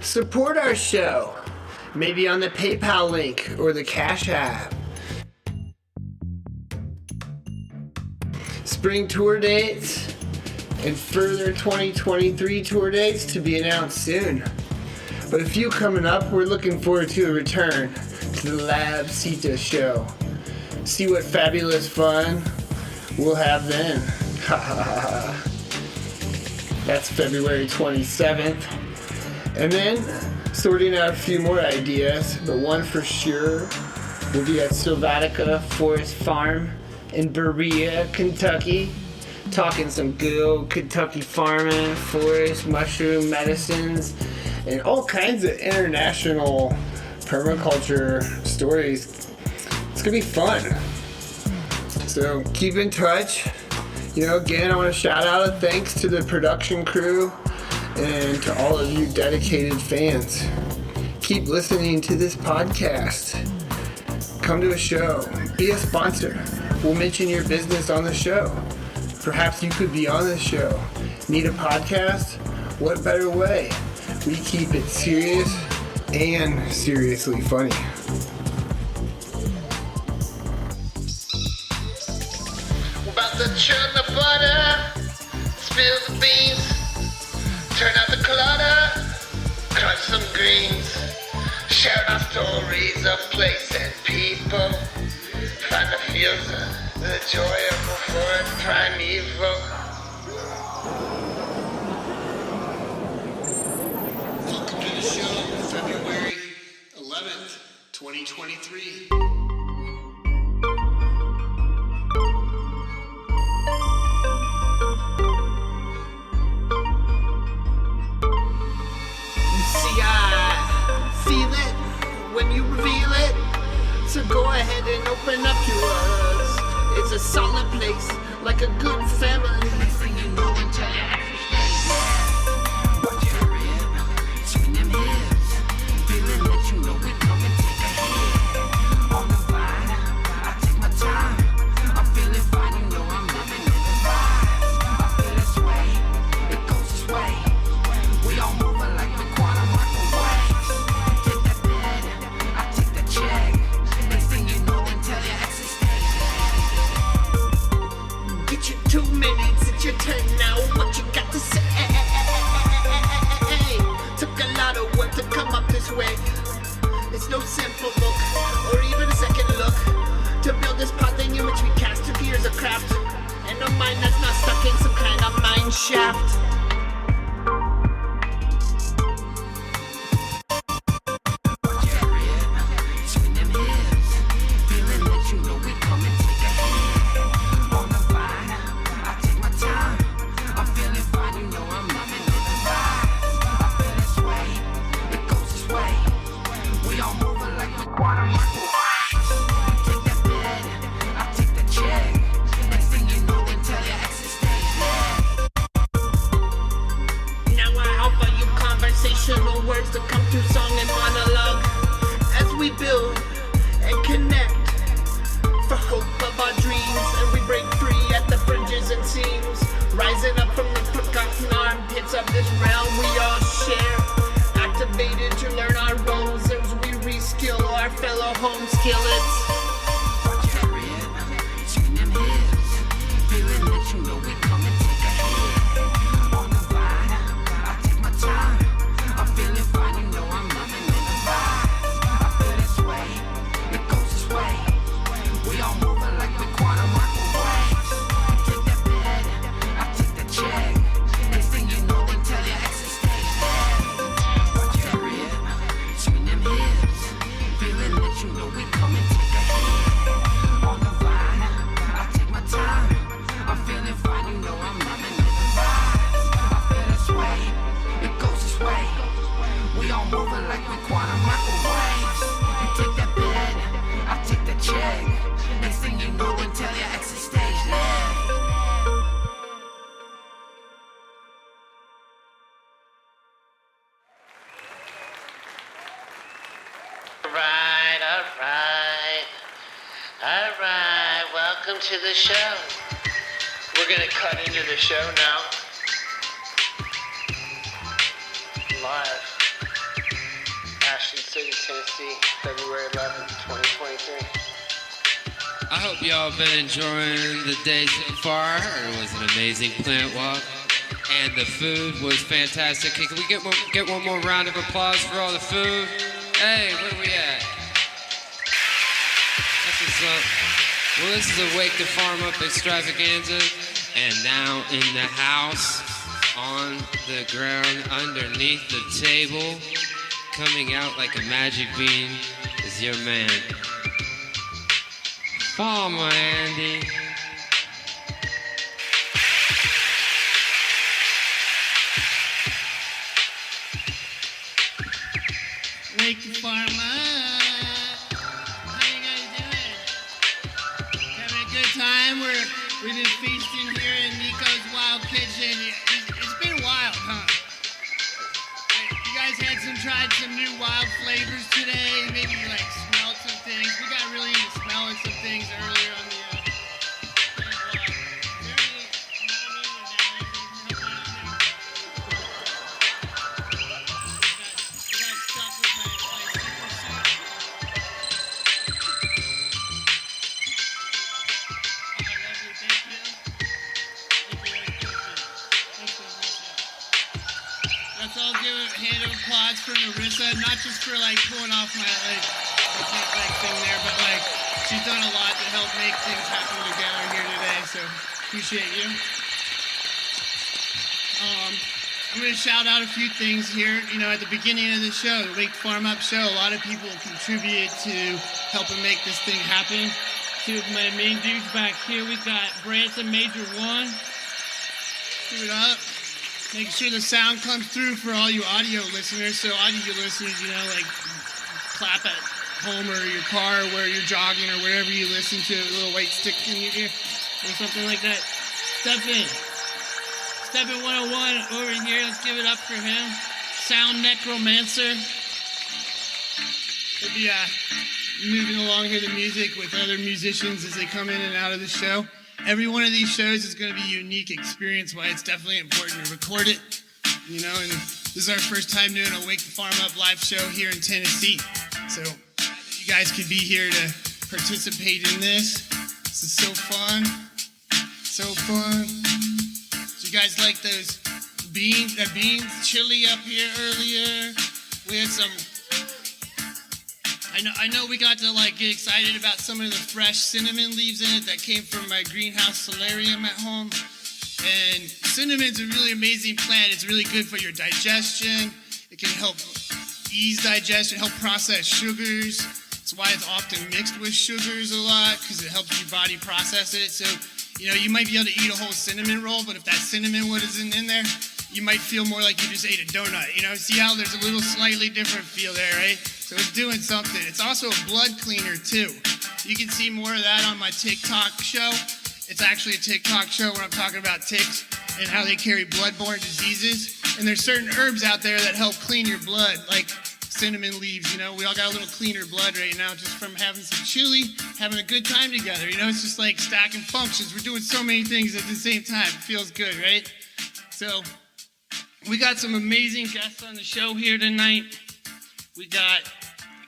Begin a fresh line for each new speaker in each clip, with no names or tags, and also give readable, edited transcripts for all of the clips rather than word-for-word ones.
Support our show, maybe on the PayPal link or the Cash App. Spring tour dates and further 2023 tour dates to be announced soon. But a few coming up, we're looking forward to a return to the Lab Sita show. See what fabulous fun we'll have then. That's February 27th. And then sorting out a few more ideas, but one for sure will be at Sylvatica Forest Farm in Berea, Kentucky. Talking some good old Kentucky farming, forest, mushroom medicines, and all kinds of international permaculture stories. It's gonna be fun. So keep in touch. Again, I want to shout out a thanks to the production crew and to all of you dedicated fans. Keep listening to this podcast. Come to a show. Be a sponsor. We'll mention your business on the show. Perhaps you could be on the show. Need a podcast? What better way? We keep it serious and seriously funny.
We're about to churn the butter, spill the beans, turn out the clutter, crunch some greens, share our stories of place and people, find the feels of the joy of the forest primeval. Welcome to the show, February 11th, 2023.
So go ahead and open up to us. It's a solid place, like a good family.
Next thing you know, until you watch your rib, swing them hips, feeling that you know we come and take a hit. On the vine, I take my time. I'm feeling fine, you know I'm loving all the vibes. I feel this way, it goes this way. We all moving like the quantum microwaves. Take that bed, I take the check. Next thing you know, then tell your exes stay.
Get your 2 minutes, it's your turn now. What you got to say? Took a lot of work to come up this way. It's no simple book, or even a second look. To build this pot thing in which we cast 2 years of craft. And a mind that's not stuck in some kind of mine shaft. Words that come through song and monologue as we build and connect for hope of our dreams, and we break free at the fringes and seams, rising up from the forgotten armpits of this realm we all share, activated to learn our roles as we reskill our fellow home skillets.
Watch your rib, swing them hips, feeling that you know we come and take a hit. On the vine, I take my time. I'm feeling fine, you know I'm loving all the vibes. I feel this way, it goes this way. We all moving like the quantum microwaves. Take that bed, I take the check. Next thing you know, then tell your exes stay dead. Watch your rib, swing them hips, feeling that you know we come and take a hit. On the vine, I take my time. I'm feeling fine, you know I'm loving all the vibes. I feel this way, it goes this way. We all moving like we quantum microwaves. You take that bed, I take the check. Next thing you know, then tell your exes stage left.
Alright, welcome to the show. We're gonna cut into the show now. Live.
hope y'all been enjoying the day so far. It was an amazing plant walk, and the food was fantastic. Hey, can we get one more round of applause for all the food? Hey, where we at? That's what's up. Well, this is a Wake the Farm Up extravaganza, and now in the house, on the ground, underneath the table, coming out like a magic bean, is your man, Farmer Andy.
Wake the farm up. How you guys doing? Having a good time? We've been feasting here in Nico's Wild Kitchen. It's been wild, huh? You guys tried some new wild flavors today. Maybe you smelled some things. We got really into smelling some things earlier on the for Marissa, not just for pulling off my thing there, but she's done a lot to help make things happen together here today, so appreciate you. I'm going to shout out a few things here. At the beginning of the show, the Wake Farm Up show, a lot of people contribute to helping make this thing happen. Two of my main dudes back here, we've got Branson Major 1. Give it up. Make sure the sound comes through for all you audio listeners. So audio listeners, clap at home or your car where you're jogging or wherever you listen to a little white stick in your ear or something like that. Step in 101 over here. Let's give it up for him. Sound Necromancer. We'll be moving along here the music with other musicians as they come in and out of the show. Every one of these shows is going to be a unique experience, why it's definitely important to record it, and this is our first time doing a Wake the Farm Up live show here in Tennessee, so you guys could be here to participate in this. This is so fun, so you guys like those beans chili up here earlier? We had some, I know we got to get excited about some of the fresh cinnamon leaves in it that came from my greenhouse solarium at home. And cinnamon's a really amazing plant. It's really good for your digestion. It can help ease digestion, help process sugars. That's why it's often mixed with sugars a lot, because it helps your body process it. So, you might be able to eat a whole cinnamon roll, but if that cinnamon wood isn't in there, you might feel more like you just ate a donut. See how there's a little slightly different feel there, right? So it's doing something. It's also a blood cleaner too. You can see more of that on my TikTok show. It's actually a TikTok show where I'm talking about ticks and how they carry bloodborne diseases. And there's certain herbs out there that help clean your blood, like cinnamon leaves. We all got a little cleaner blood right now just from having some chili, having a good time together. It's just like stacking functions. We're doing so many things at the same time. It feels good, right? So we got some amazing guests on the show here tonight. We got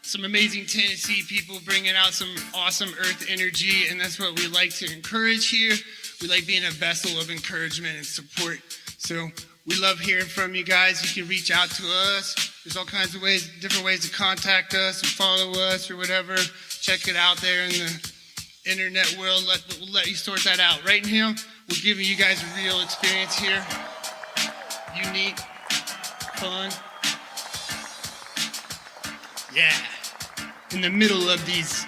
some amazing Tennessee people bringing out some awesome earth energy, and that's what we like to encourage here. We like being a vessel of encouragement and support. So we love hearing from you guys. You can reach out to us. There's all kinds of ways, different ways to contact us and follow us or whatever. Check it out there in the internet world. We'll let you sort that out. Right now, we're giving you guys a real experience here. Unique, fun. Yeah, in the middle of these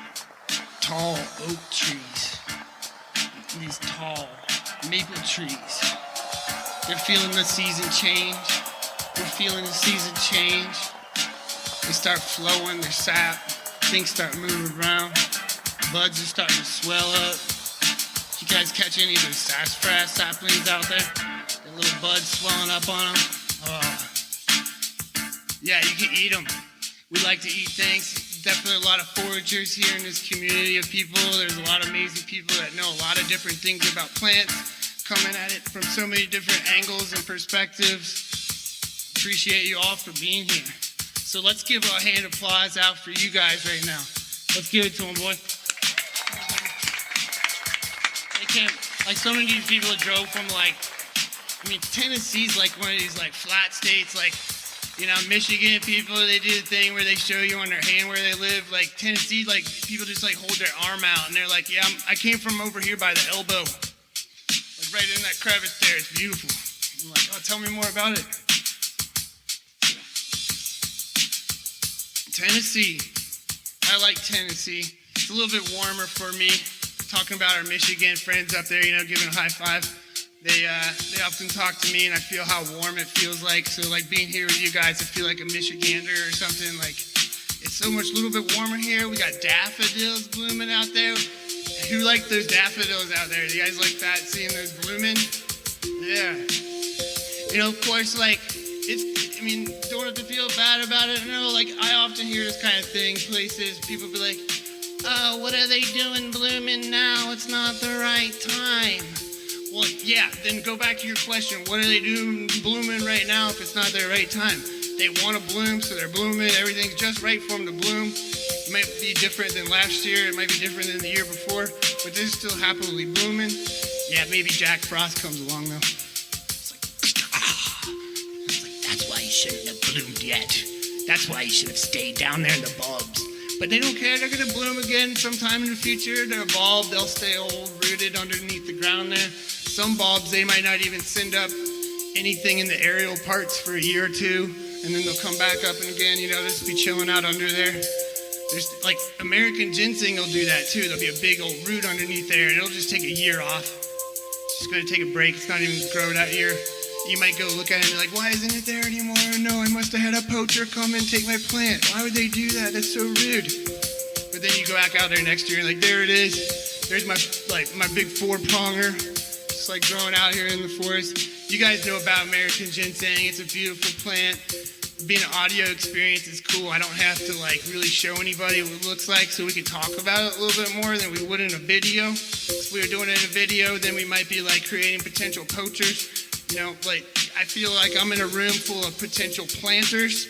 tall oak trees, these tall maple trees. They're feeling the season change. We're feeling the season change. They start flowing their sap. Things start moving around. Buds are starting to swell up. You guys catch any of those sassafras saplings out there? The little buds swelling up on them. Oh. Yeah, you can eat them. We like to eat things. Definitely a lot of foragers here in this community of people. There's a lot of amazing people that know a lot of different things about plants, coming at it from so many different angles and perspectives. Appreciate you all for being here. So let's give a hand of applause out for you guys right now. Let's give it to them, boy. can't, like so many people that drove from Tennessee's like one of these like flat states, like, Michigan people, they do the thing where they show you on their hand where they live. Like Tennessee, like people just like hold their arm out and they're like, yeah, I came from over here by the elbow, like right in that crevice there. It's beautiful. I'm like, oh, tell me more about it. Tennessee. I like Tennessee. It's a little bit warmer for me. Talking about our Michigan friends up there, giving a high five. They often talk to me and I feel how warm it feels like. So like being here with you guys, I feel like a Michigander or something. Like it's so much, little bit warmer here. We got daffodils blooming out there. Who like those daffodils out there? Do you guys like that, seeing those blooming? Yeah. Of course, like don't have to feel bad about it. Like I often hear this kind of thing, places, people be like, oh, what are they doing blooming now? It's not the right time. Well, yeah, then go back to your question. What are they doing blooming right now if it's not their right time? They want to bloom, so they're blooming. Everything's just right for them to bloom. It might be different than last year. It might be different than the year before, but they're still happily blooming. Yeah, maybe Jack Frost comes along, though. It's like, that's why you shouldn't have bloomed yet. That's why you should have stayed down there in the bulbs. But they don't care. They're going to bloom again sometime in the future. They're a bulb. They'll stay old, rooted underneath the ground there. Some bulbs, they might not even send up anything in the aerial parts for a year or two, and then they'll come back up and again, they'll just be chilling out under there. There's like American ginseng will do that too. There'll be a big old root underneath there, and it'll just take a year off. It's just going to take a break. It's not even grow that year. You might go look at it and be like, why isn't it there anymore? No, I must have had a poacher come and take my plant. Why would they do that? That's so rude. But then you go back out there next year and like, there it is. There's my big 4-pronger. It's like growing out here in the forest. You guys know about American ginseng. It's a beautiful plant. Being an audio experience is cool. I don't have to like really show anybody what it looks like, so we can talk about it a little bit more than we would in a video. If we were doing it in a video, then we might be like creating potential poachers. I feel like I'm in a room full of potential planters,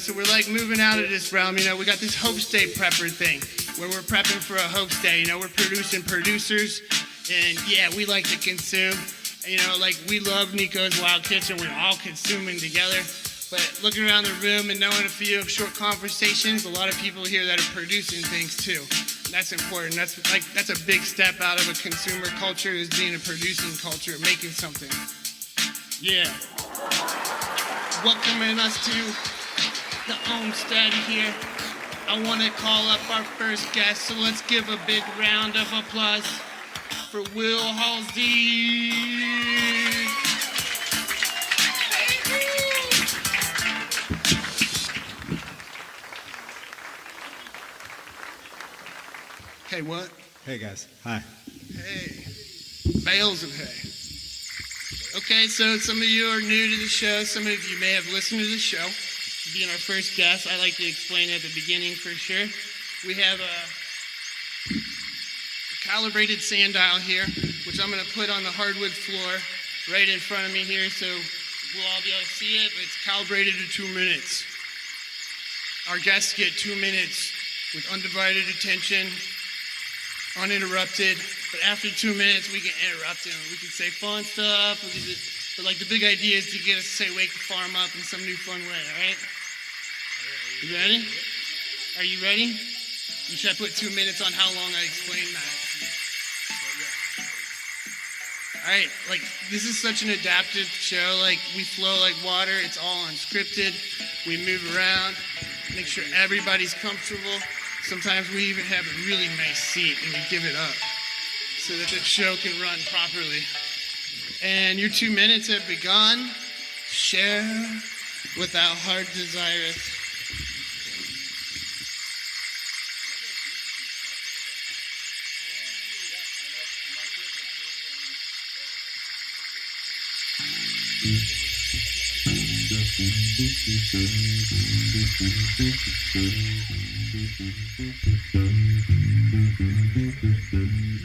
so we're like moving out of this realm. We got this HomeStead prepper thing where we're prepping for a HomeStead. We're producing producers, and yeah, we like to consume. We love Nico's Wild Kitchen. We're all consuming together. But looking around the room and knowing a few short conversations, a lot of people here that are producing things too. And that's important. That's a big step out of a consumer culture, is being a producing culture, making something. Yeah. Welcoming us to the OhmStead here. I want to call up our first guest, so let's give a big round of applause for Will Halsey. Hey, what?
Hey, guys. Hi.
Hey. Bales of hay. Okay, so some of you are new to the show. Some of you may have listened to the show. Being our first guest, I like to explain at the beginning for sure. We have a calibrated sundial here, which I'm going to put on the hardwood floor right in front of me here, so we'll all be able to see it. It's calibrated to 2 minutes. Our guests get 2 minutes with undivided attention, uninterrupted. But after 2 minutes, we can interrupt them. We can say fun stuff. But like the big idea is to get us to say wake the farm up in some new fun way, all right? You ready? Are you ready? You should put 2 minutes on how long I explain that. All right, like this is such an adaptive show. Like we flow like water. It's all unscripted. We move around, make sure everybody's comfortable. Sometimes we even have a really nice seat and we give it up so that the show can run properly. And your 2 minutes have begun. Share without heart desireth.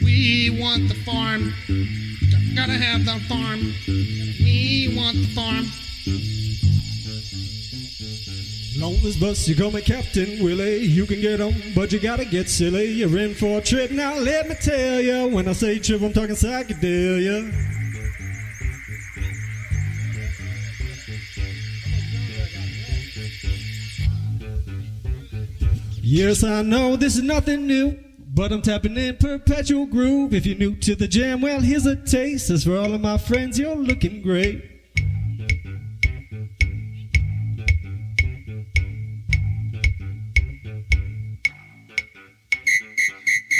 We want the farm. Gotta have the farm. We want the farm.
On this bus, you call me Captain Willie. You can get on, but you gotta get silly. You're in for a trip, now let me tell ya. When I say trip, I'm talking psychedelia. Yes, I know this is nothing new, but I'm tapping in perpetual groove. If you're new to the jam, well, here's a taste. As for all of my friends, you're looking great.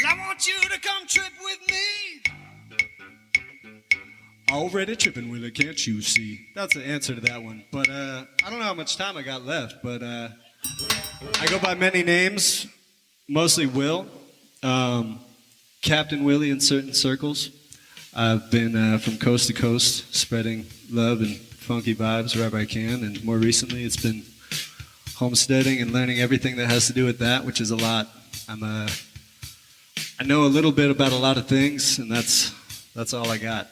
I want you to come trip with me. Already tripping with it, can't you see? That's the answer to that one. But I don't know how much time I got left, but I go by many names, mostly Will, Captain Willie in certain circles. I've been from coast to coast, spreading love and funky vibes wherever I can, and more recently it's been homesteading and learning everything that has to do with that, which is a lot. I know a little bit about a lot of things, and that's all I got.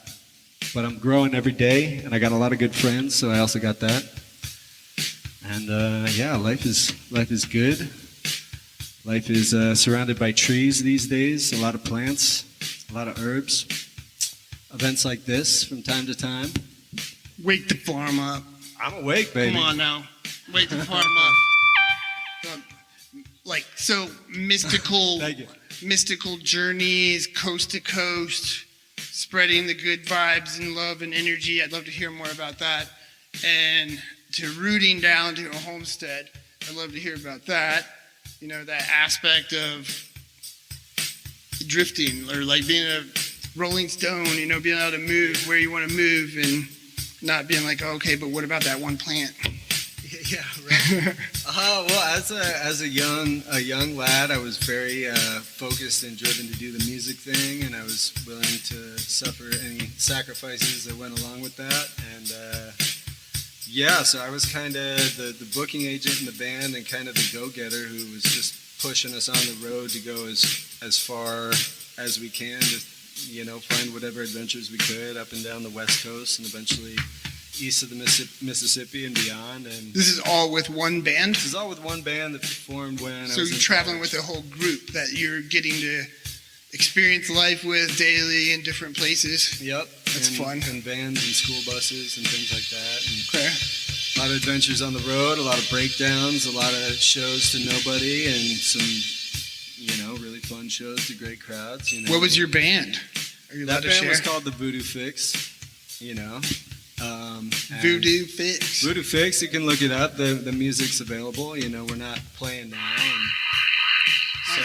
But I'm growing every day, and I got a lot of good friends, so I also got that. And yeah, life is good. Life is surrounded by trees these days, a lot of plants, a lot of herbs. Events like this from time to time.
Wake the farm up.
I'm awake, baby.
Come on now. Wake the farm up. Like, so mystical,
Thank you.
mystical journeys, coast to coast, spreading the good vibes and love and energy. I'd love to hear more about that. And to rooting down to a homestead, I'd love to hear about that. You know, that aspect of drifting, or like being a rolling stone, you know, being able to move where you want to move and not being like, oh, okay, but what about that one plant?
Yeah, right. Well, as a young lad, I was very focused and driven to do the music thing, and I was willing to suffer any sacrifices that went along with that. And yeah, so I was kind of the booking agent in the band and kind of the go-getter who was just pushing us on the road to go as far as we can to, you know, find whatever adventures we could up and down the West Coast and eventually east of the Mississippi and beyond. And
This is all with one band?
this is all with one band that performed when I
So
was
you're
in
traveling
college.
with a whole group that you're getting to experience life with daily in different places.
Yep.
That's fun.
And vans and school buses and things like that. And
Okay.
a lot of adventures on the road, a lot of breakdowns, a lot of shows to nobody, and some, you know, really fun shows to great crowds. You know.
What was your band? Are you allowed
That
to
band
share?
was called the Voodoo Fix, you know. And
Voodoo Fix.
Voodoo Fix, you can look it up. The music's available. You know, we're not playing now. And so,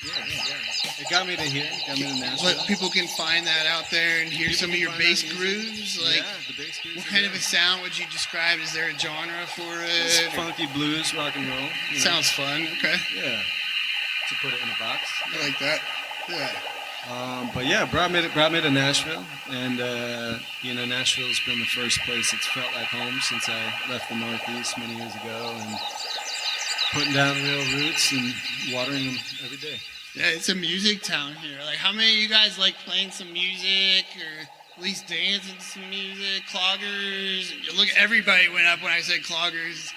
yeah. It got me to here. It got me to Nashville.
But people can find that out there and hear some of your
find
bass
that
grooves.
music.
Like,
Yeah, the bass grooves
what
are
kind of
there.
a sound would you describe? Is there a genre for
It's
it?
funky blues, rock and roll. You know.
Sounds fun. Okay.
Yeah. To put it in a box.
I like that. Yeah.
But yeah, brought me to Nashville, and you know, Nashville's been the first place it's felt like home since I left the Northeast many years ago, and putting down real roots and watering them every day.
Yeah, it's a music town here. Like, how many of you guys like playing some music or at least dancing to some music? Cloggers. Look, everybody went up when I said cloggers.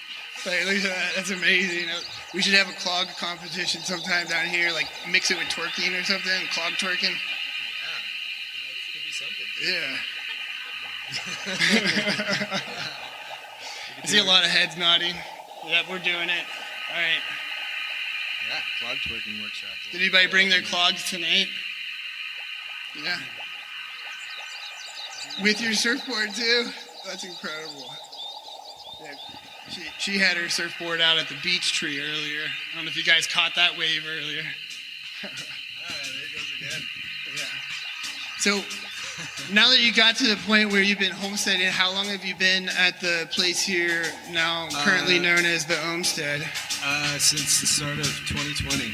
Like, look at that. That's amazing. We should have a clog competition sometime down here, like mix it with twerking or something, clog twerking. Yeah. I see a lot of heads nodding. Yeah, we're doing it. All right.
Yeah, clog twerking workshop.
Did anybody bring their clogs tonight? Yeah. With your surfboard too? That's incredible. Yeah. She had her surfboard out at the beach tree earlier. I don't know if you guys caught that wave earlier.
There it goes again.
Yeah. So now that you got to the point where you've been homesteading, how long have you been at the place here now currently known as the OhmStead?
Since the start of 2020.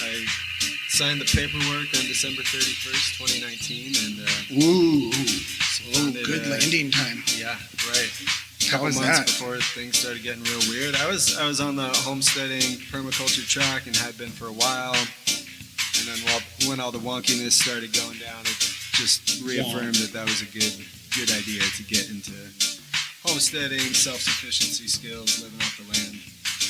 I signed the paperwork on December 31st, 2019, and
Ooh.
founded,
Good landing time.
yeah, right.
How
Couple
was
months
that?
before things started getting real weird. I was on the homesteading permaculture track and had been for a while, and then when all the wonkiness started going down, it just reaffirmed that was a good idea to get into homesteading, self-sufficiency skills, living off the land.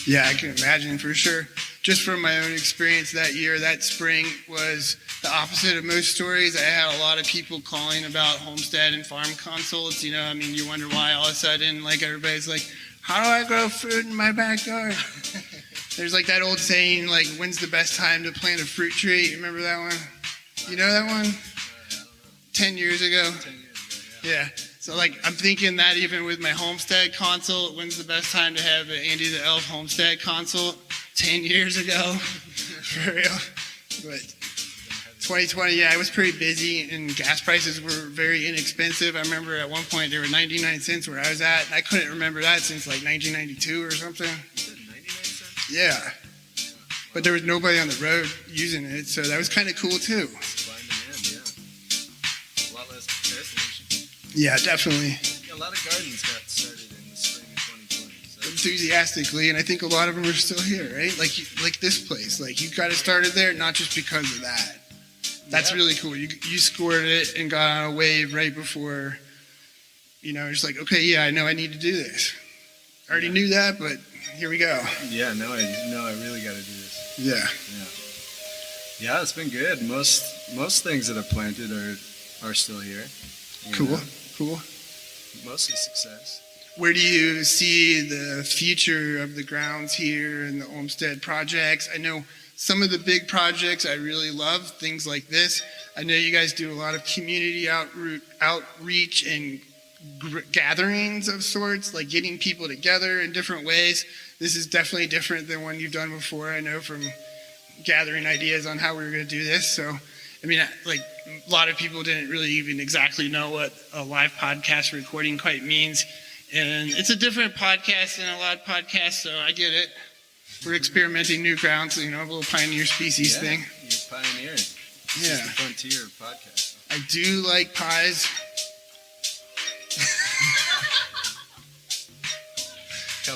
Yeah, I can imagine for sure. Just from my own experience that year, that spring was the opposite of most stories. I had a lot of people calling about homestead and farm consults. You know, I mean, you wonder why all of a sudden, like, everybody's like, how do I grow food in my backyard? There's like that old saying, like, when's the best time to plant a fruit tree? You remember that one? You know that one? 10 years ago?
10 years ago,
Yeah. So, like, I'm thinking that even with my homestead consult, when's the best time to have an Andy the Elf homestead consult? 10 years ago. For real. But 2020, yeah, I was pretty busy, and gas prices were very inexpensive. I remember at one point they were 99 cents where I was at, and I couldn't remember that since like 1992 or something.
You said 99 cents?
Yeah. But there was nobody on the road using it, so that was kind of cool too.
Supply and demand, yeah. A lot less air pollution.
Yeah, definitely.
Yeah, a lot of gardens got started in the spring of 2020. So
Enthusiastically, and I think a lot of them are still here, right? Like this place. Like, you got it started there, not just because of that. That's really cool. You scored it and got on a wave right before, you know, it's like, okay, yeah, I know I need to do this. I already knew that, but here we go.
yeah, no, I really got to do this.
Yeah.
Yeah, it's been good. Most things that I've planted are still here. you
Cool.
know.
Cool.
Mostly success.
Where do you see the future of the grounds here and the Olmsted projects? I know some of the big projects I really love, things like this. I know you guys do a lot of community outreach and gatherings of sorts, like getting people together in different ways. This is definitely different than one you've done before, I know, from gathering ideas on how we were going to do this. So, I mean, like, a lot of people didn't really even exactly know what a live podcast recording quite means. And it's a different podcast than a live podcast, so I get it. We're experimenting new grounds, you know, a little pioneer species thing.
You're a pioneer. It's
Yeah.
just a frontier podcast.
I do like pies.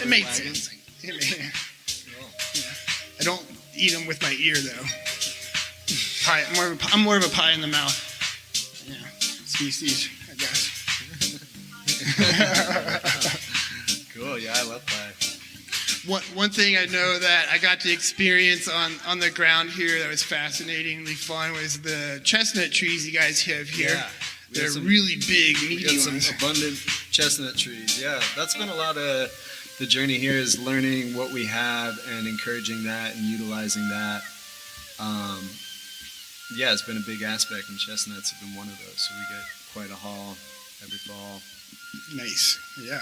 It made sense. Yeah. I don't eat them with my ear, though. Pie, I'm more of a pie in the mouth. Yeah, species, I guess.
Cool, yeah, I love pie.
One thing I know that I got to experience on the ground here that was fascinatingly fun was the chestnut trees you guys have here.
Yeah. We
They're
got some-
really big,
We
meaty
got some
ones.
abundant chestnut trees. Yeah, that's been a lot of the journey here, is learning what we have and encouraging that and utilizing that. Yeah, it's been a big aspect, and chestnuts have been one of those. So we get quite a haul every fall.
Nice, yeah.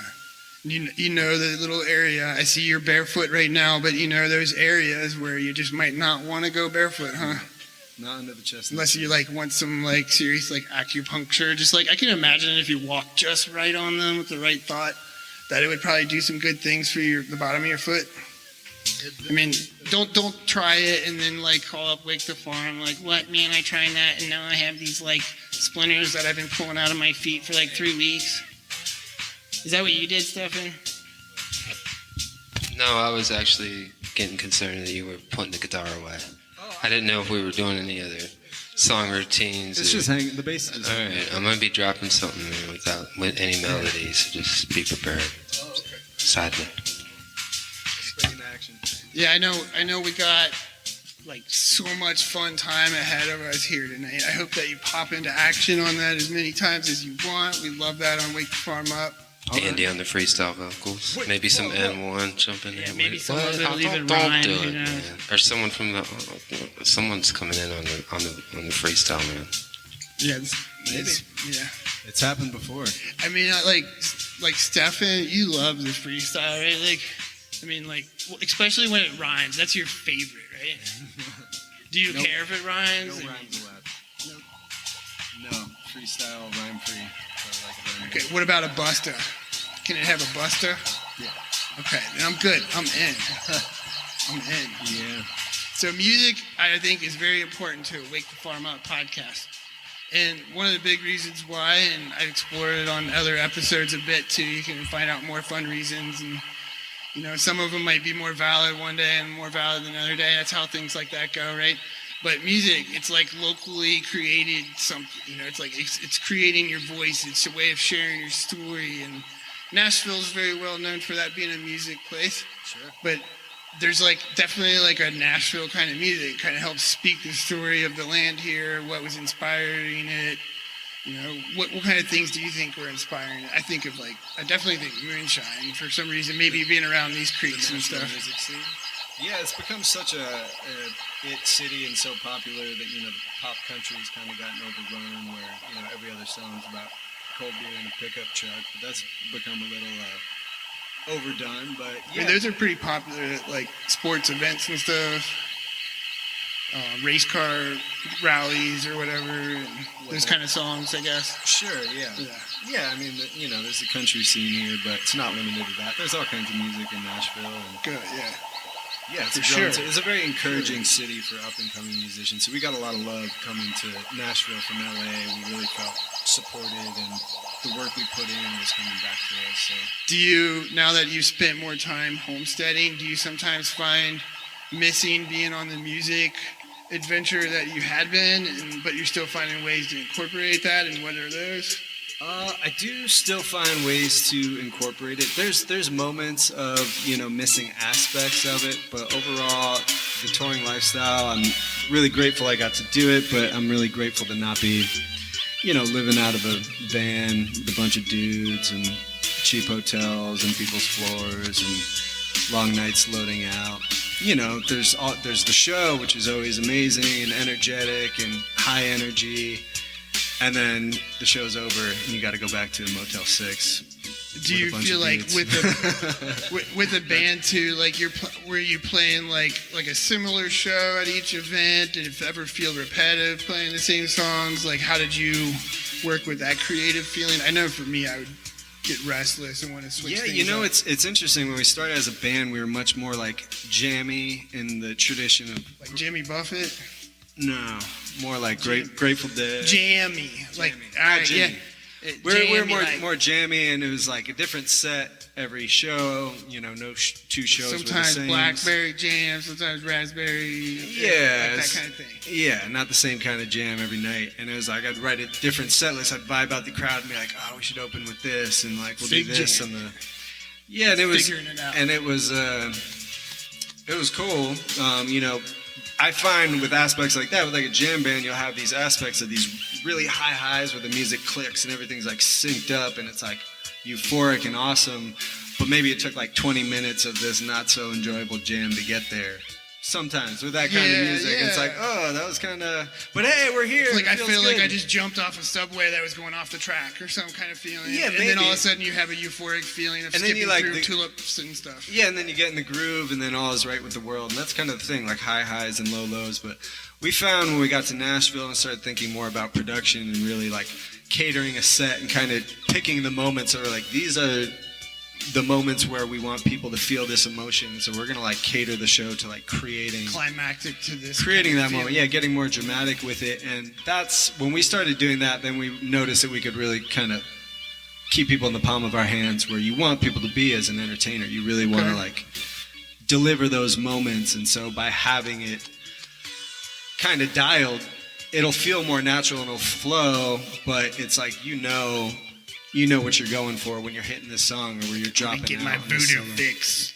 You know the little area. I see you're barefoot right now, but you know those areas where you just might not want to go barefoot, huh?
Not under the chestnut.
Unless you like want some like serious like acupuncture. Just like I can imagine if you walk just right on them with the right thought, that it would probably do some good things for the bottom of your foot. I mean, don't try it and then like call up Wake the Farm like, what, man, I tried that and now I have these like splinters that I've been pulling out of my feet for like 3 weeks. Is that what you did, Stefan?
No, I was actually getting concerned that you were putting the guitar away. I didn't know if we were doing any other song routines.
It's just hanging. The bass is
All right, I'm gonna be dropping something with any melodies, so just be prepared. Side note.
spring in action.
Yeah, I know we got like so much fun time ahead of us here tonight. I hope that you pop into action on that as many times as you want. We love that on Wake the Farm Up.
Andy on the freestyle vocals. Maybe some N1 jumping in.
Yeah, maybe
with,
some of
"What?
it'll even
Don't
rhyme,
do
you
it,
know.
man." Or someone from someone's coming in on the freestyle, man.
Yeah,
Maybe.
yeah.
It's happened before.
I mean, like Stefan, you love the freestyle, right? Like, I mean, like, especially when it rhymes. That's your favorite, right? Do you
Nope.
care if it rhymes?
No rhymes allowed. No, freestyle, rhyme free.
Okay, what about a busta? Can it have a busta?
Yeah.
Okay, then I'm good. I'm in. I'm in.
Yeah.
So music, I think, is very important to Wake the Farm Up podcast. And one of the big reasons why, and I've explored it on other episodes a bit too, you can find out more fun reasons. And, you know, some of them might be more valid one day and more valid another day. That's how things like that go, right? But music, it's like locally created something. You know, it's like it's creating your voice. It's a way of sharing your story. And Nashville is very well known for that being a music place.
Sure.
But there's like definitely like a Nashville kind of music. It kind of helps speak the story of the land here, what was inspiring it. You know, what kind of things do you think were inspiring it? I definitely think moonshine for some reason, maybe being around these creeks and stuff.
Music scene. Yeah, it's become such a it city and so popular that, you know, the pop country's kind of gotten overrun where, you know, every other song's about cold beer and a pickup truck, but that's become a little overdone, but yeah.
I mean, those are pretty popular at like sports events and stuff, race car rallies or whatever, and those kind of songs, I guess.
Sure, yeah. Yeah, I mean, you know, there's a country scene here, but it's not limited to that. There's all kinds of music in Nashville. And
good, yeah.
Yeah, it's a very encouraging city for up-and-coming musicians. So we got a lot of love coming to Nashville from LA. We really felt supported, and the work we put in was coming back to us. So.
Do you, now that you've spent more time homesteading, do you sometimes find missing being on the music adventure that you had been, but you're still finding ways to incorporate that, and what are those?
I do still find ways to incorporate it. There's moments of, you know, missing aspects of it, but overall, the touring lifestyle, I'm really grateful I got to do it, but I'm really grateful to not be, you know, living out of a van with a bunch of dudes and cheap hotels and people's floors and long nights loading out. You know, there's the show, which is always amazing and energetic and high energy. And then the show's over, and you got to go back to Motel 6.
Do you feel like with a band too, like were you playing like a similar show at each event? Did it ever feel repetitive playing the same songs? Like, how did you work with that creative feeling? I know for me, I would get restless and want to switch.
Yeah,
things
you know,
up.
it's interesting. When we started as a band, we were much more like jammy in the tradition of
like Jimmy Buffett.
No, more like Grateful Dead.
Jammy, like
jammy.
Yeah.
We're more jammy, and it was like a different set every show. You know, no two shows were the same.
Sometimes blackberry jam, sometimes raspberry.
Yeah,
like that kind of thing.
Yeah, not the same kind of jam every night. And it was like I'd write a different set list. I'd vibe out the crowd and be like, "Oh, we should open with this," and like we'll do this
jam.
on the. Yeah, and it was
figuring it out.
And it was cool. You know. I find with aspects like that, with like a jam band, you'll have these aspects of these really high highs where the music clicks and everything's like synced up and it's like euphoric and awesome. But maybe it took like 20 minutes of this not so enjoyable jam to get there. Sometimes with that kind of music, it's like, oh, that was kind of. But hey, we're here.
It's like I feel
good.
like I just jumped off a subway that was going off the track or some kind of feeling.
Yeah,
and then all of a sudden you have a euphoric feeling of skipping through tulips and stuff.
Yeah, and then you get in the groove, and then all is right with the world. And that's kind of the thing, like high highs and low lows. But we found when we got to Nashville and started thinking more about production and really like catering a set and kind of picking the moments that were like, these are the moments where we want people to feel this emotion, so we're gonna like cater the show to like creating
climactic to this,
creating that moment. Yeah, getting more dramatic with it, and that's when we started doing that. Then we noticed that we could really kind of keep people in the palm of our hands, where you want people to be as an entertainer. You really want to like deliver those moments, and so by having it kind of dialed, it'll feel more natural and it'll flow. But it's like you know what you're going for when you're hitting this song or where you're dropping.
Get my Voodoo Fix.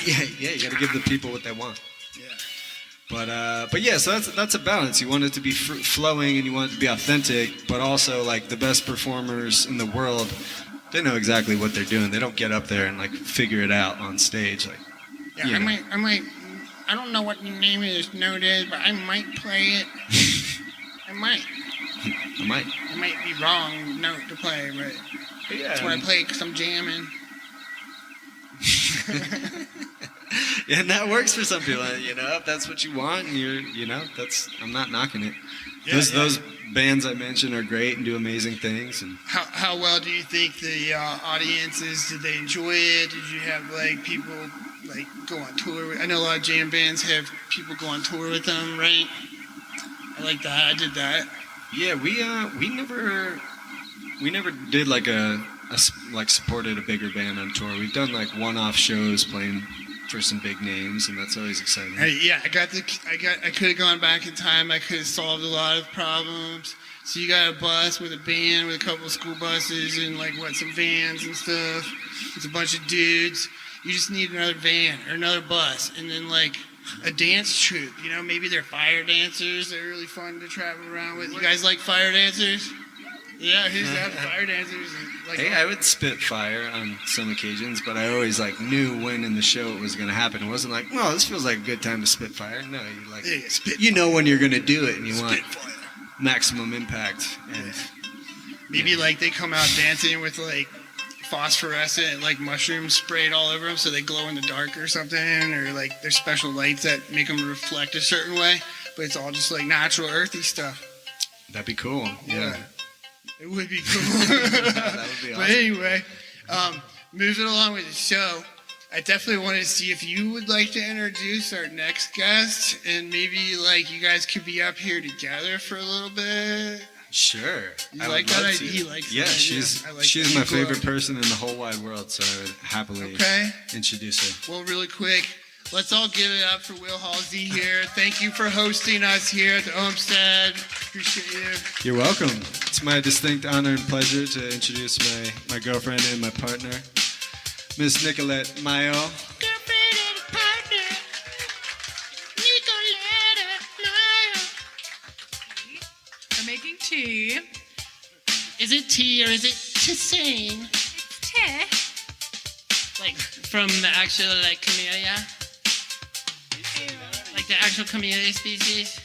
yeah, you got to give the people what they want.
Yeah.
But yeah, so that's a balance. You want it to be flowing and you want it to be authentic, but also like the best performers in the world, they know exactly what they're doing. They don't get up there and like figure it out on stage. Like,
yeah, I might. I don't know what the name of this note is, but I might play it. I might be wrong note to play, but that's what I play because I'm jamming.
Yeah, and that works for some people. You know, if that's what you want, and I'm not knocking it. Yeah, those bands I mentioned are great and do amazing things. And
how well do you think the audiences, did they enjoy it? Did you have like people like go on tour? I know a lot of jam bands have people go on tour with them, right? I like that. I did that.
Yeah, we never did like like supported a bigger band on tour. We've done like one-off shows playing for some big names, and that's always exciting.
I could have gone back in time. I could have solved a lot of problems. So you got a bus with a band with a couple of school buses and like some vans and stuff. It's a bunch of dudes. you just need another van or another bus, and then like a dance troupe. You know, maybe they're fire dancers. They're really fun to travel around with. You guys like fire dancers? Yeah, who's that? Fire dancers. Like,
Hey, I would spit fire on some occasions, but I always like knew when in the show it was going to happen. It wasn't like, well, this feels like a good time to spit fire. No, you like,
Yeah, spit
you know when you're going to do it, and you want
spit fire.
maximum impact. And
Maybe like they come out dancing with like phosphorescent like mushrooms sprayed all over them so they glow in the dark or something, or like there's special lights that make them reflect a certain way, but it's all just like natural earthy stuff.
that'd be cool. Yeah.
It would be cool.
That would be awesome.
But anyway, moving along with the show, I definitely want to see if you would like to introduce our next guest, and maybe like you guys could be up here together for a little bit.
Sure.
You
I
like
would
that
love
idea?
to.
He likes
yeah,
that idea.
she's
I like
she's
that.
my
Keep going.
favorite person in the whole wide world, so I would happily
Okay.
introduce her.
Well, really quick, let's all give it up for Will Halsey here. Thank you for hosting us here at the OhmStead. Appreciate you.
You're welcome. It's my distinct honor and pleasure to introduce my girlfriend and my partner, Miss Nicolette Maio.
Girlfriend and partner, Nicolette Maio.
We're making tea.
Is it tea or is it tisane?
Tea.
Like from the actual like camellia? Like the actual camellia species?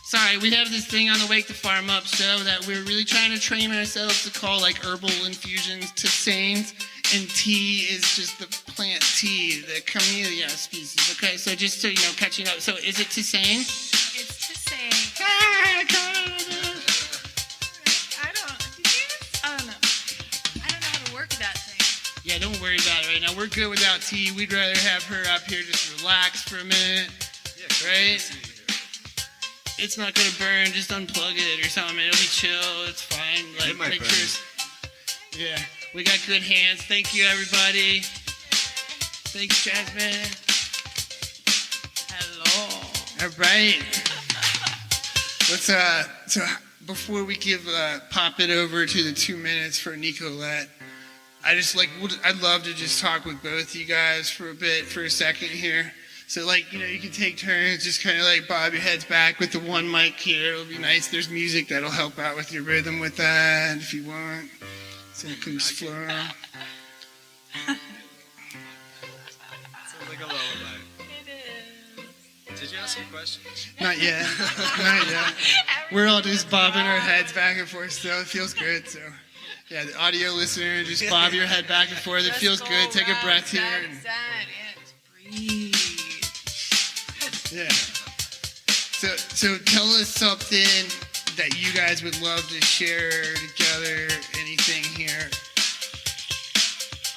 Sorry, we have this thing on the Wake the Farm Up show that we're really trying to train ourselves to call like herbal infusions tisanes, and tea is just the plant tea, the camellia species. Okay, so just so you know, catching up. So is it tisane?
It's to say.
Ah, God.
I don't know. I don't know how to work that thing.
Yeah, don't worry about it right now. We're good without tea. We'd rather have her up here just relax for a minute. Right? It's not gonna burn. Just unplug it or something. It'll be chill. It's fine. Like,
It might
make
burn.
sure. Yeah, we got good hands. Thank you, everybody. Thanks, Jasmine.
Hello.
All right. Let's so before we pop it over to the 2 minutes for Nicolette, I'd love to just talk with both you guys for a second here. So like, you know, you can take turns, just kind of like bob your heads back with the one mic here. It'll be nice. There's music that'll help out with your rhythm with that if you want. So it can just flow around.
Sounds like a lullaby.
It is.
Did you ask some questions?
Not yet. Not yet. We're all just bobbing our heads back and forth still. It feels good. So yeah, the audio listener, just bob your head back and forth. It feels good. Take a breath here.
Breathe.
Yeah. So tell us something that you guys would love to share together. Anything here?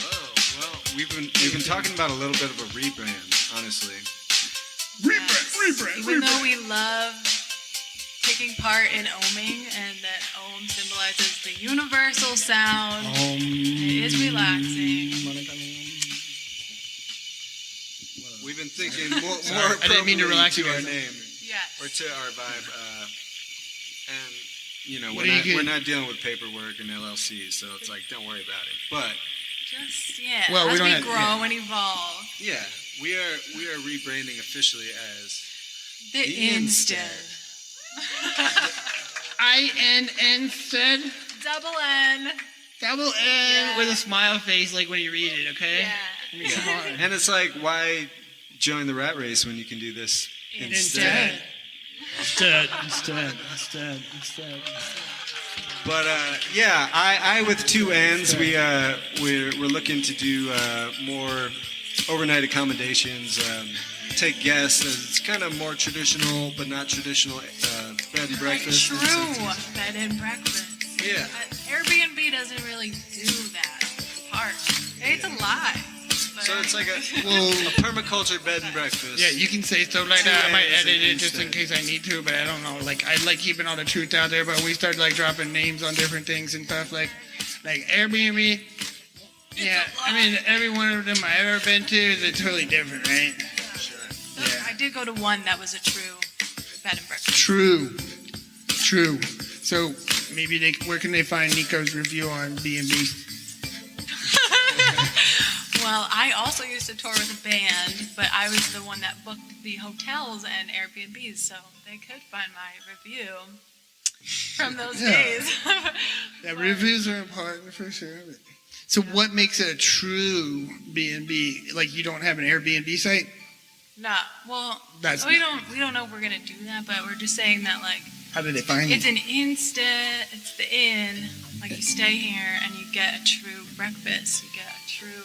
Oh, well, we've been talking about a little bit of a rebrand, honestly.
Even though we love taking part in ohming, and that ohm symbolizes the universal sound, it is relaxing.
We've been thinking more
I didn't mean to relax
to
you
our
guys.
name
Yes.
or to our vibe, and you know
What are you
we're
getting?
not dealing with paperwork and LLCs, so it's like don't worry about it. But
Just, yeah.
Well, we
as
don't
we
have-
grow
yeah.
and evolve.
yeah, we are rebranding officially as
The InnStead.
INNstead.
Double N.
Double N
Yeah.
with a smile face, like when you read it. Okay.
Yeah.
I mean, come on.
And it's like, why join the rat race when you can do this instead?
Instead.
But yeah, I with two N's, we're looking to do more overnight accommodations, take guests. It's kind of more traditional, but not traditional bed and breakfast.
True. Bed and breakfast.
Yeah.
But Airbnb doesn't really do that part. It's a lie. But
So it's like a
Well,
permaculture bed and breakfast.
yeah, you can say stuff like
Two
that. I might
N's
edit
and
it just in
instead.
case I need to, but I don't know. Like, I like keeping all the truth out there, but we start like dropping names on different things and stuff like Airbnb. Yeah, I mean, every one of them I've ever been to is totally different, right? Yeah.
I did go to one that was a true bed and breakfast.
True. So maybe where can they find Nico's review on B&B?
Well, I I also used to tour with a band, but I was the one that booked the hotels and Airbnbs, so they could find my review from those days.
Yeah, reviews are important for sure. So what makes it a true B&B? Like you don't have an Airbnb site?
No, well,
That's
we don't know if we're gonna do that, but we're just saying that like
How do they find
it's
you?
an InnStead. It's the inn. Like you stay here and you get a true breakfast. You get a true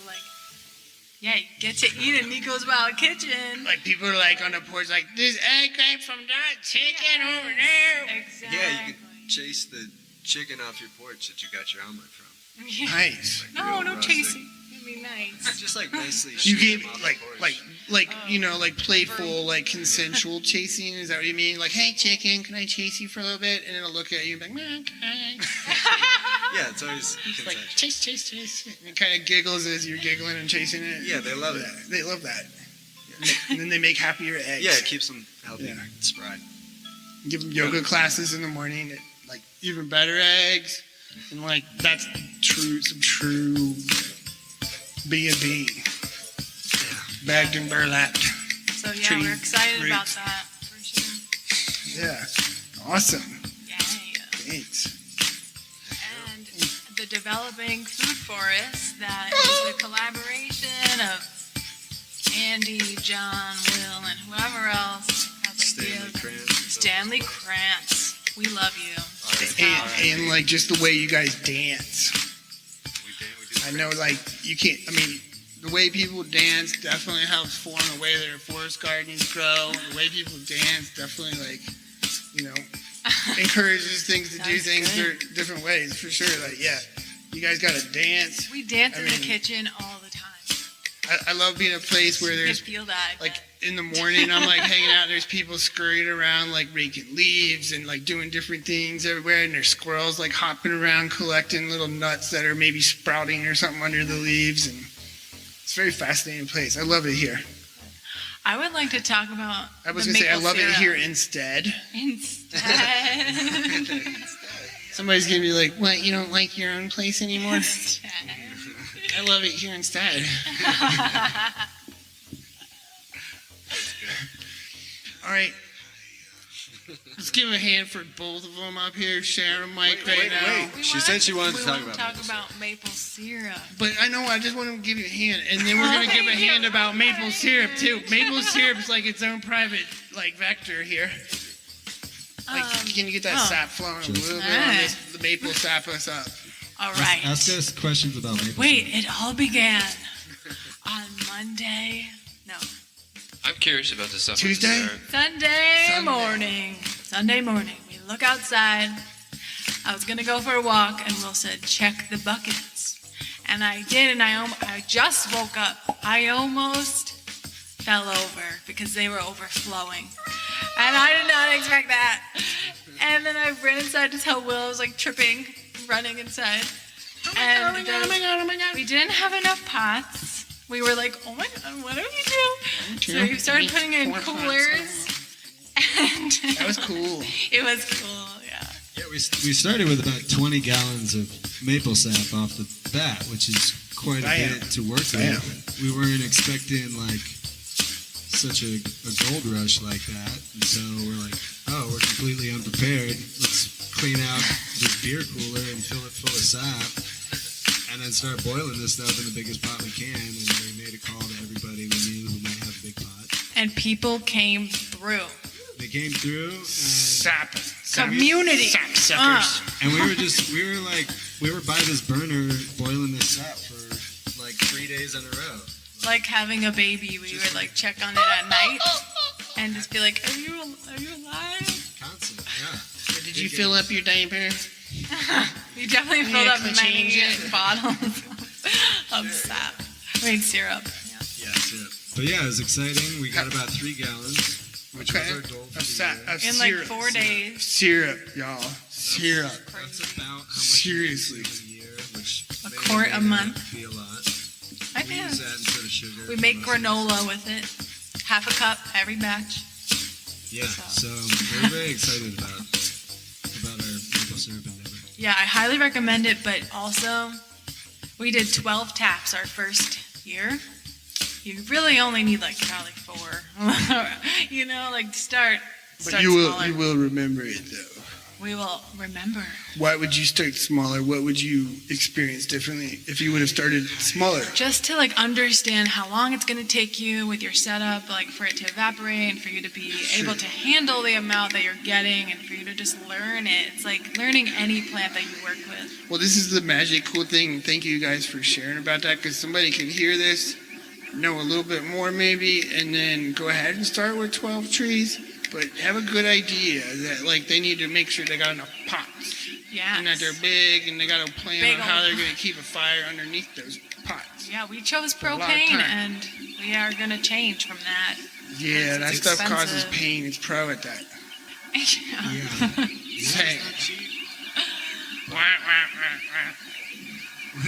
you get to eat in Nico's Wild Kitchen.
Like people are like on the porch like, this egg came from that chicken over there.
Exactly.
Yeah, you can chase the chicken off your porch that you got your omelet from.
Nice.
No,
real
no
rustic.
chasing. It'd be nice.
Just like nicely
You
shoot
gave
them off
like
the porch.
like playful, like consensual chasing. Is that what you mean? Like, hey chicken, can I chase you for a little bit? And it'll look at you and be like, okay.
Yeah, it's always
It's like
consensual.
chase. And it kind of giggles as you're giggling and chasing it.
Yeah, they love it.
They love that. And then they make happier eggs.
Yeah, it keeps them healthy
Yeah.
and spry.
Give them yoga classes in the morning. Like even better eggs. And like that's some true B&B. Bagged and burlapped.
So yeah,
Tree
we're excited about
roots.
that for sure.
Yeah. Awesome.
Yeah.
Thanks.
And the developing food forest that is a collaboration of Andy, John, Will, and whoever else has
Stanley
ideas.
Krantz.
Stanley Krantz. We love you.
And like just the way you guys dance.
We do
I know like you can't, I mean, the way people dance definitely helps form the way their forest gardens grow. The way people dance definitely like, encourages things to do
That's
things
good.
different ways for sure. Like, yeah, you guys got to dance.
We dance
I
in
mean,
the kitchen all the time.
I love being a place where
You can
there's
feel that.
like in the morning I'm like hanging out and there's people scurrying around like raking leaves and like doing different things everywhere, and there's squirrels like hopping around collecting little nuts that are maybe sprouting or something under the leaves, and it's a very fascinating place. I love it here.
I would like to talk about.
I was
the
gonna say I
maple
love it
syrup.
here instead.
Instead.
Somebody's gonna be like, what, you don't like your own place anymore?
Instead.
I love it here instead. All right. Let's give a hand for both of them up here sharing a mic right now.
She said she wanted to talk about
talk about maple syrup.
But I know, I just want to give you a hand. And then we're going to give a hand about maple syrup, too. Maple syrup's like its own private, like, vector here. Like, can you get that sap flowing a little bit on this, the maple sap us up?
All right.
Ask us questions about maple
Wait,
syrup.
it all began on Monday. No,
I'm curious about this stuff.
Tuesday?
Sunday morning. We look outside. I was gonna go for a walk, and Will said, "Check the buckets," and I did. And I just woke up. I almost fell over because they were overflowing, and I did not expect that. And then I ran inside to tell Will I was like tripping, running inside.
Oh my God.
We didn't have enough pots. We were like, oh my God, what do we do? So we started putting in coolers. And
That was cool.
it was cool, yeah.
Yeah, we started with about 20 gallons of maple sap off the bat, which is quite a
Damn.
bit to work
Damn.
with. We weren't expecting like such a gold rush like that, and so we're like, oh, we're completely unprepared. Let's clean out this beer cooler and fill it full of sap, and then start boiling this stuff in the biggest pot we can. And we made a call to everybody we knew who might have a big pot.
And people came through.
They came through, and
Sap.
Community.
Sap suckers.
And we were by this burner boiling this sap for like 3 days in a row.
Like having a baby, we would like check on it at night and just be like, are you alive?
Constant, yeah.
Did you fill up your diaper?
We definitely filled
Yeah,
up
can
many
change it.
bottles of sap. I mean syrup.
Yeah, syrup. But yeah, it was exciting. We got about 3 gallons, which was our goal for
Of
the
sap.
year.
Of
In like
syrup.
4 days.
Syrup, y'all. Syrup.
That's about how much
Seriously.
we use in a year, which
A
may
quart
or
a
may
month.
not be a lot.
I
We
know.
use that instead of sugar.
We make
for most of
granola with it. Half a cup every batch.
it. Yeah, so we're very excited about our maple syrup endeavor.
Yeah, I highly recommend it, but also we did 12 taps our first year. you really only need like probably 4. You know, like start
But you
smaller.
will remember it though.
We will remember.
Why would you start smaller? What would you experience differently if you would have started smaller?
Just to like understand how long it's going to take you with your setup, like for it to evaporate and for you to be able to handle the amount that you're getting and for you to just learn it. It's like learning any plant that you work with.
Well, this is the magic cool thing. Thank you guys for sharing about that, because somebody can hear this, know a little bit more maybe, and then go ahead and start with 12 trees, but have a good idea that like they need to make sure they got enough pots.
Yeah.
And that they're big, and they got to plan
Big
on how
old
they're going to keep a fire underneath those pots.
Yeah, we chose
a lot of
propane
time.
and we are going to change from that.
Yeah, that
It's
stuff causes
expensive.
pain. It's pro at that.
Yeah.
Same.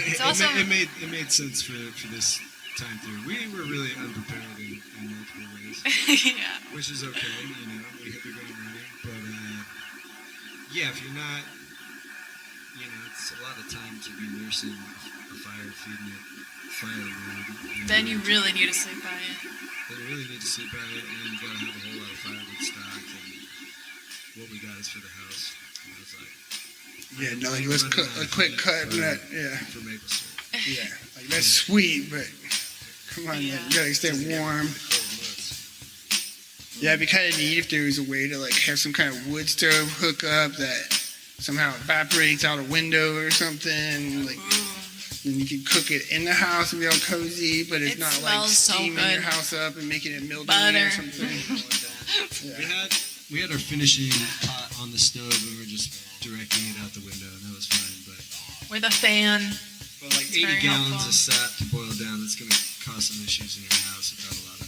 It's also-
it made sense for this time through. We were really unprepared in multiple ways,
Yeah.
which is okay. You know, we hit the ground running. But yeah, if you're not, you know, it's a lot of time to be nursing a fire, feeding it firewood.
Then you really need to sleep by it.
Then you really need to sleep at it, and then you gotta have a whole lot of firewood stocked. And what we got is for the house. And I was like,
Yeah, no, like, let's cut a quick cut and that, yeah.
for maple syrup.
Yeah, like that's sweet, but come on,
Yeah.
man, you gotta stay warm.
Cold months.
Yeah, it'd be kind of neat if there was a way to like have some kind of wood stove hookup that somehow evaporates out a window or something. Like, then you could cook it in the house and be all cozy, but it's
It
not like
smells so
steaming your
good.
house up and making it mildewy
Butter.
or something.
We had our finishing pot on the stove, and we were just directing it out the window, and that was fine.
With a fan.
But like
It's
80
very
gallons
helpful.
of sap to boil down, that's going to cause some issues in your house without a lot of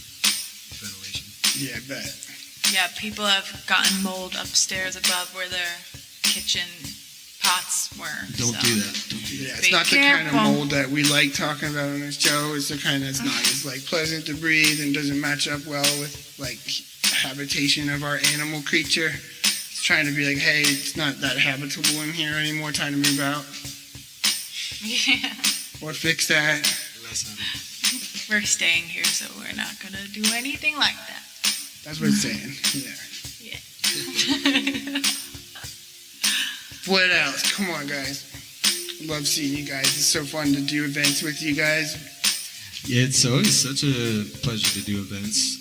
ventilation.
Yeah, I bet.
Yeah, people have gotten mold upstairs above where their kitchen pots were.
Don't
so.
do that. Don't do
Yeah,
that.
it's
Be
not the kind of
careful.
mold that we like talking about on this show. It's the kind that's not as like pleasant to breathe and doesn't match up well with like habitation of our animal creature. It's trying to be like, hey, it's not that habitable in here anymore. Time to move out
Yeah.
or fix that.
Less habitable.
We're staying here, so we're not going to do anything like that.
That's what it's saying. Yeah. What else? Come on, guys. Love seeing you guys. It's so fun to do events with you guys.
Yeah, it's always such a pleasure to do events.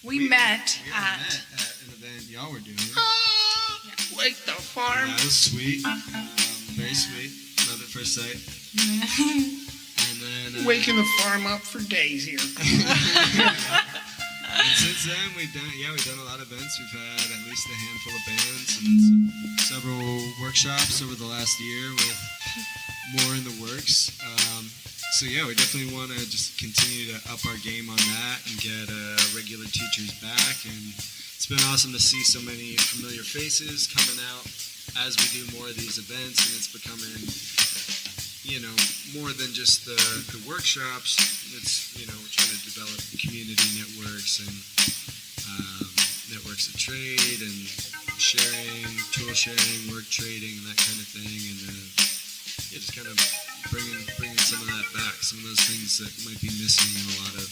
We met
We
at.
met at an event y'all were doing.
Wake the farm.
That was sweet. Very sweet. Love at first sight. And then
Waking the farm up for days here.
and since then we've done a lot of events. We've had at least a handful of bands and several workshops over the last year with more in the works. So yeah, we definitely want to just continue to up our game on that and get regular teachers back. And it's been awesome to see so many familiar faces coming out as we do more of these events, and it's becoming, you know, more than just the workshops. It's, you know, we're trying to develop community networks and networks of trade and sharing, tool sharing, work trading, and that kind of thing. And yeah, just kind of bringing some of that back, some of those things that might be missing in a lot of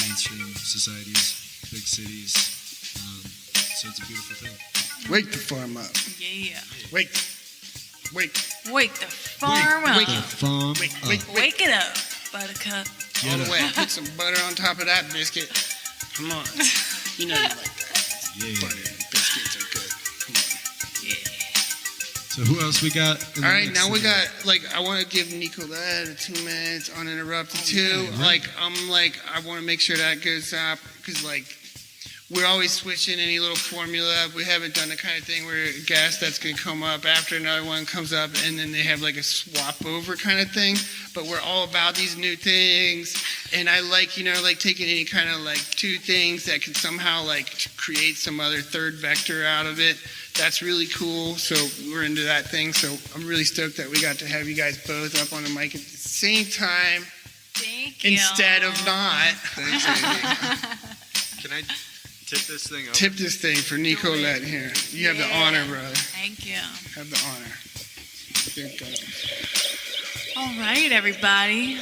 mainstream societies, big cities. So it's a beautiful thing.
Wake the farm up.
Yeah.
Wake.
Wake the farm up.
Wake
Farm.
Wake it up, buttercup.
All the way. Put some butter on top of that biscuit. Come on. You know you like that.
Yeah.
Butter and biscuits are good. Come on.
So who else we got?
All right, now we got, like, I want to give Nicolette 2 minutes uninterrupted too.
right.
I want to make sure that goes up because, like, we're always switching any little formula. We haven't done the kind of thing where a guest that's going to come up after another one comes up and then they have like a swap over kind of thing. But we're all about these new things. And I like, you know, like taking any kind of like two things that can somehow like create some other third vector out of it. That's really cool. So we're into that thing. So I'm really stoked that we got to have you guys both up on the mic at the same time
Thank you.
instead of not.
Thanks, Andy. Can I tip this thing over?
Tip this thing for Nicolette here. You have the honor, brother.
Thank you.
Have the honor. Here it goes.
All right, everybody.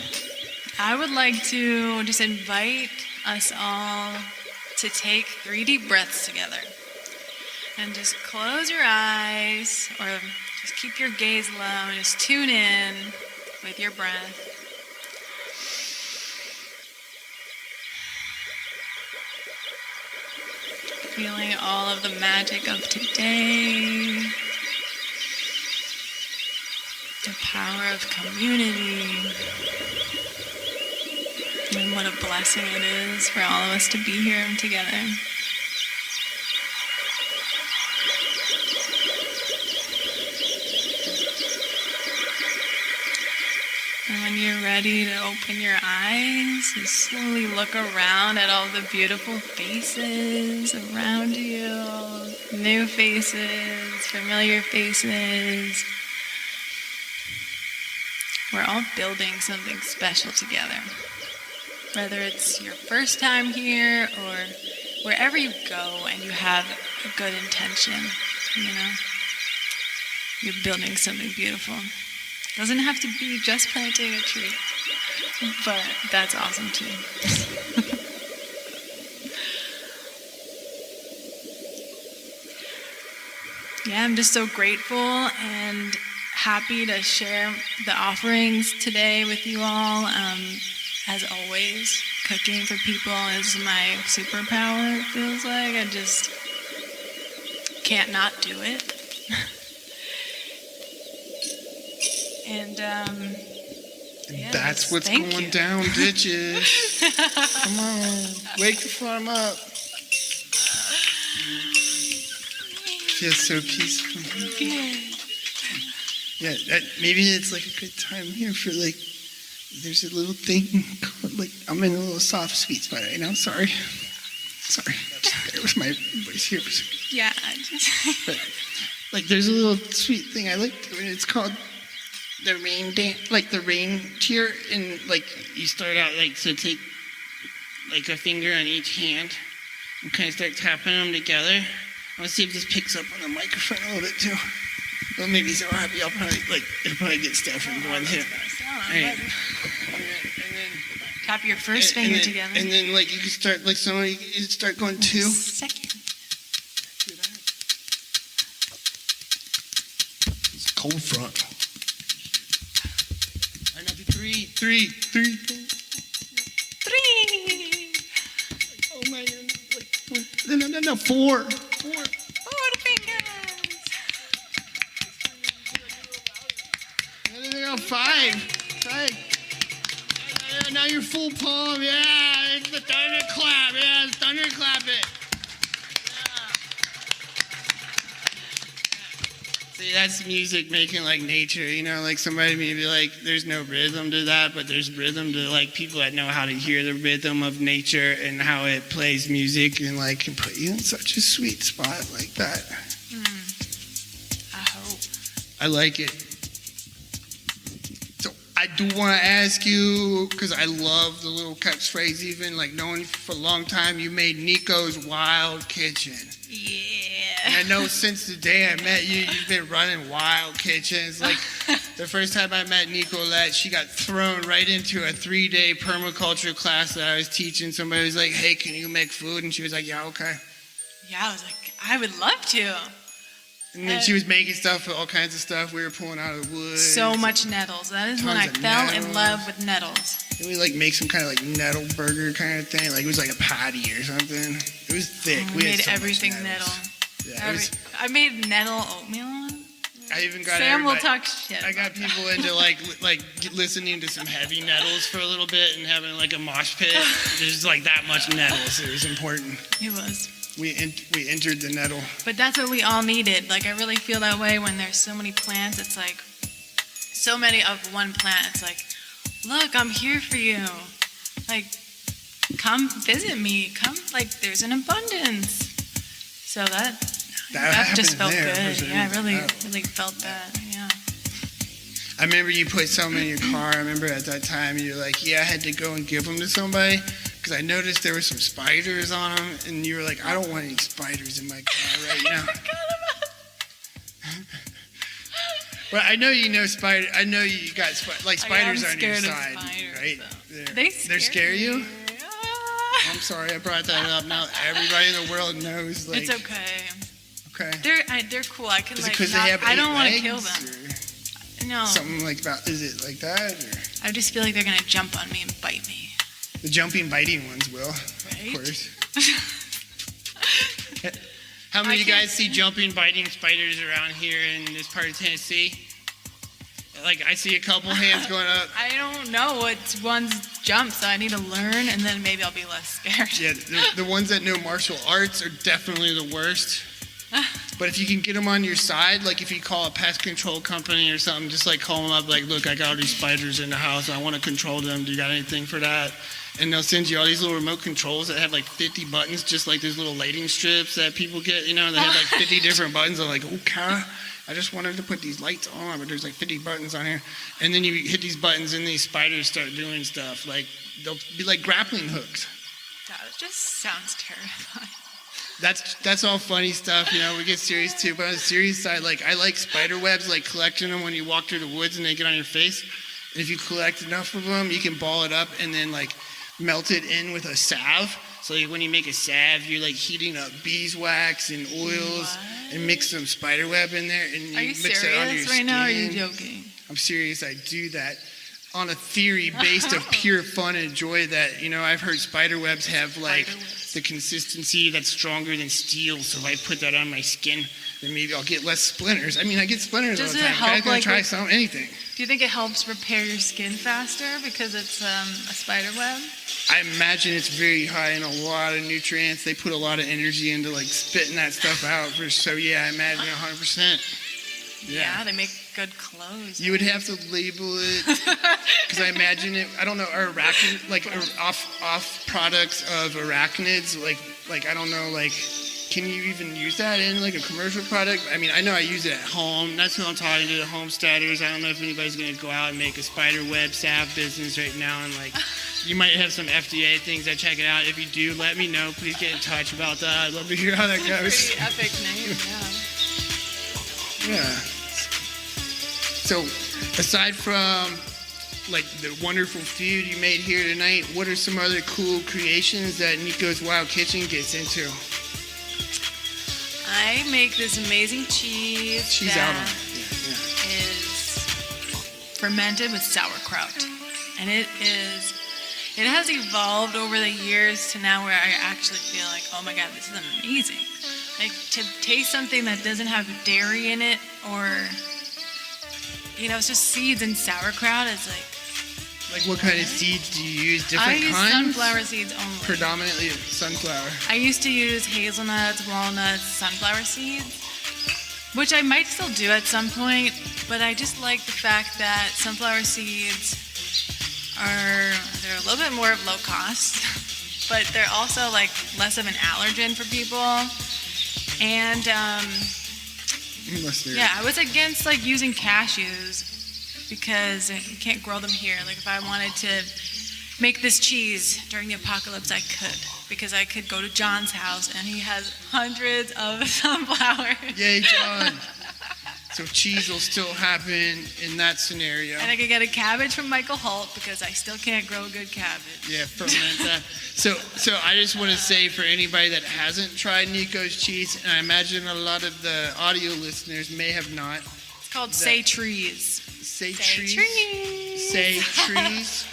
I would like to just invite us all to take 3 deep breaths together. And just close your eyes or just keep your gaze low and just tune in with your breath. Feeling all of the magic of today. The power of community. And what a blessing it is for all of us to be here together. And when you're ready to open your eyes, just slowly look around at all the beautiful faces around you. New faces, familiar faces. We're all building something special together. Whether it's your first time here or wherever you go and you have a good intention, you're building something beautiful. Doesn't have to be just planting a tree, but that's awesome too. Yeah, I'm just so grateful and happy to share the offerings today with you all. As always, cooking for people is my superpower, it feels like. I just can't not do it. And
that's what's
thank
going
you.
down, ditches. Come on, wake the farm up. Feels so peaceful. Yeah, maybe it's like a good time here for like. There's a little thing called, like, I'm in a little soft sweet spot right now. Sorry. It was my voice here.
Yeah.
But, like, there's a little sweet thing I like doing. It's called the rain dance, like the rain cheer. And, like, you start out, like, so take, like, a finger on each hand and kind of start tapping them together. I want to see if this picks up on the microphone a little bit, too. Well, maybe so happy. It'll probably get stuff and going too. All right. And then
tap your first finger together.
And then, like, you can start, like, somebody start going 2.
Second.
It's cold front. I know the 3. 3. Oh my God! No. 4. 4
fingers.
No, 5. Now you're full palm. Yeah, it's the thunderclap. Yeah, thunderclap it. See, that's music making like nature, like somebody may be like, there's no rhythm to that, but there's rhythm to like people that know how to hear the rhythm of nature and how it plays music and like can put you in such a sweet spot like that.
I hope.
I like it. So I do want to ask you, because I love the little catchphrase, even like knowing for a long time you made Nico's Wild Kitchen.
Yeah.
And I know since the day I met you, you've been running wild kitchens. Like the first time I met Nicolette, she got thrown right into a 3-day permaculture class that I was teaching. Somebody was like, hey, can you make food? And she was like, yeah, okay.
Yeah, I was like, I would love to.
And then she was making stuff, all kinds of stuff we were pulling out of the woods.
So much nettles. That is when I fell in love with nettles.
And we like make some kind of like nettle burger kind of thing. Like it was like a patty or something. It was thick.
We made
had so
everything
much
nettle.
Yeah,
I made nettle oatmeal.
I even got
Sam will talk shit.
I got people into like listening to some heavy nettles for a little bit and having like a mosh pit. There's like that much nettles. It was important.
It was.
We entered the nettle.
But that's what we all needed. Like I really feel that way when there's so many plants. It's like so many of one plant. It's like, look, I'm here for you. Like, come visit me. Come, like, there's an abundance. So that just felt good. Yeah, I really felt that. Yeah.
I remember you put some in your car. I remember at that time you were like, yeah, I had to go and give them to somebody because I noticed there were some spiders on them, and you were like, I don't want any spiders in my car right now.
Well, I know you know spider. I know you got spiders
I'm
on your
scared of
side,
spiders,
right?
though.
They
They
scare you.
me. Ah.
I'm sorry, I brought that up. Now everybody in the world knows. Like,
It's okay.
okay.
They're cool. I can
Is it
like.
because they have
I don't want to
legs,
kill them.
or
No.
something like about? Is it like that? Or?
I just feel like they're gonna jump on me and bite me.
The jumping, biting ones will,
Right?
of course. How many of you guys see jumping, biting spiders around here in this part of Tennessee? Like, I see a couple hands going up.
I don't know what ones jump, so I need to learn, and then maybe I'll be less scared.
Yeah, the ones that know martial arts are definitely the worst. But if you can get them on your side, like if you call a pest control company or something, just like call them up, like, look, I got all these spiders in the house. I want to control them. Do you got anything for that? And they'll send you all these little remote controls that have like 50 buttons, just like those little lighting strips that people get, you know, they have like 50 different buttons. I'm like, okay, I just wanted to put these lights on, but there's like 50 buttons on here. And then you hit these buttons and these spiders start doing stuff. Like, they'll be like grappling hooks.
That just sounds terrifying.
That's all funny stuff, you know, we get serious too, but on the serious side, like, I like spider webs, like collecting them when you walk through the woods and they get on your face. And if you collect enough of them, you can ball it up and then like melt it in with a salve. So like when you make a salve, you're like heating up beeswax and oils and mix some spider web in there and you
Are you
mix it under your
serious
skin.
right now, or are you joking?
I'm serious, I do that on a theory based of pure fun and joy that, you know, I've heard spider webs have like the consistency that's stronger than steel. So if I put that on my skin, then maybe I'll get less splinters. I mean, I get splinters all
Does
the
it
time.
help,
I'm gonna
like,
try
with-
anything.
Do you think it helps repair your skin faster because it's a spider web?
I imagine it's very high in a lot of nutrients. They put a lot of energy into like spitting that stuff out. So yeah, I imagine 100%.
Yeah, they make good clothes.
You would have to label it because I imagine it. I don't know. Are arachnid like off products of arachnids? Like I don't know. Like, can you even use that in like a commercial product? I mean, I know I use it at home. That's who I'm talking to, the homesteaders. I don't know if anybody's gonna go out and make a spider web salve business right now and like. You might have some FDA things that check it out. If you do, let me know. Please get in touch about that. I'd love to hear how that goes.
Pretty epic name, yeah.
Yeah. So, aside from like the wonderful food you made here tonight, what are some other cool creations that Nico's Wild Kitchen gets into?
I make this amazing cheese
She's
that
out on it.
is fermented with sauerkraut. And it has evolved over the years to now where I actually feel like, oh my God, this is amazing. Like to taste something that doesn't have dairy in it or, you know, it's just seeds and sauerkraut. It's like
Like what kind of seeds do you use?
I
Different
use
kinds?
sunflower seeds only.
Predominantly sunflower.
I used to use hazelnuts, walnuts, sunflower seeds, which I might still do at some point, but I just like the fact that sunflower seeds they're a little bit more of low cost, but they're also like less of an allergen for people. And yeah, I was against like using cashews because you can't grow them here. Like if I wanted to make this cheese during the apocalypse, I could, because I could go to John's house and he has hundreds of sunflowers.
Yay, John. So cheese will still happen in that scenario.
And I could get a cabbage from Michael Holt because I still can't grow a good cabbage.
Yeah, ferment that. So I just want to say for anybody that hasn't tried Nico's cheese, and I imagine a lot of the audio listeners may have not.
It's called Say Trees.
Say
Trees.
Say trees.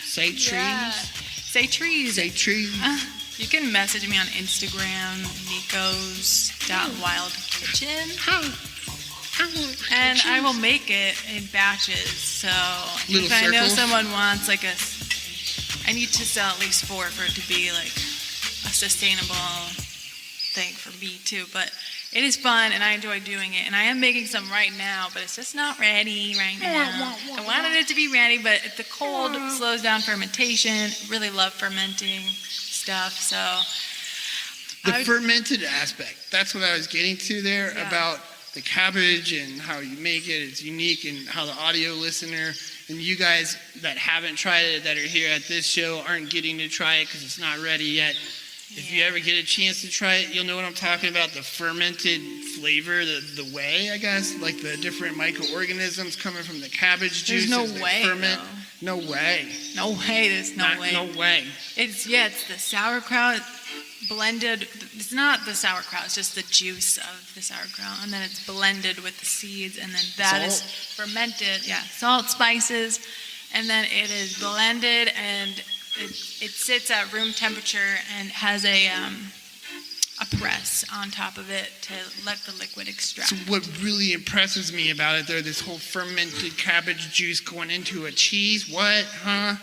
Say trees.
Yeah. Say Trees.
Say trees.
You can message me on Instagram, Nicos.wildkitchen. And I will make it in batches. So
Little
if I know
circles?
someone wants like I need to sell at least 4 for it to be like a sustainable thing for me too. But it is fun and I enjoy doing it. And I am making some right now, but it's just not ready right now. I wanted it to be ready, but the cold slows down fermentation. Really love fermenting stuff. So
The fermented aspect. That's what I was getting to there about the cabbage and how you make it. It's unique, and how the audio listener and you guys that haven't tried it, that are here at this show, aren't getting to try it because it's not ready yet. If you ever get a chance to try it, you'll know what I'm talking about. The fermented flavor, the whey, I guess, like the different microorganisms coming from the cabbage juice.
There's no way.
Ferment.
No.
No way.
No way. There's no way.
No way.
It's the sauerkraut blended. It's not the sauerkraut. It's just the juice of the sauerkraut, and then it's blended with the seeds, and then that is fermented. Yeah, salt, spices, and then it is blended, and it sits at room temperature and has a press on top of it to let the liquid extract.
So what really impresses me about it, though, this whole fermented cabbage juice going into a cheese, what, huh?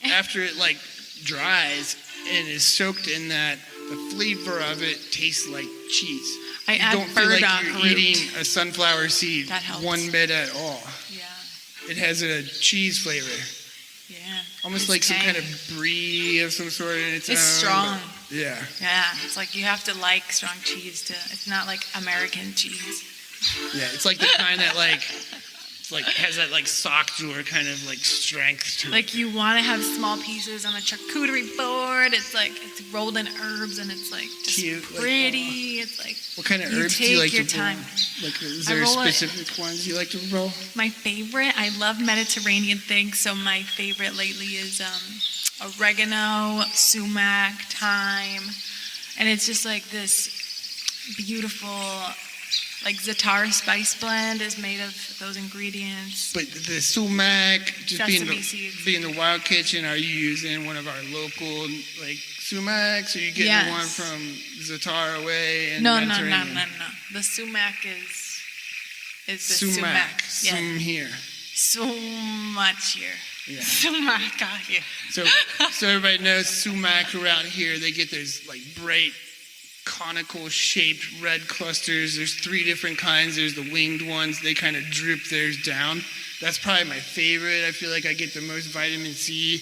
After it, like, dries and is soaked in that, the flavor of it tastes like cheese.
I
You
add
don't feel like
burdock
you're
root.
eating a sunflower seed
That helps.
one bit at all.
Yeah,
It has a cheese flavor.
yeah.
Almost
It's
like some kind
tangy.
of brie of some sort. And it's
strong.
Yeah.
Yeah, it's like you have to like strong cheese to. It's not like American cheese.
Yeah, it's like the kind that has that like sock drawer kind of like strength to it.
Like you want to have small pieces on a charcuterie board. It's like it's rolled in herbs and it's like just
Cute, like,
pretty. It's like
What kind of
you
herbs do you
take
like
your
to roll?
time.
Like, is
I
there
roll it-
specific ones you like to roll?
My favorite. I love Mediterranean things, so my favorite lately is oregano, sumac, thyme, and it's just like this beautiful. Like Zatar spice blend is made of those ingredients.
But the sumac, just
Sesame seeds.
being the Wild Kitchen, are you using one of our local like sumacs? Are you getting
Yes.
one from Zatar away? And
No.
Mediterranean?
The sumac is the
Sumac.
sumac. Yeah.
Sum here.
So much here.
Yeah.
Sumac out here.
So everybody knows sumac around here. They get those like bright conical shaped red clusters. There's 3 different kinds. There's the winged ones. They kind of drip theirs down. That's probably my favorite. I feel like I get the most vitamin C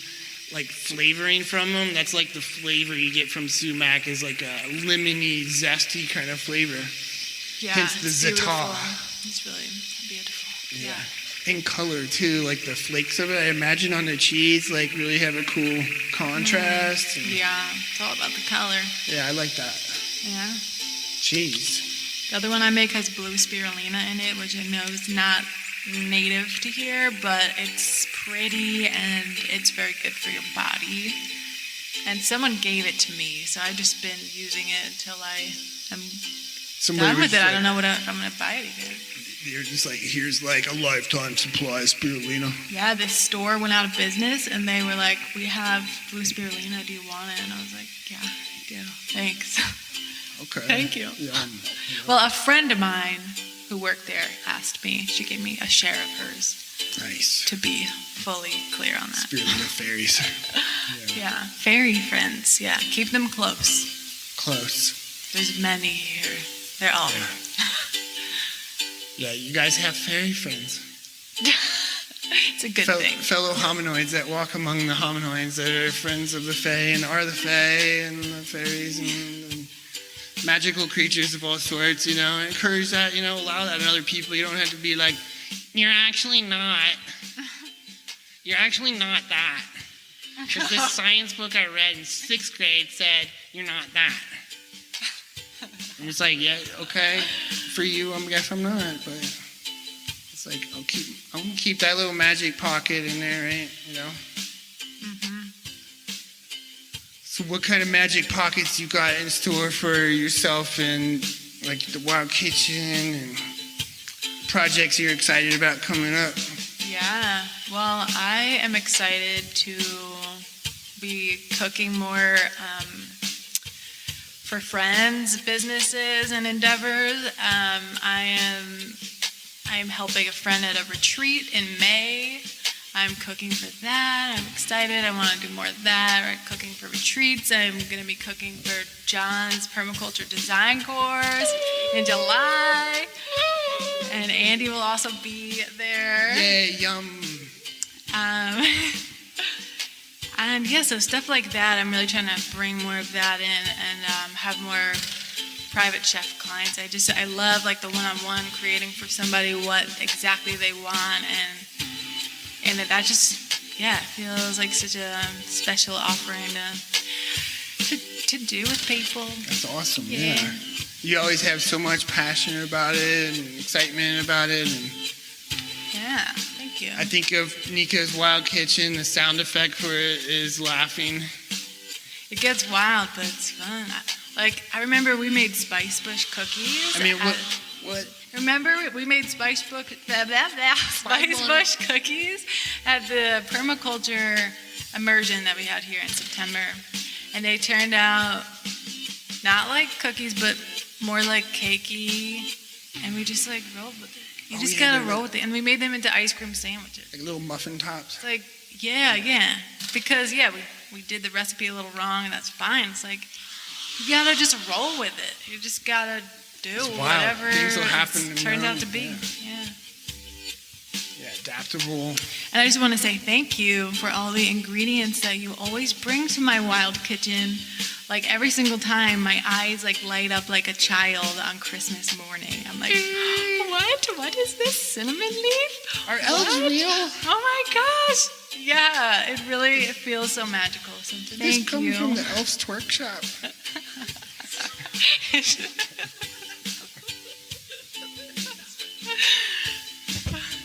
like flavoring from them. That's like the flavor you get from sumac is like a lemony, zesty kind of flavor.
Yeah.
Hence the
it's
Zatar.
beautiful. It's really beautiful. Yeah.
In color too, like the flakes of it, I imagine on the cheese, like really have a cool contrast. And-
Yeah. It's all about the color.
yeah, I like that.
Yeah.
Cheese.
The other one I make has blue spirulina in it, which I know is not native to here, but it's pretty and it's very good for your body. And someone gave it to me, so I've just been using it until I am done with it. I don't know if I'm going to buy it again.
You're just like, here's like a lifetime supply of spirulina.
Yeah, this store went out of business, and they were like, we have blue spirulina, do you want it? And I was like, yeah, I do. Thanks.
Okay.
Thank you.
Yum.
Well, a friend of mine who worked there asked me, she gave me a share of hers
Nice.
to be fully clear on that.
Spirulina fairies.
Yeah, fairy friends, yeah, keep them close.
Close.
There's many here. They're all.
Yeah, you guys have fairy friends.
It's a good thing.
Fellow hominoids that walk among the hominoids that are friends of the fae and are the fae and the fairies and magical creatures of all sorts, you know. Encourage that, you know, allow that in other people. You don't have to be like, you're actually not. You're actually not that. Because this science book I read in 6th grade said, you're not that. And it's like, yeah, okay, for you, I guess I'm not, but it's like, I'm gonna keep that little magic pocket in there, right? You know?
Mm-hmm.
So what kind of magic pockets you got in store for yourself and like the Wild Kitchen and projects you're excited about coming up?
Yeah, well, I am excited to be cooking more for friends, businesses, and endeavors. I am helping a friend at a retreat in May. I'm cooking for that. I'm excited. I want to do more of that. We're cooking for retreats. I'm going to be cooking for John's Permaculture Design course in July. And Andy will also be there.
Yeah, yum.
And yeah, so stuff like that. I'm really trying to bring more of that in and have more private chef clients. I love like the one-on-one creating for somebody what exactly they want, and that just feels like such a special offering to do with people.
That's awesome.
Yeah.
Yeah. You always have so much passion about it and excitement about it. And
Yeah, thank you.
I think of Nico's Wild Kitchen. The sound effect for it is laughing.
It gets wild, but it's fun. I remember we made spice bush cookies.
I mean, what?
Remember we made spice bush cookies at the permaculture immersion that we had here in September, and they turned out not like cookies, but more like cakey, and we just like rolled with it. You just gotta roll with it, and we made them into ice cream sandwiches.
Like little muffin tops.
It's like, yeah, because we did the recipe a little wrong, and that's fine. It's like you gotta just roll with it. You just gotta do whatever
things will happen.
it turns out to be. Yeah.
Adaptable.
And I just want to say thank you for all the ingredients that you always bring to my wild kitchen. Like every single time, my eyes like light up like a child on Christmas morning. I'm like, what is this cinnamon leaf?
Are elves real?
Oh my gosh! Yeah, it feels so magical. So thank you.
This comes from the Elf's Twerk Shop.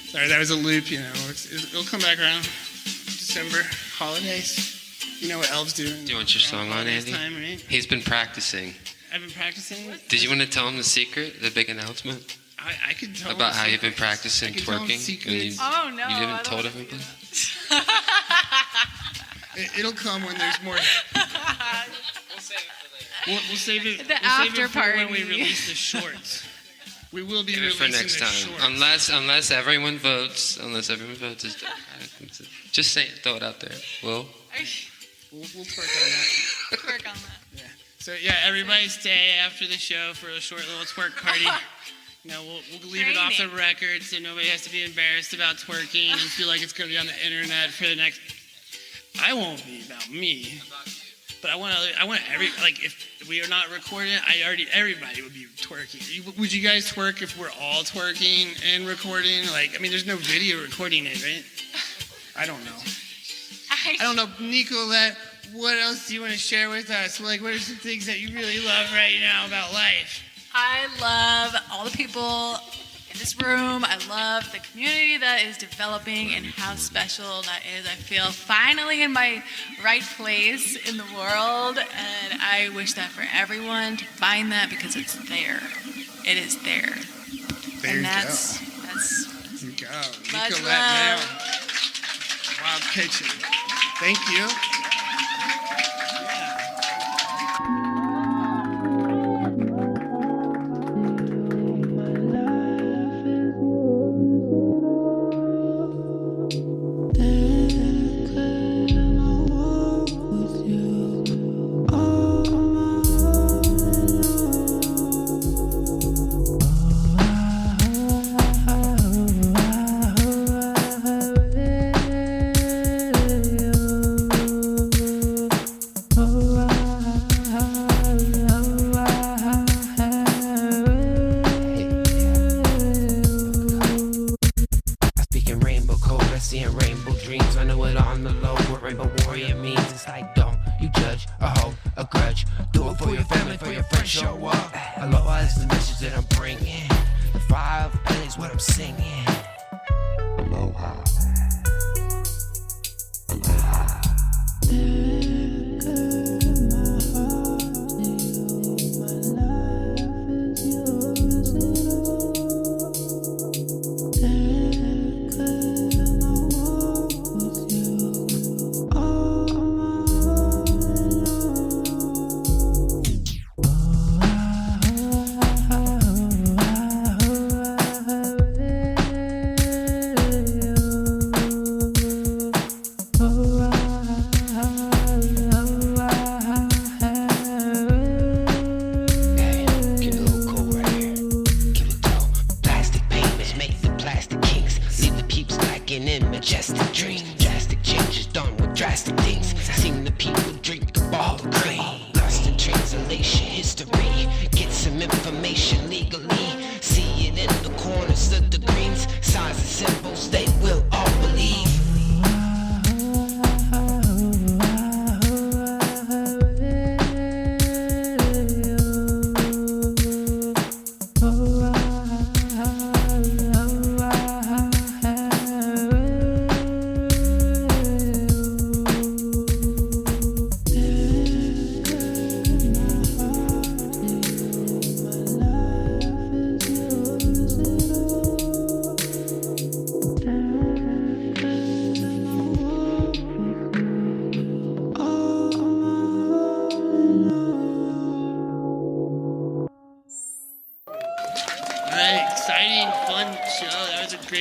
Sorry, that was a loop, you know. It'll come back around. December, holidays. You know what elves do.
Do you want your song on, Andy?
Time, right?
He's been practicing.
I've been practicing.
Did you want to tell him the secret, the big announcement?
I could tell
about
him
how you've been practicing twerking?
Oh, no.
You
I
haven't
don't
told
wanna do
everybody?
It'll come when there's more. We'll save it.
The
we'll
after
save it for
party.
when we release the shorts. We will be
Maybe
releasing
for next
the
time.
shorts.
Unless everyone votes. Just say it. Throw it out there. Well,
We'll twerk on that.
Twerk on that.
Yeah. So yeah, everybody stay after the show for a short little twerk party. You know, we'll leave it off the record so nobody has to be embarrassed about twerking and feel like it's going to be on the internet for the next. I won't be about me. But I want if we are not recording, everybody would be twerking. Would you guys twerk if we're all twerking and recording? There's no video recording it, right? I don't know. I don't know, Nicolette, what else do you want to share with us? What are some things that you really love right now about life?
I love all the people in this room. I love the community that is developing and how special that is. I feel finally in my right place in the world, and I wish that for everyone to find that because it's there. It is there.
There
That's
you go.
Much
Nicolette
love.
Maio. Wild Kitchen. Thank you.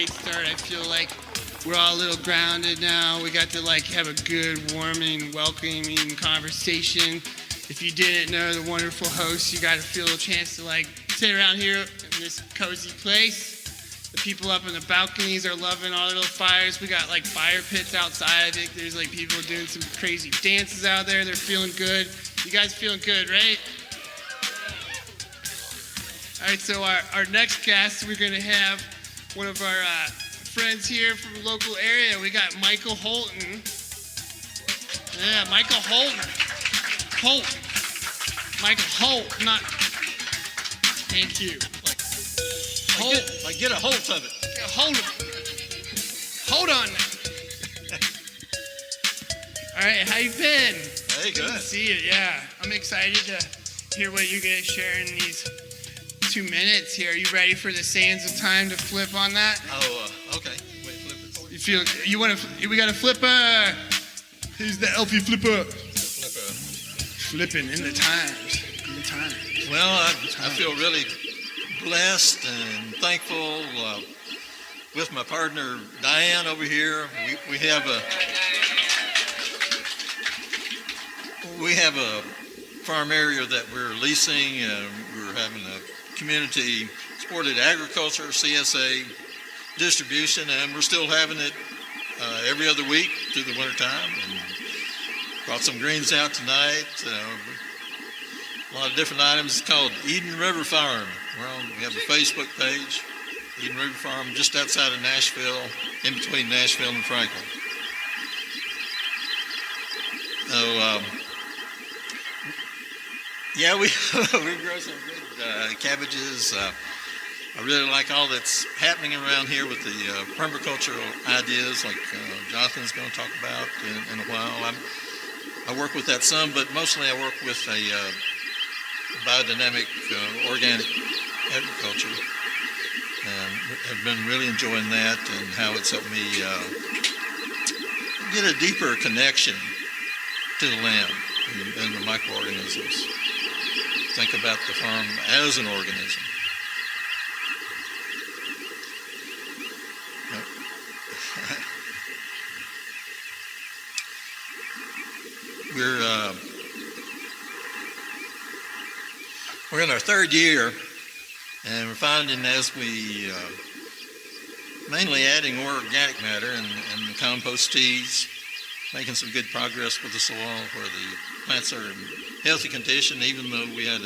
great start. I feel like we're all a little grounded now. We got to like have a good, warming, welcoming conversation. If you didn't know the wonderful hosts, you got to feel a chance to like sit around here in this cozy place. The people up in the balconies are loving all the little fires. We got like fire pits outside. I think there's like people doing some crazy dances out there. They're feeling good. You guys feeling good, right? All right, so our next guest, we're gonna have one of our friends here from the local area. We got Michael Holton. Yeah, Michael Holton. Holt. Michael Holt, not, thank you.
Like get a hold of it.
Hold on. All right, how you been?
Hey, good.
To see you, yeah. I'm excited to hear what you guys share in these 2 minutes here. Are you ready for the sands of time to flip on that?
Oh, okay. Wait, flip it for you.
You feel, you want to, we got a flipper. Who's the Elfie flipper?
Flipper.
Flipping in the times.
Well, I feel really blessed and thankful with my partner Diane over here. We have a farm area that we're leasing. We're having a community supported agriculture CSA distribution, and we're still having it every other week through the wintertime. And brought some greens out tonight. A lot of different items. It's called Eden River Farm. We have a Facebook page, Eden River Farm, just outside of Nashville, in between Nashville and Franklin. So, yeah, we grow some good cabbages. I really like all that's happening around here with the permacultural ideas, like Jonathan's going to talk about in a while. I work with that some, but mostly I work with a biodynamic organic agriculture. I've been really enjoying that and how it's helped me get a deeper connection to the land and the microorganisms. Think about the farm as an organism. We're in our third year, and we're finding as we mainly adding more organic matter and the compost teas, making some good progress with the soil where the plants are in healthy condition. Even though we had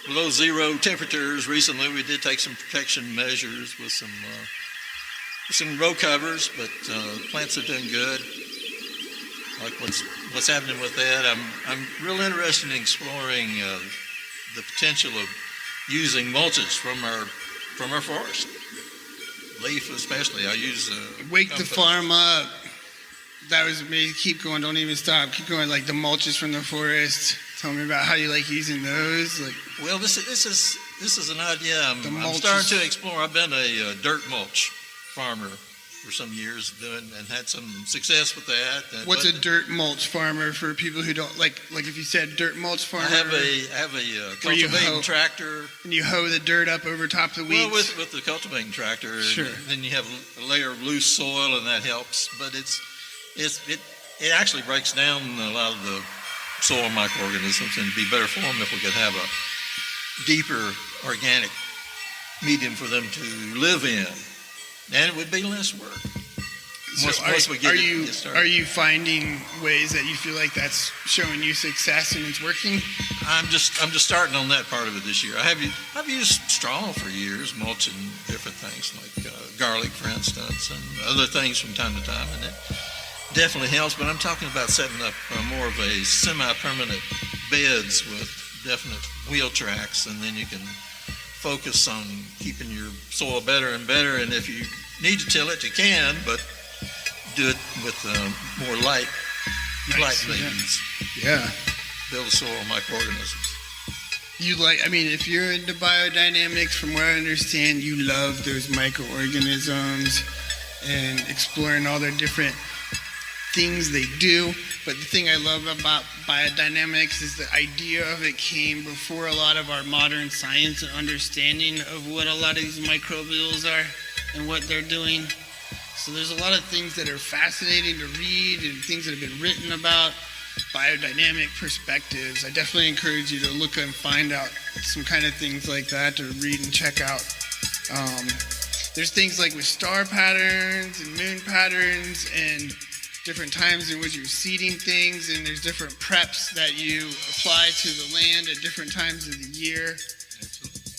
below zero temperatures recently, we did take some protection measures with some row covers, but plants are doing good. Like what's happening with that, I'm real interested in exploring the potential of using mulches from our forest, leaf especially. I use
wake the farm up. That was amazing. Keep going. Don't even stop. Keep going. Like the mulches from the forest. Tell me about how you like using those. Like,
well, this is an idea I'm starting to explore. I've been a dirt mulch farmer for some years and had some success with that.
What's a dirt mulch farmer for people who don't like if you said dirt mulch farmer?
I have a cultivating tractor.
And you hoe the dirt up over top of the weeds?
Well, with the cultivating tractor,
sure.
And then you have a layer of loose soil, and that helps. But it actually breaks down a lot of the soil microorganisms, and it'd be better for them if we could have a deeper organic medium for them to live in. And it would be less work.
Are you finding ways that you feel like that's showing you success and it's working?
I'm just starting on that part of it this year. I've used straw for years, mulching different things like garlic, for instance, and other things from time to time, and it definitely helps. But I'm talking about setting up more of a semi-permanent beds with definite wheel tracks, and then you can focus on keeping your soil better and better. And if you need to till it, you can, but do it with more light means.
Yeah.
Build soil microorganisms.
If you're into biodynamics, from what I understand, you love those microorganisms and exploring all their different things they do. But the thing I love about biodynamics is the idea of it came before a lot of our modern science and understanding of what a lot of these microbials are. and what they're doing. So there's a lot of things that are fascinating to read and things that have been written about biodynamic perspectives. I definitely encourage you to look and find out some kind of things like that to read and check out. There's things like with star patterns and moon patterns and different times in which you're seeding things, and there's different preps that you apply to the land at different times of the year.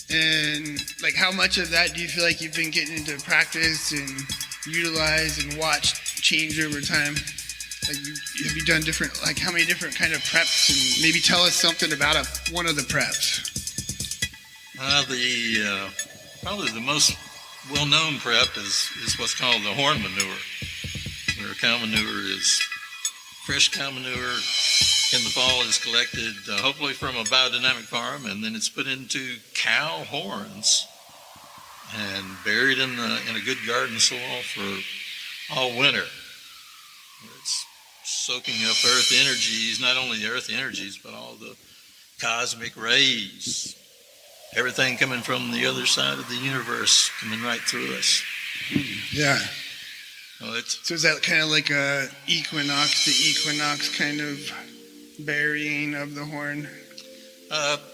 And like, how much of that do you feel like you've been getting into practice and utilize and watch change over time? Like, have you done different, like how many different kind of preps, and maybe tell us something about one of the preps?
Probably the most well-known prep is what's called the horn manure, where cow manure is fresh cow manure in the fall is collected, hopefully from a biodynamic farm, and then it's put into cow horns and buried in a good garden soil for all winter. It's soaking up earth energies, not only the earth energies, but all the cosmic rays, everything coming from the other side of the universe coming right through us.
Yeah.
Well,
So is that kind of like a equinox to equinox kind of burying of the horn?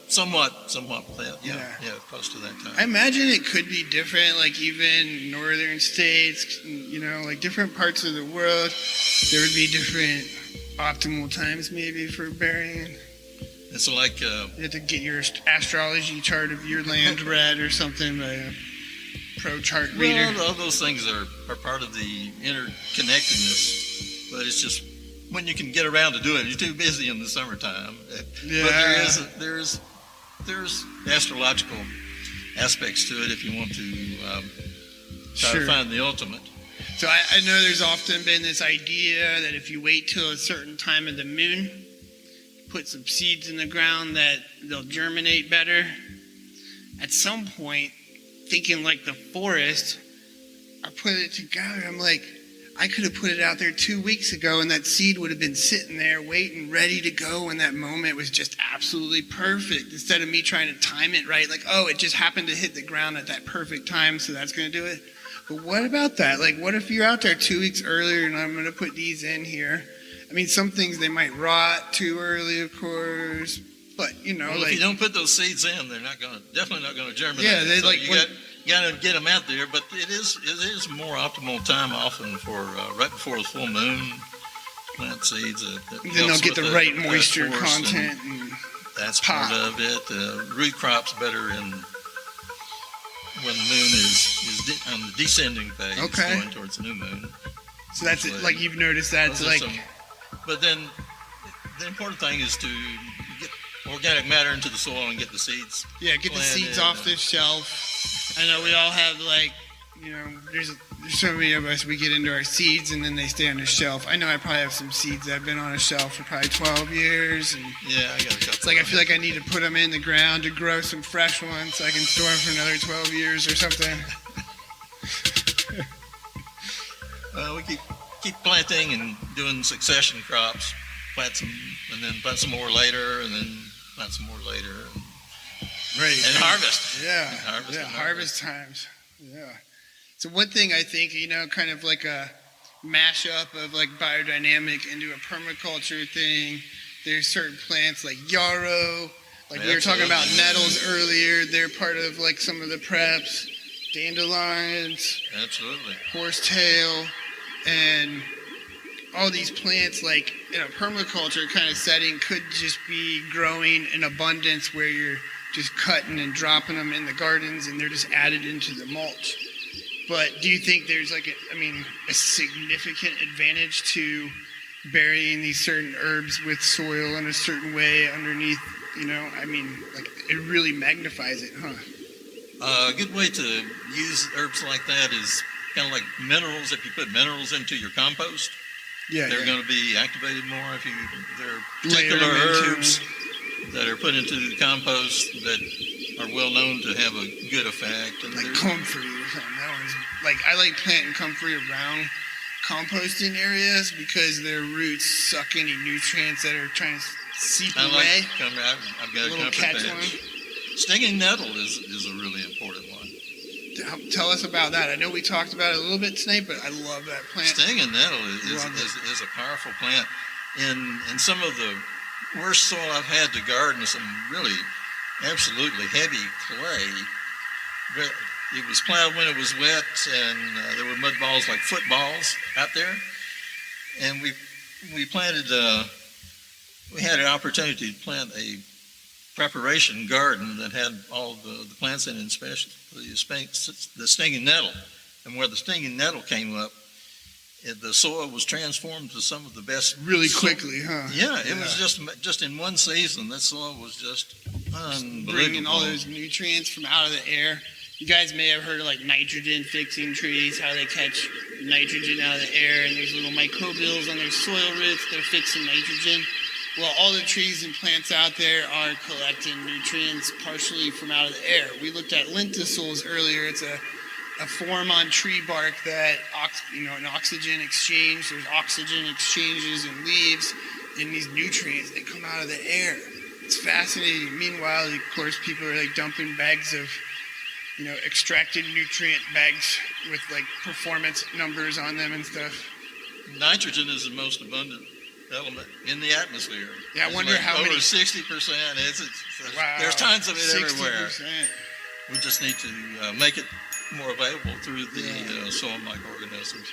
Somewhat. Yeah, close to that time.
I imagine it could be different, like even northern states, like different parts of the world, there would be different optimal times maybe for burying.
It's like
you have to get your astrology chart of your land read or something by a pro chart reader.
Well, all those things are part of the interconnectedness, but it's just when you can get around to do it, you're too busy in the summertime.
Yeah.
But there's astrological aspects to it if you want to try to find the ultimate.
So I know there's often been this idea that if you wait till a certain time of the moon, put some seeds in the ground, that they'll germinate better. At some point, thinking like the forest, I put it together. I'm like, I could have put it out there 2 weeks ago, and that seed would have been sitting there waiting, ready to go, and that moment was just absolutely perfect. Instead of me trying to time it right, like, oh, it just happened to hit the ground at that perfect time, so that's going to do it. But what about that? Like, what if you're out there 2 weeks earlier, and I'm going to put these in here? I mean, some things, they might rot too early, of course, but,
well,
like,
if you don't put those seeds in, they're definitely not going to germinate.
Yeah, they
so
like...
You got to get them out there, but it is more optimal time often for right before the full moon, plant seeds.
Then they'll get the right moisture content. And
that's
pop.
part of it. Root crops better when the moon is on the descending phase, going towards the new moon.
So that's it. Like, you've noticed that. It's like,
but then the important thing is to get organic matter into the soil and get the seeds.
Yeah, get the seeds off this shelf. I know we all have, like, there's so many of us, we get into our seeds and then they stay on the shelf. I know I probably have some seeds that have been on a shelf for probably 12 years. And
yeah, I got a couple.
It's like I feel like I need to put them in the ground to grow some fresh ones so I can store them for another 12 years or something.
We keep planting and doing succession crops. Plant some and then plant some more later, and then plant some more later.
Right.
And harvest.
Yeah.
Harvest
times. Yeah. So one thing I think, kind of like a mashup of like biodynamic into a permaculture thing, there's certain plants like yarrow, like we were talking about nettles earlier, they're part of like some of the preps, dandelions,
absolutely,
horsetail, and all these plants, like in a permaculture kind of setting, could just be growing in abundance where you're just cutting and dropping them in the gardens and they're just added into the mulch. But do you think there's like a significant advantage to burying these certain herbs with soil in a certain way underneath, it really magnifies it, huh?
A good way to use herbs like that is kind of like minerals. If you put minerals into your compost, they're going to be activated more. If there are particular herbs that are put into the compost that are well known to have a good effect. And
like comfrey or something. That one's like, I like planting comfrey around composting areas because their roots suck any nutrients that are trying to seep away.
I've got a
little
comfrey
catch
patch.
one.
Stinging nettle is a really important one.
Tell us about that. I know we talked about it a little bit tonight, but I love that plant.
Stinging nettle is a powerful plant. In some of the worst soil I've had to garden, some really absolutely heavy clay. It was plowed when it was wet, and there were mud balls like footballs out there. And we planted. We had an opportunity to plant a preparation garden that had all the plants in it, especially the stinging nettle. And where the stinging nettle came up, the soil was transformed to some of the best.
Really quickly, huh?
Yeah, it was just in one season. That soil was just unbelievable.
Bringing all those nutrients from out of the air. You guys may have heard of like nitrogen fixing trees, how they catch nitrogen out of the air, and there's little microbials on their soil roots. They're fixing nitrogen. Well, all the trees and plants out there are collecting nutrients partially from out of the air. We looked at lenticels earlier. It's a form on tree bark that, an oxygen exchange. There's oxygen exchanges in leaves, and these nutrients, they come out of the air. It's fascinating. Meanwhile, of course, people are like dumping bags of, extracted nutrient bags with like performance numbers on them and stuff.
Nitrogen is the most abundant element in the atmosphere.
Yeah, I wonder how
over
many.
60%.
Wow.
There's tons of it
60%.
everywhere. We just need to make it more available through the soil microorganisms,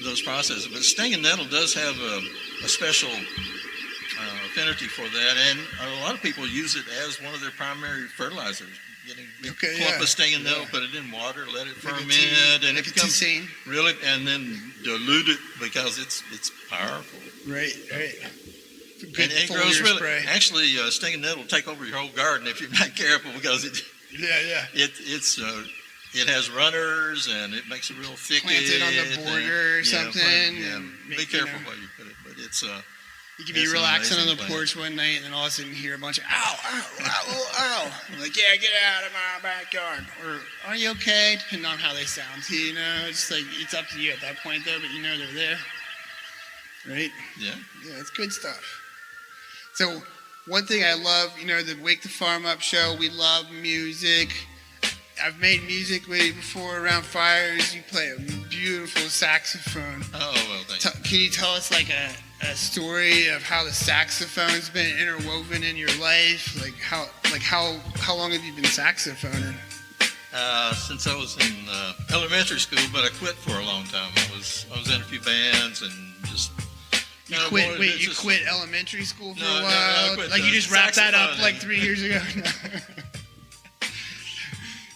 those processes. But stinging nettle does have a special affinity for that, and a lot of people use it as one of their primary fertilizers. Clump of stinging nettle, put it in water, let it ferment, and it becomes really, and then dilute it because it's powerful.
Right.
And it grows really. Spray. Actually, stinging nettle will take over your whole garden if you're not careful because it. It has runners and it makes it real thick.
Plant it on the border or something.
Be careful where you put it, but it's.
You could be relaxing on the porch one night and then all of a sudden hear a bunch of ow, ow, ow, ow, ow. I'm like, yeah, get out of my backyard. Or, are you okay? Depending on how they sound. It's like, it's up to you at that point though, but they're there. Right?
Yeah.
Yeah, it's good stuff. So, one thing I love, the Wake the Farm Up show, we love music. I've made music with you before around fires. You play a beautiful saxophone.
Oh, well, thank you.
Can you tell us like a story of how the saxophone's been interwoven in your life? How long have you been saxophoning?
Since I was in elementary school, but I quit for a long time. I was in a few bands and just.
You quit elementary school for a while?
No,
you just wrapped that up like 3 years ago?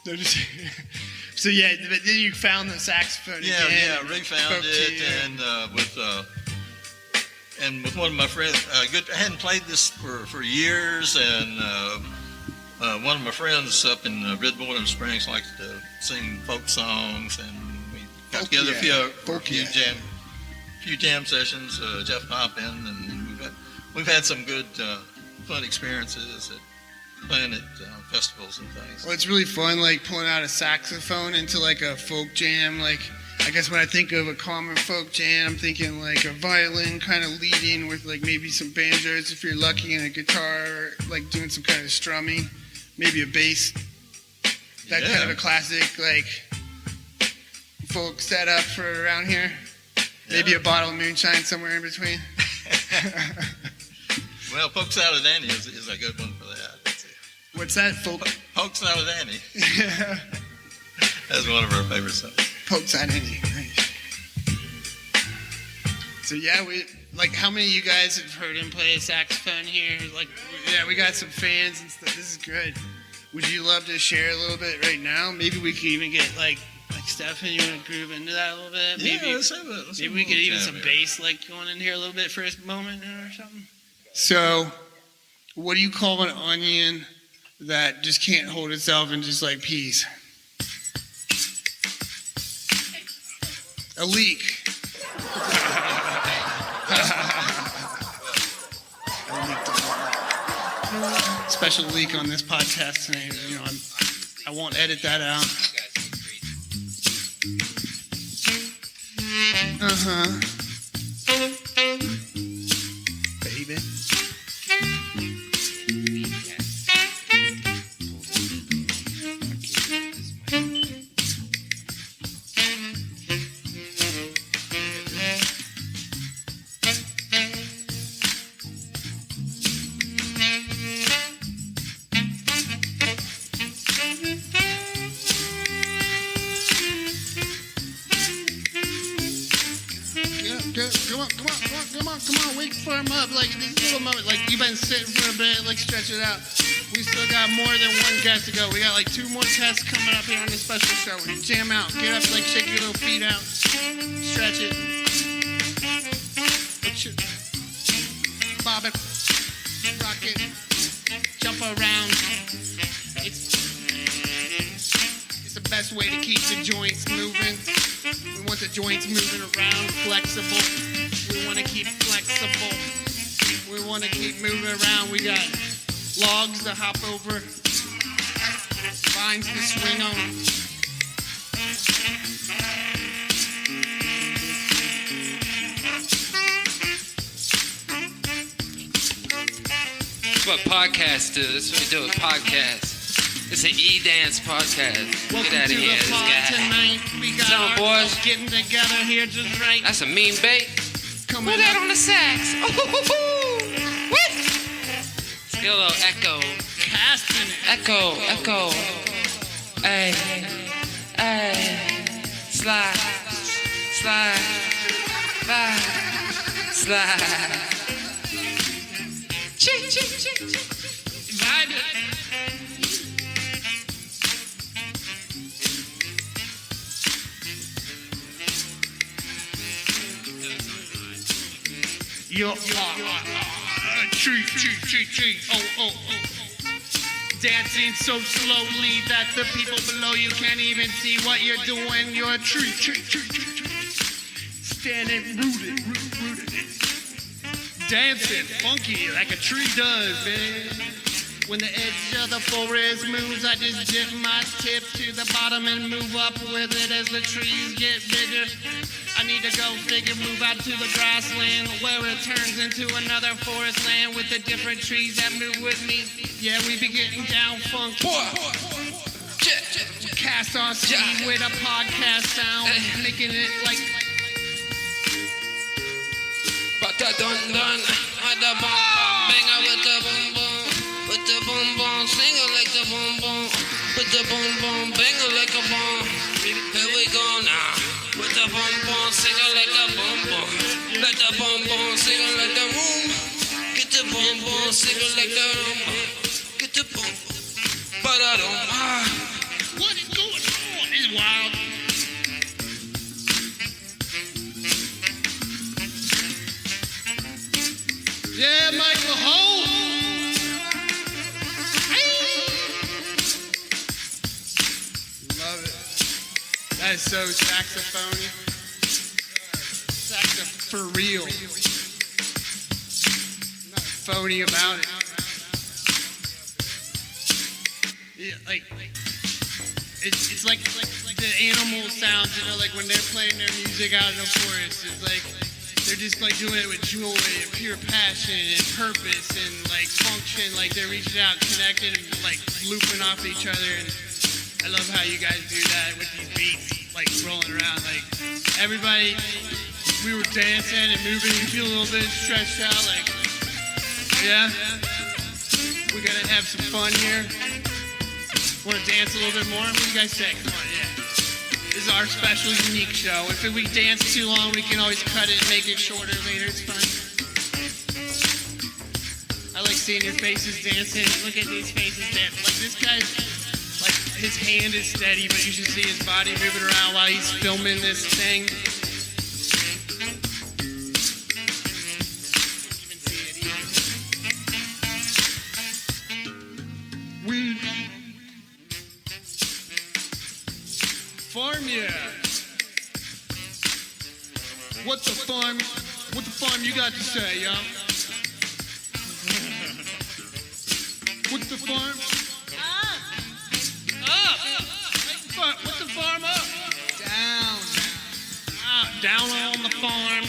No, so yeah, but then you found the saxophone again.
Yeah, refound it, and with one of my friends, I hadn't played this for years, and one of my friends up in Red Boiling Springs likes to sing folk songs, and we got together for a few jam sessions. Jeff Hoppin, and we've had some good fun experiences playing at festivals and things.
Well, it's really fun, like pulling out a saxophone into like a folk jam. Like, I guess when I think of a common folk jam, I'm thinking like a violin kind of leading with like maybe some banjos if you're lucky, and a guitar, like doing some kind of strumming, maybe a bass. That kind of a classic like folk setup for around here. Yeah. Maybe a bottle of moonshine somewhere in between.
Well, Folks Out of Danny is a good one for that.
What's that?
Folks Out of Danny. Yeah. That's one of our favorite songs.
Folks Out of Danny. Nice. So yeah, how many of you guys have heard him play a saxophone here? We got some fans and stuff. This is good. Would you love to share a little bit right now? Maybe we could even get like Stefan, you want to groove into that a little bit?
Maybe, let's have
maybe we could even some bass going in here a little bit for a moment or something. So, what do you call an onion that just can't hold itself and just like peas? A leek. Special leak on this podcast tonight. I won't edit that out. Baby. come on, wake firm up. Like this little moment, like you've been sitting for a bit, like stretch it out. We still got more than one guest to go. We got like 2 more tests coming up here on this special show. Jam out, get up, like shake your little feet out, stretch it. Bob it, rock it, jump around. It's the best way to keep the joints moving. We want the joints moving around, flexible. We want to keep flexible. We want to keep moving around. We got logs to hop over, vines to swing on.
That's what podcasts do. That's what we do with podcasts. It's an e-dance podcast.
Welcome
Get out of
to
here,
the
this
pod
guy.
tonight. We got
Tell 'em,
ourselves
boys.
getting together here just right.
That's a mean bait.
Coming
Put that
up.
on the sax. What? Let's get a little echo.
Casting it.
Echo. Hey. Slide. Chick.
Vibe it. Yo, tree. Oh. Dancing so slowly that the people below you can't even see what you're doing. You're a tree. Standing rooted. Dancing funky like a tree does, man. When the edge of the forest moves, I just dip my tip to the bottom and move up with it as the trees get bigger. I need to go figure, move out to the grassland where it turns into another forest land with the different trees that move with me. Yeah, we be getting down funky. Cast our speed with a podcast sound, making it like.
Dun, with the boom boom, bang with the boom boom, with the boom boom, sing it like the boom boom, with the boom boom, bang it like a boom. Here we go now, with the boom boom, sing it like the boom boom, let the boom boom, sing it like the boom, get the boom boom, sing it like the boom, get the boom, but I don't.
What is going on? It's wild. Yeah, Michael Holt. Love it. That is so saxophone. For real. Not phony about it. Yeah, like it's like the animal sounds, you know, like when they're playing their music out in the forest. It's like they're just like doing it with joy and pure passion and purpose and like function, like they're reaching out, connected, and like looping off each other. And I love how you guys do that with these beats, like rolling around. Like everybody, we were dancing and moving. You feel a little bit stretched out, like yeah. We're gonna have some fun here. Want to dance a little bit more? What do you guys say? Come on, yeah. This is our special, unique show. If we dance too long, we can always cut it and make it shorter later. It's fine. I like seeing your faces dancing. Look at these faces dance. Like this guy's, like his hand is steady, but you should see his body moving around while he's filming this thing. Farm, yeah. What the farm you got to say, yo? What's the farm? Up. What's the farm up? Down. Down on the farm.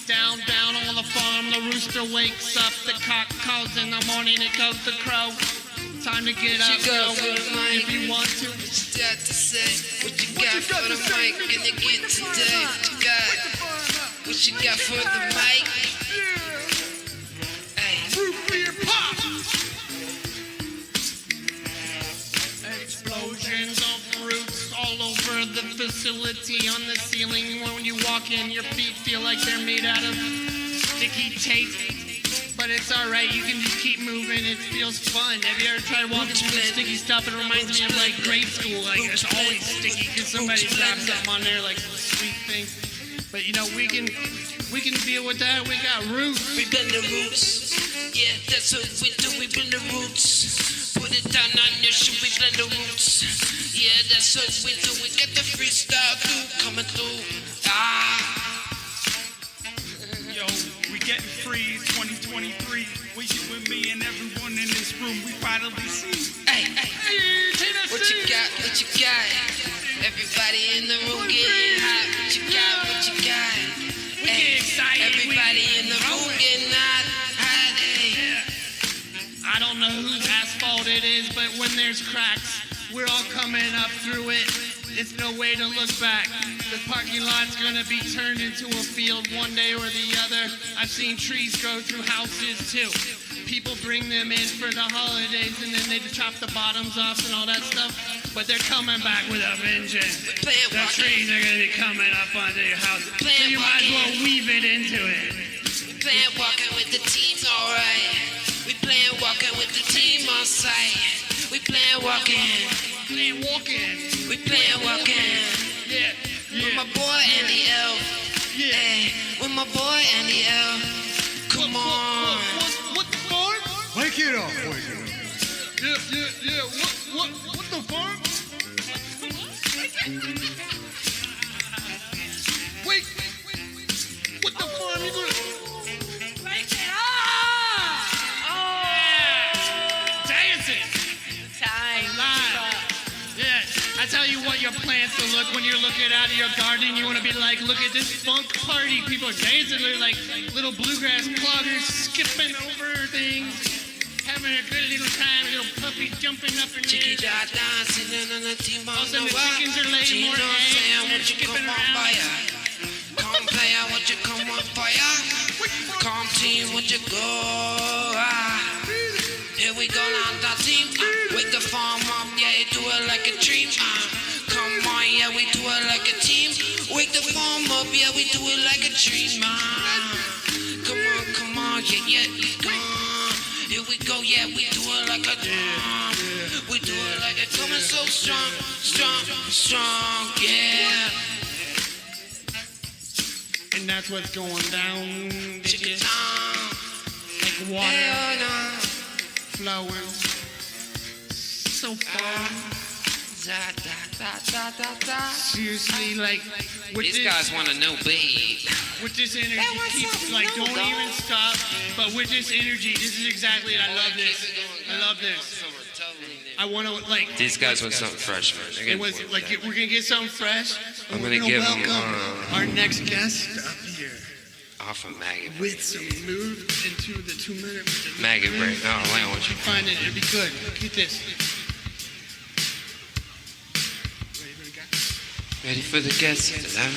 Down on the farm. The rooster wakes up. The cock calls in the morning. It goes the crow. Time to get up, if you want to.
What you got to say? What you got for the mic? Gonna get today? What you got for the mic? Hey.
Root beer pop. Explosions of roots all over the facility, on the ceiling. When you walk in, your feet feel like they're made out of sticky tape, but it's all right. You can just keep moving. It feels fun. Have you ever tried walking through the sticky stuff? It reminds me of like grade school. Like it's always sticky because somebody slapped something on there, like some sweet thing. But you know, we can deal with that. We got roots.
We blend the roots. Yeah, that's what we do. We blend the roots. Put it down on your shoe. We blend the roots. Yeah, that's what we do. We get the freestyle through coming through.
Yo, we getting free 2023. With you and me and everyone in this room, we finally see.
Hey, what you got? What you got? Everybody in the room getting hot. What you got? What you got?
We get excited.
Everybody in the room getting hot. Hey.
I don't know whose asphalt it is, but when there's cracks, we're all coming up through it. It's no way to look back. The parking lot's gonna be turned into a field one day or the other. I've seen trees grow through houses too. People bring them in for the holidays and then they chop the bottoms off and all that stuff. But they're coming back with a vengeance. The trees are gonna be coming up onto your house. So you might as well weave it into it.
Playing walking with the team, alright. We playing walking with the team on site. We playing walking.
Playing walking.
We playing walking.
Yeah.
With my boy and the elf.
Yeah.
Hey, with my boy and the elf. Come on.
What the farm?
Wake it up.
Yeah. What the farm? Wait. What the farm you gonna?
Wake it up!
Dancing.
Time.
Live. Yes. That's how you want your plants to look when you're looking out of your garden. You want to be like, look at this funk party. People are dancing. They're like little bluegrass cloggers skipping over things, having a good little time. Little puppies jumping up and
Chicky
down.
dancing on the team on
All of a
the
sudden the chickens are laying more eggs and they're skipping around.
Come player, won't you come on fire? Come team, won't you go? Here we go now, that team. Wake the farm up, yeah, do it like a dream. Come on, yeah, we do it like a team. Wake the farm up, yeah, we do it like a dream. Come on, yeah, come on. Here we go, yeah, we do it like a dream. We do it like a coming so strong, yeah.
And that's what's going down.
Chicken
Bitches.
town.
Like water
Hell no.
flowing. So fun. Seriously, like with
These
this,
guys want to know, babe.
with this energy, keep like don't even stop. But with this energy, this is exactly it. I love this. I love this. I want to like.
These guys want something fresh, man. They're
It
getting
was
bored
like
with that.
we're gonna get something fresh.
I'm
We're
gonna give 'em,
welcome our next guest up here
Off of maggot.
with some move into the 2 minute.
Maggot break. Oh, I want you.
Find it. It'll be good. Get this.
Ready for the guests? All
All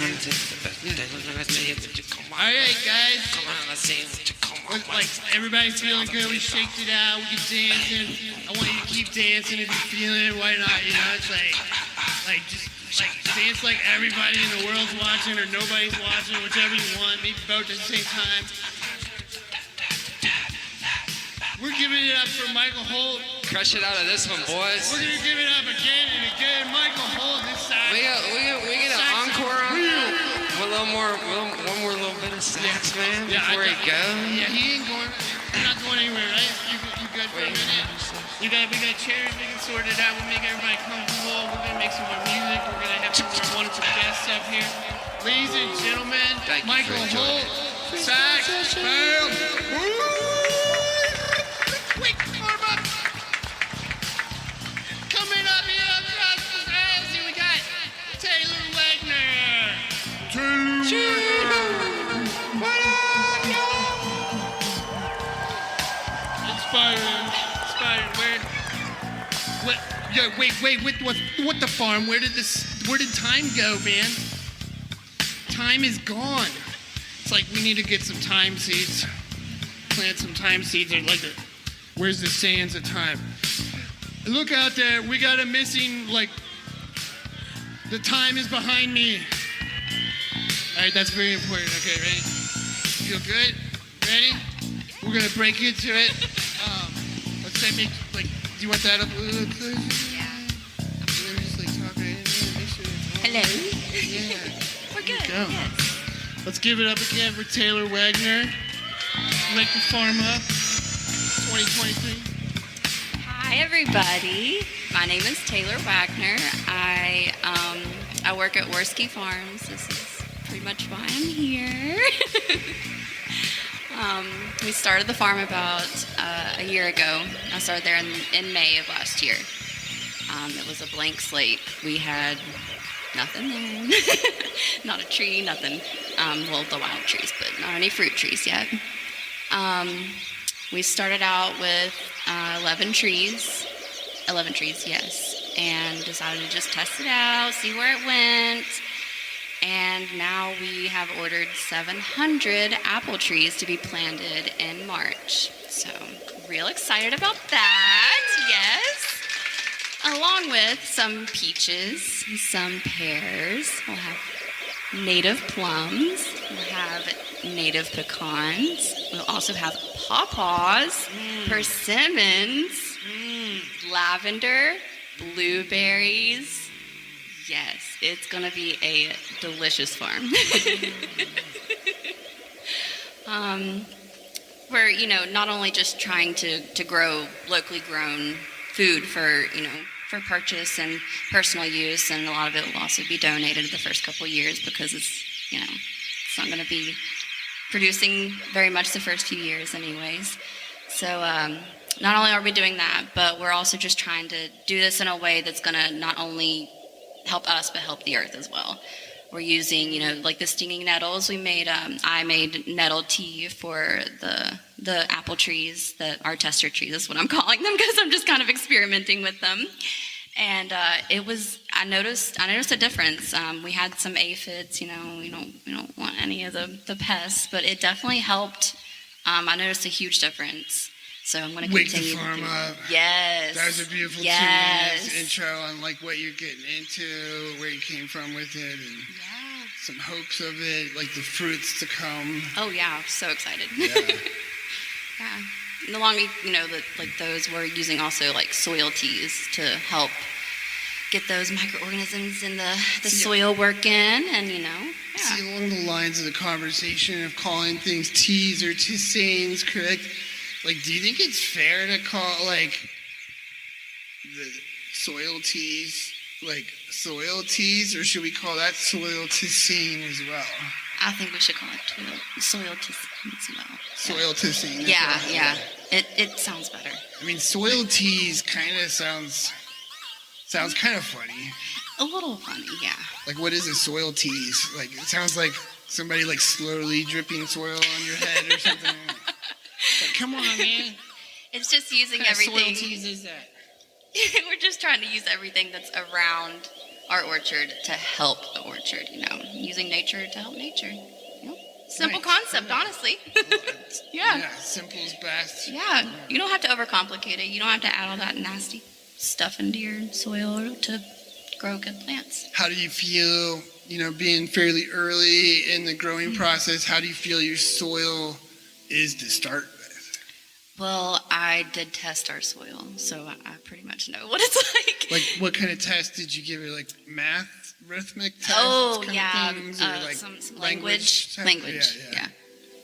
right, guys.
Come on, let's see what you come on.
Like everybody's feeling good. We shaked it out. We can dancing. I want you to keep dancing if you're feeling it. Why not? You know, it's like just like dance like everybody in the world's watching or nobody's watching, whichever you want. Maybe both at the same time. We're giving it up for Michael Holt.
Crush it out of this one, boys.
We're gonna give it up again and again. Michael Holt this side.
We get an encore on that. One more little bit of sax, man, before he goes.
Yeah, he ain't going. You're not going anywhere, right? You good for a minute? We got chairs. We can sort it out. We'll make everybody comfortable. We're gonna make some more music. We're gonna have some wonderful guests up here. Ladies and gentlemen,
Thank you
Michael
for joining
Holt, Saxophone. Quick, warm up. Coming up here across the aisle, we got Taylor Wagner. Inspired. Wait. What the farm? Where did time go, man? Time is gone. It's like we need to get some thyme seeds. Plant some thyme seeds. Or like, where's the sands of time? Look out there. We got a missing, like, the time is behind me. All right, that's very important. Okay, ready? Feel good? Ready? We're gonna break into it. Let's say do you want that up a little closer?
Yeah.
Just talk right in there. Make sure it's on.
Hello.
Yeah.
We're good.
Go.
Yes.
Let's give it up again for Taylor Wagner. Like the Farm Up 2023.
Hi, everybody. My name is Taylor Wagner. I work at Warski Farms. This is pretty much why I'm here. We started the farm about a year ago. I started there in May of last year. It was a blank slate. We had nothing there. Not a tree, nothing. Well, the wild trees, but not any fruit trees yet. We started out with 11 trees. 11 trees, yes. And decided to just test it out, see where it went. And now we have ordered 700 apple trees to be planted in March. So, real excited about that, yes. Along with some peaches, some pears. We'll have native plums. We'll have native pecans. We'll also have pawpaws, persimmons, lavender, blueberries. Yes, it's going to be a delicious farm. We're, not only just trying to grow locally grown food for purchase and personal use, and a lot of it will also be donated the first couple of years because it's not going to be producing very much the first few years anyways. So not only are we doing that, but we're also just trying to do this in a way that's going to not only help us, but help the earth as well. We're using, like the stinging nettles. I made nettle tea for the apple trees, our tester trees is what I'm calling them, because I'm just kind of experimenting with them. And I noticed a difference. We had some aphids, we don't want any of the pests, but it definitely helped. I noticed a huge difference. So I'm going to continue.
Wake the Farm Up.
Yes.
That was a beautiful 2 minutes intro on what you're getting into, where you came from with it, and some hopes of it, like the fruits to come.
Oh yeah, so excited.
Yeah.
Yeah. And along with those, we're using also soil teas to help get those microorganisms in the soil working, and
See, along the lines of the conversation of calling things teas or tisanes, correct? Do you think it's fair to call the soil teas soil teas, or should we call that soil tisane as well?
I think we should call it soil tisane as well.
Soil tisane.
Yeah. It sounds better.
I mean, soil teas kind of sounds kind of funny.
A little funny, yeah.
What is a soil tease? It sounds like somebody slowly dripping soil on your head or something. Come on, man.
It's just using
what
everything.
What kind of soil teas is that?
We're just trying to use everything that's around our orchard to help the orchard, using nature to help nature. Simple concept, honestly.
Yeah, simple is best.
Yeah, you don't have to overcomplicate it. You don't have to add all that nasty stuff into your soil to grow good plants.
How do you feel, being fairly early in the growing process, how do you feel your soil is to start with?
Well, I did test our soil, so I pretty much know what it's like.
What kind of test did you give it? Math, rhythmic tests?
Oh,
kind
yeah.
of things, or
some language. Language,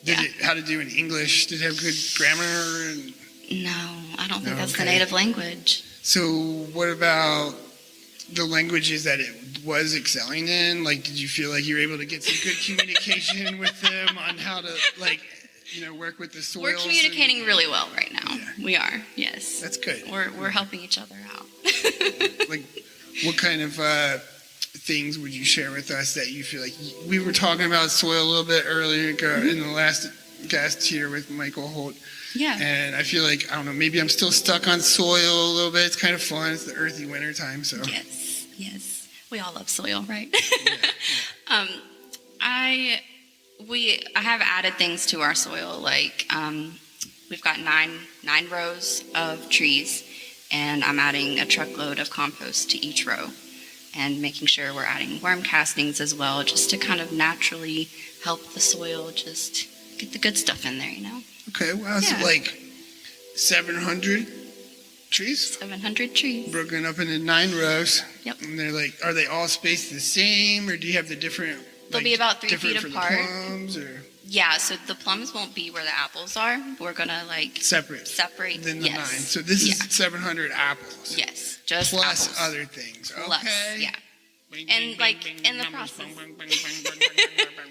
yeah.
How to do in English? Did it have good grammar?
No, I don't think that's the native language.
So what about the languages that it was excelling in? Did you feel like you were able to get some good communication with them on how to, work with the soils?
We're communicating really well right now. Yeah. We are, yes.
That's good.
We're helping each other out.
What kind of things would you share with us that you feel like we were talking about soil a little bit earlier in the last guest here with Michael Holt?
Yeah.
And I feel like, I don't know, maybe I'm still stuck on soil a little bit. It's kind of fun. It's the earthy winter time, so.
Yes. We all love soil, right?
Yeah.
I have added things to our soil, we've got nine rows of trees, and I'm adding a truckload of compost to each row, and making sure we're adding worm castings as well, just to kind of naturally help the soil just get the good stuff in there,
Okay, wow, so
Yeah.
like 700 trees?
700 trees.
Broken up into 9 rows.
Yep.
And they're like, are they all spaced the same, or do you have the different?
They'll be about 3
different
feet
for
apart.
The plums, or
Yeah, so the plums won't be where the apples are. We're gonna
separate
separate.
than the 9.
Yes.
So this
Yeah.
is 700 apples.
Yes, just
Plus
apples.
other things.
Plus,
Okay.
yeah. And like in the process.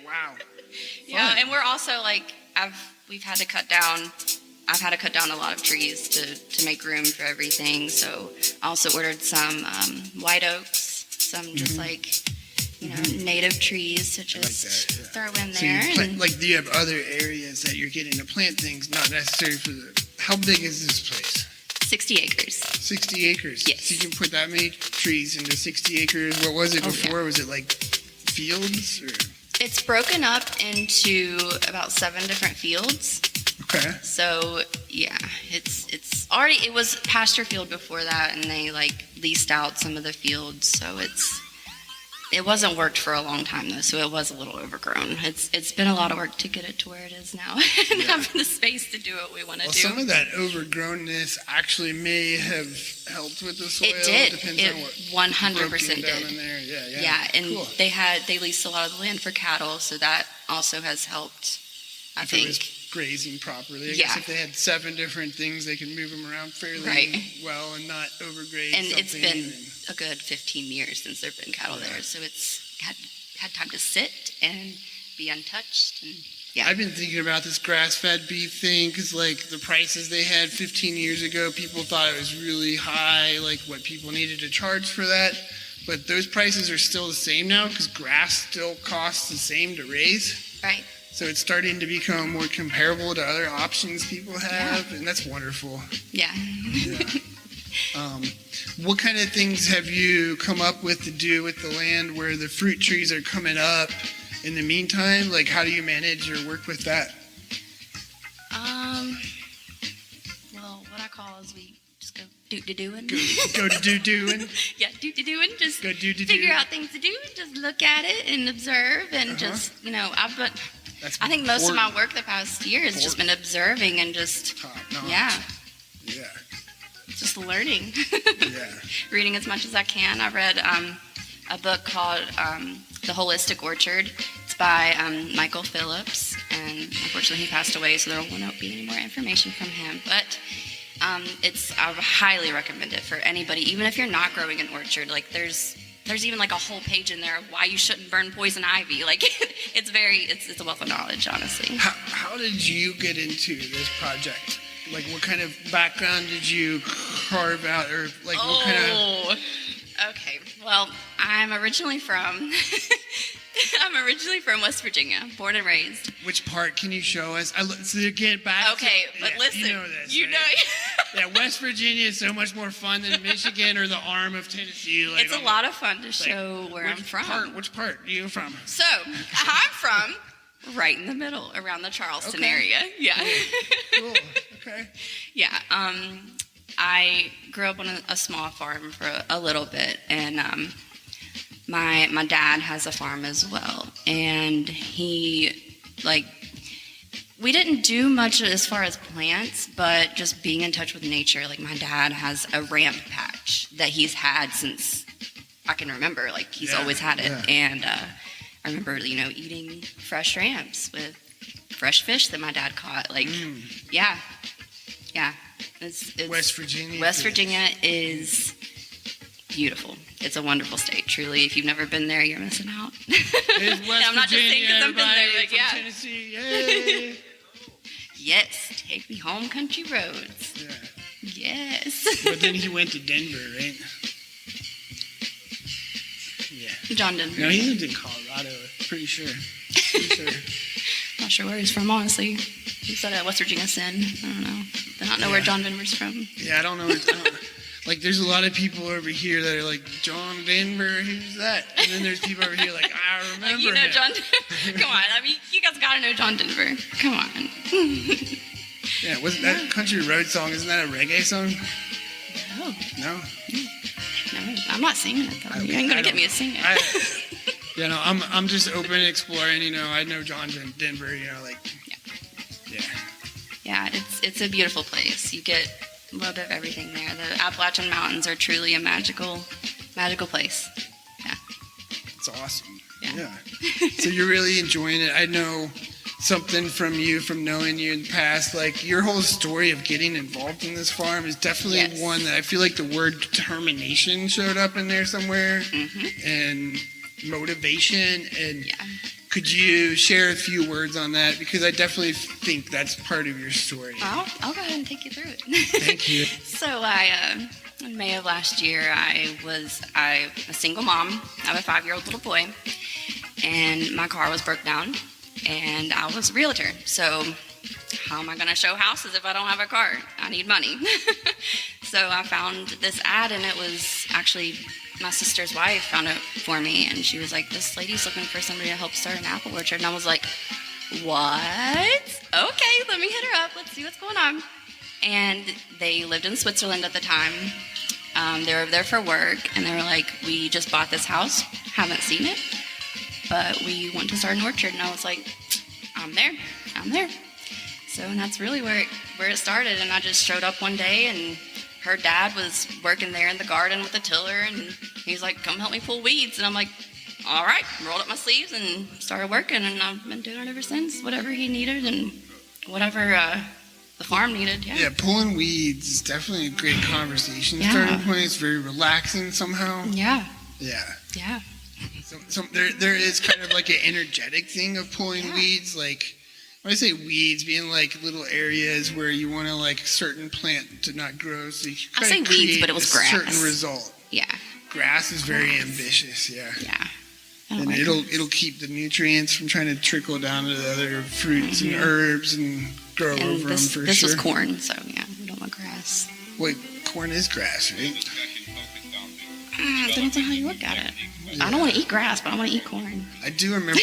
Wow.
Yeah,
Fun.
and we're also like I've had to cut down a lot of trees to make room for everything. So I also ordered some white oaks, some just like native trees to just throw in
So
there.
you plant,
and
like, do you have other areas that you're getting to plant things, not necessarily for the? How big is this place?
60 acres.
60 acres.
Yes.
So you can put that many trees into 60 acres. What was it before?
Yeah.
Was it like fields or?
It's broken up into about 7 different fields.
Okay.
So yeah, it was pasture field before that, and they like leased out some of the fields. So it wasn't worked for a long time though, so it was a little overgrown. It's been a lot of work to get it to where it is now, and having the space to do what we want to do.
Some of that overgrownness actually may have helped with the soil.
It did.
Depends
It
on what
100%
broke down
did.
in there. Yeah.
Yeah, and
Cool.
they leased a lot of the land for cattle, so that also has helped. I
If
think.
it was grazing properly. I
Yeah.
guess if they had 7 different things, they can move them around fairly well and not overgraze
And it's
something.
been a good 15 years since there've been cattle there, so it's had time to sit and be untouched. And yeah,
I've been thinking about this grass-fed beef thing because, like, the prices they had 15 years ago, people thought it was really high, like what people needed to charge for that. But those prices are still the same now because grass still costs the same to raise.
Right.
So it's starting to become more comparable to other options people have, and that's wonderful.
Yeah.
What kind of things have you come up with to do with the land where the fruit trees are coming up in the meantime? Like, how do you manage or work with that?
Well, what I call is we just go doing.
Go to doing.
Yeah, doing. Just
Go do-do-do.
figure out things to do. Just look at it and observe, and just I think most of my work the past year has just been observing and just
Yeah.
just learning.
Yeah.
Reading as much as I can. I read a book called The Holistic Orchard. It's by Michael Phillips, and unfortunately he passed away, so there won't be any more information from him. But I highly recommend it for anybody, even if you're not growing an orchard. Like there's even like a whole page in there of why you shouldn't burn poison ivy. Like it's a wealth of knowledge, honestly.
How did you get into this project? Like, what kind of background did you carve out, or like what kind of?
Okay. Well, I'm originally from West Virginia, born and raised.
Which part can you show us? So get back.
Okay, but listen,
you know this.
you
right?
know.
Yeah, West Virginia is so much more fun than Michigan or the arm of Tennessee. Like,
It's a lot of fun to show where I'm from.
Which part are you from?
So, I'm from right in the middle, around the Charleston area. Yeah.
Cool. Okay.
Yeah. I grew up on a small farm for a little bit, and my dad has a farm as well, and we didn't do much as far as plants, but just being in touch with nature. Like, my dad has a ramp patch that he's had since I can remember. Like, he's always had it.
Yeah.
And I remember, eating fresh ramps with fresh fish that my dad caught. Like, yeah. It's
West Virginia.
West Virginia is beautiful. It's a wonderful state, truly. If you've never been there, you're missing out.
It's West
I'm not just saying because I've been there,
everybody
but
from
yeah.
Tennessee. Yay.
Yes, take me home country roads.
Yeah.
Yes.
But then he went to Denver, right? Yeah.
John Denver.
No, he lived in Colorado. Pretty sure.
Not sure where he's from, honestly. He said West Virginia sin. I don't know. I don't know where John Denver's from.
Yeah, I don't know. Like, there's a lot of people over here that are like, John Denver, who's that? And then there's people over here like, I remember
You know
him.
John Denver. Come on. I mean, you guys got to know John Denver. Come on.
Yeah, wasn't that Country Road song? Isn't that a reggae song? No.
No, I'm not singing it, though. You ain't going to get me to sing it.
I'm just open exploring, I know John Denver,
Yeah, it's a beautiful place. You get a little bit of everything there. The Appalachian Mountains are truly a magical place. Yeah.
It's awesome.
Yeah.
So you're really enjoying it. I know something from you, from knowing you in the past, like your whole story of getting involved in this farm is definitely one that I feel like the word determination showed up in there somewhere, and motivation. And could you share a few words on that? Because I definitely think that's part of your story.
I'll go ahead and take you through it.
Thank you.
So in May of last year, I'm a single mom. I have a 5-year-old little boy, and my car was broke down, and I was a realtor. So how am I going to show houses if I don't have a car? I need money. So I found this ad, and it was actually my sister's wife found it for me, and she was like, this lady's looking for somebody to help start an apple orchard. And I was like, what? Okay, let me hit her up. Let's see what's going on. And they lived in Switzerland at the time. They were there for work, and they were like, we just bought this house, haven't seen it, but we want to start an orchard. And I was like, I'm there. So, and that's really where it started. And I just showed up one day, and her dad was working there in the garden with the tiller, and he's like, come help me pull weeds. And I'm like, all right, rolled up my sleeves and started working, and I've been doing it ever since. Whatever he needed and whatever the farm needed. Yeah,
pulling weeds is definitely a great conversation starting point. It's very relaxing somehow.
Yeah.
So there is kind of like an energetic thing of pulling weeds. Like when I say weeds, being like little areas where you want to like certain plant to not grow. So you
I say weeds, but it was grass.
Certain result.
Yeah.
Grass is very ambitious. Yeah. And
like
it'll keep the nutrients from trying to trickle down to the other fruits and herbs and grow over them for sure.
This was corn, so yeah, we don't want grass.
Wait, corn is grass, right?
Depends on how you look at it. I don't want to eat grass, but I want to eat corn.
I do remember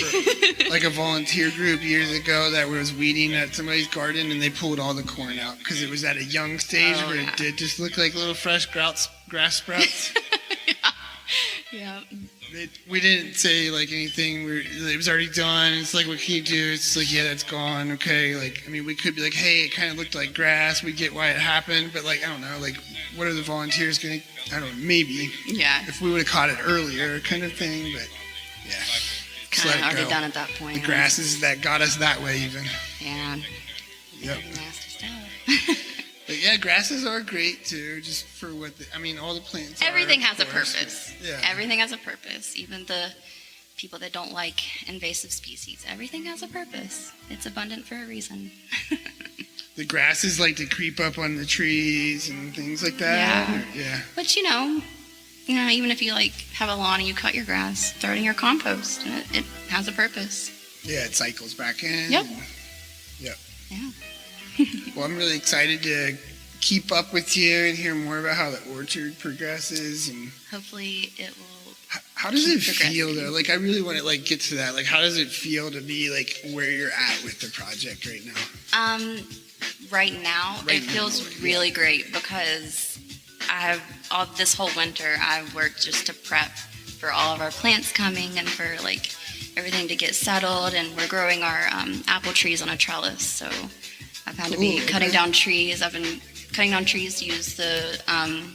like a volunteer group years ago that was weeding at somebody's garden, and they pulled all the corn out because it was at a young stage where it did just look like little fresh grass sprouts.
Yeah.
We didn't say like anything. It was already done. It's like, what can you do? It's like, yeah, that's gone. Okay. Like, I mean, we could be like, hey, it kind of looked like grass. We get why it happened, but like, I don't know. Like, what are the volunteers going to? I don't know. Maybe.
Yeah.
If we would have caught it earlier, kind of thing. But yeah.
Kind of already done at that point.
The grasses that got us that way, even.
Yeah.
Yep.
Nasty stuff.
But yeah, grasses are great too, just for what all the plants.
Everything has a purpose.
Yeah.
Everything has a purpose. Even the people that don't like invasive species, everything has a purpose. It's abundant for a reason.
The grasses like to creep up on the trees and things like that. Yeah.
But you know, even if you like have a lawn and you cut your grass, throw it in your compost, and it has a purpose.
Yeah, it cycles back in.
Yep.
Yep.
Yeah.
Well, I'm really excited to keep up with you and hear more about how the orchard progresses, and
hopefully it will.
How does it feel though? Like, I really want to like get to that. Like, how does it feel to be like where you're at with the project right now?
Right now, it feels really great because this whole winter I've worked just to prep for all of our plants coming and for like everything to get settled, and we're growing our apple trees on a trellis, so I've had to be cutting down trees. I've been cutting down trees to use the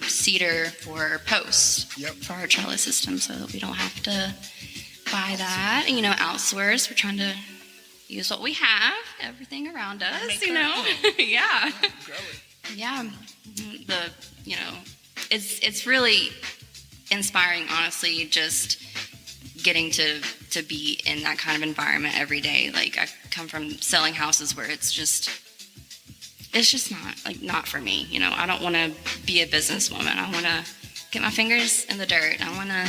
cedar for posts for our trellis system, so that we don't have to buy that and outsource. We're trying to use what we have, everything around us, yeah. Yeah. It's really inspiring, honestly, just getting to be in that kind of environment every day. Like, I come from selling houses where it's just not for me. I don't want to be a businesswoman. I want to get my fingers in the dirt. I want to,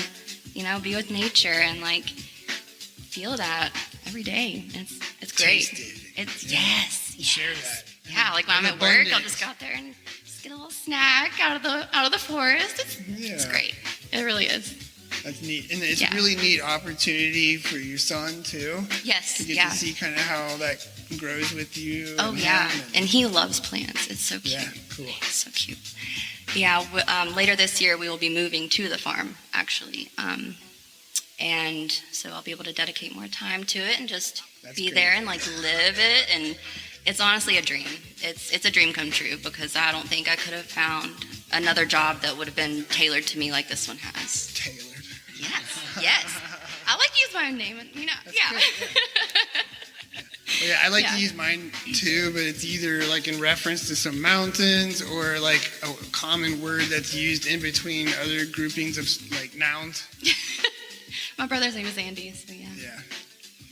be with nature and like feel that every day. It's great. Yes.
Share that.
Yeah, like when I'm at work, I'll just go out there and just get a little snack out of the forest. It's great. It really is.
That's neat, and it's a really neat opportunity for your son too.
Yes.
To get to see kind of how that grows with you.
Oh yeah, and he loves plants. It's so cute.
Yeah, cool.
It's so cute. Yeah. Later this year, we will be moving to the farm, actually, and so I'll be able to dedicate more time to it and just be there and like live it and it's honestly a dream. It's a dream come true because I don't think I could have found another job that would have been tailored to me like this one has.
Tailored.
Yes. I like to use my own name, and yeah.
Yeah, I like to use mine too, but it's either like in reference to some mountains or like a common word that's used in between other groupings of like nouns.
My brother's name is Andy, so yeah.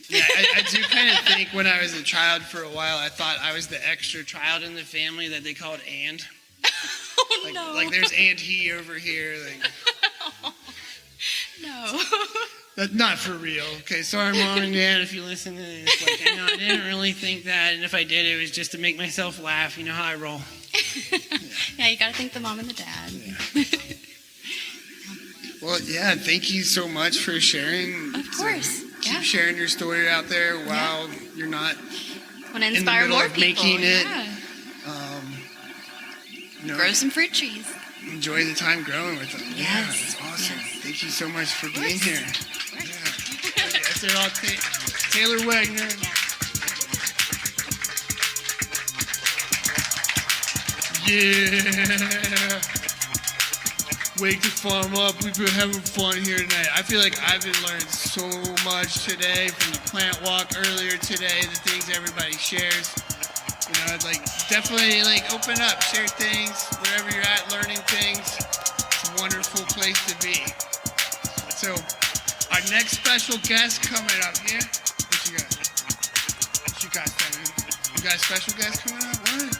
Yeah, I do kind of think when I was a child for a while, I thought I was the extra child in the family that they called and.
Oh, no.
Like there's and he over here. Like.
No.
That's not for real. Okay, sorry, Mom and Dad, if you listen to this. Like, I know I didn't really think that, and if I did, it was just to make myself laugh. You know how I roll.
Yeah, you got to thank the mom and the dad.
Yeah. Well, yeah, thank you so much for sharing.
Of course.
Keep sharing your story out there while you're not
want to inspire
in the middle
more
of
people.
making it.
Yeah. Grow some fruit trees.
Enjoy the time growing with them.
Yes.
Yeah, that's awesome.
Yes.
Thank you so much for being here. Yeah. That's it all. Taylor Wagner. Yeah. Wake the farm up. We've been having fun here tonight. I feel like I've been learning so much today from the plant walk earlier today, the things everybody shares. You know, like definitely like open up, share things, wherever you're at, learning things. It's a wonderful place to be. So, our next special guest coming up here. What you got? What you got, Kevin? You got a special guest coming up? What?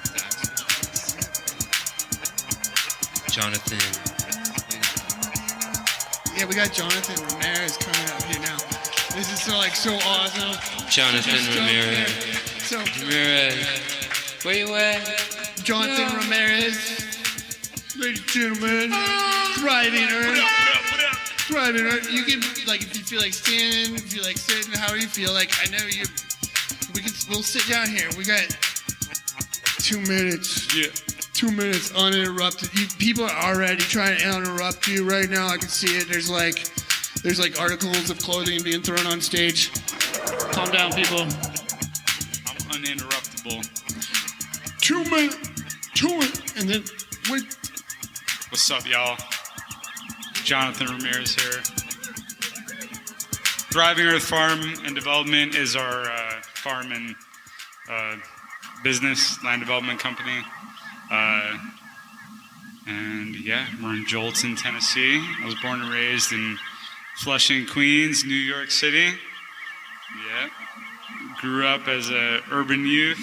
Jonathan.
Yeah, we got Jonathan Ramerez coming up here now. This is so awesome.
Jonathan Ramerez.
So,
Ramerez. Where you at?
Jonathan Ramerez. Ladies and gentlemen, thriving earth. Thriving earth. You can, like, if you feel like standing, if you like sitting, however you feel. Like, I know you. We'll sit down here. We got 2 minutes. Yeah. 2 minutes uninterrupted. People are already trying to interrupt you right now. I can see it. There's like articles of clothing being thrown on stage. Calm down, people.
I'm uninterruptible.
2 minutes. And then wait.
What's up, y'all? Jonathan Ramirez here. Thriving Earth Farm and Development is our farm and business, land development company. And yeah, we're in Jolton, Tennessee. I was born and raised in Flushing, Queens, New York City. Yeah. Grew up as a urban youth,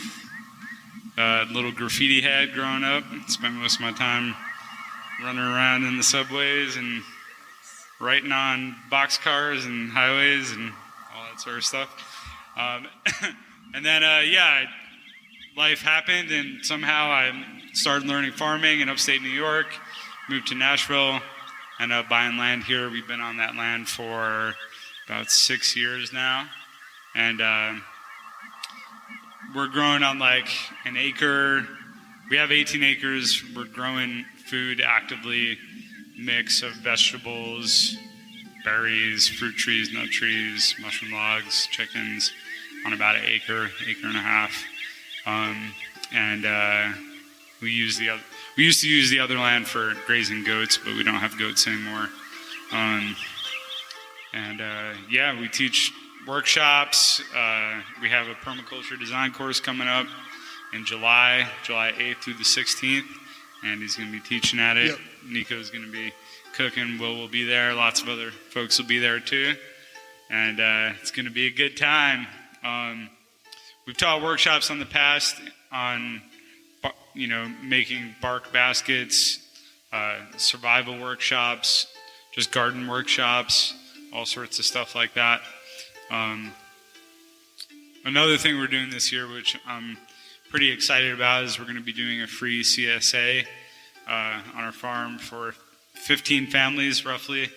little graffiti head growing up. Spent most of my time running around in the subways and writing on boxcars and highways and all that sort of stuff. And then, life happened, and somehow I started learning farming in upstate New York, moved to Nashville, ended up buying land here. We've been on that land for about 6 years now. And we're growing on like an acre. We have 18 acres. We're growing food actively, mix of vegetables, berries, fruit trees, nut trees, mushroom logs, chickens on about an acre and a half. We used to use the other land for grazing goats, but we don't have goats anymore. We teach workshops. We have a permaculture design course coming up in July 8th through the 16th, and he's going to be teaching at it. Yep. Nico's going to be cooking. Will be there. Lots of other folks will be there too, and it's going to be a good time. We've taught workshops in the past on, making bark baskets, survival workshops, just garden workshops, all sorts of stuff like that. Another thing we're doing this year, which I'm pretty excited about, is we're going to be doing a free CSA on our farm for 15 families, roughly.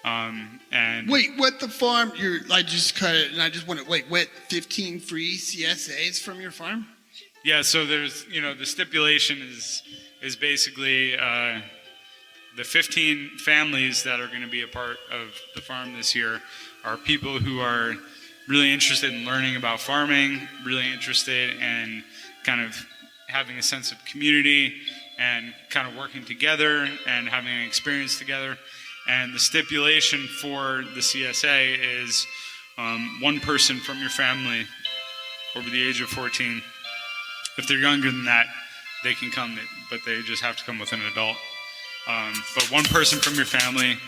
Wait, what the farm? I just cut it, and I just want to what? 15 free CSAs from your farm?
Yeah. So there's, the stipulation is basically the 15 families that are going to be a part of the farm this year are people who are really interested in learning about farming, really interested in kind of having a sense of community and kind of working together and having an experience together. And the stipulation for the CSA is one person from your family over the age of 14. If they're younger than that, they can come, but they just have to come with an adult. But one person from your family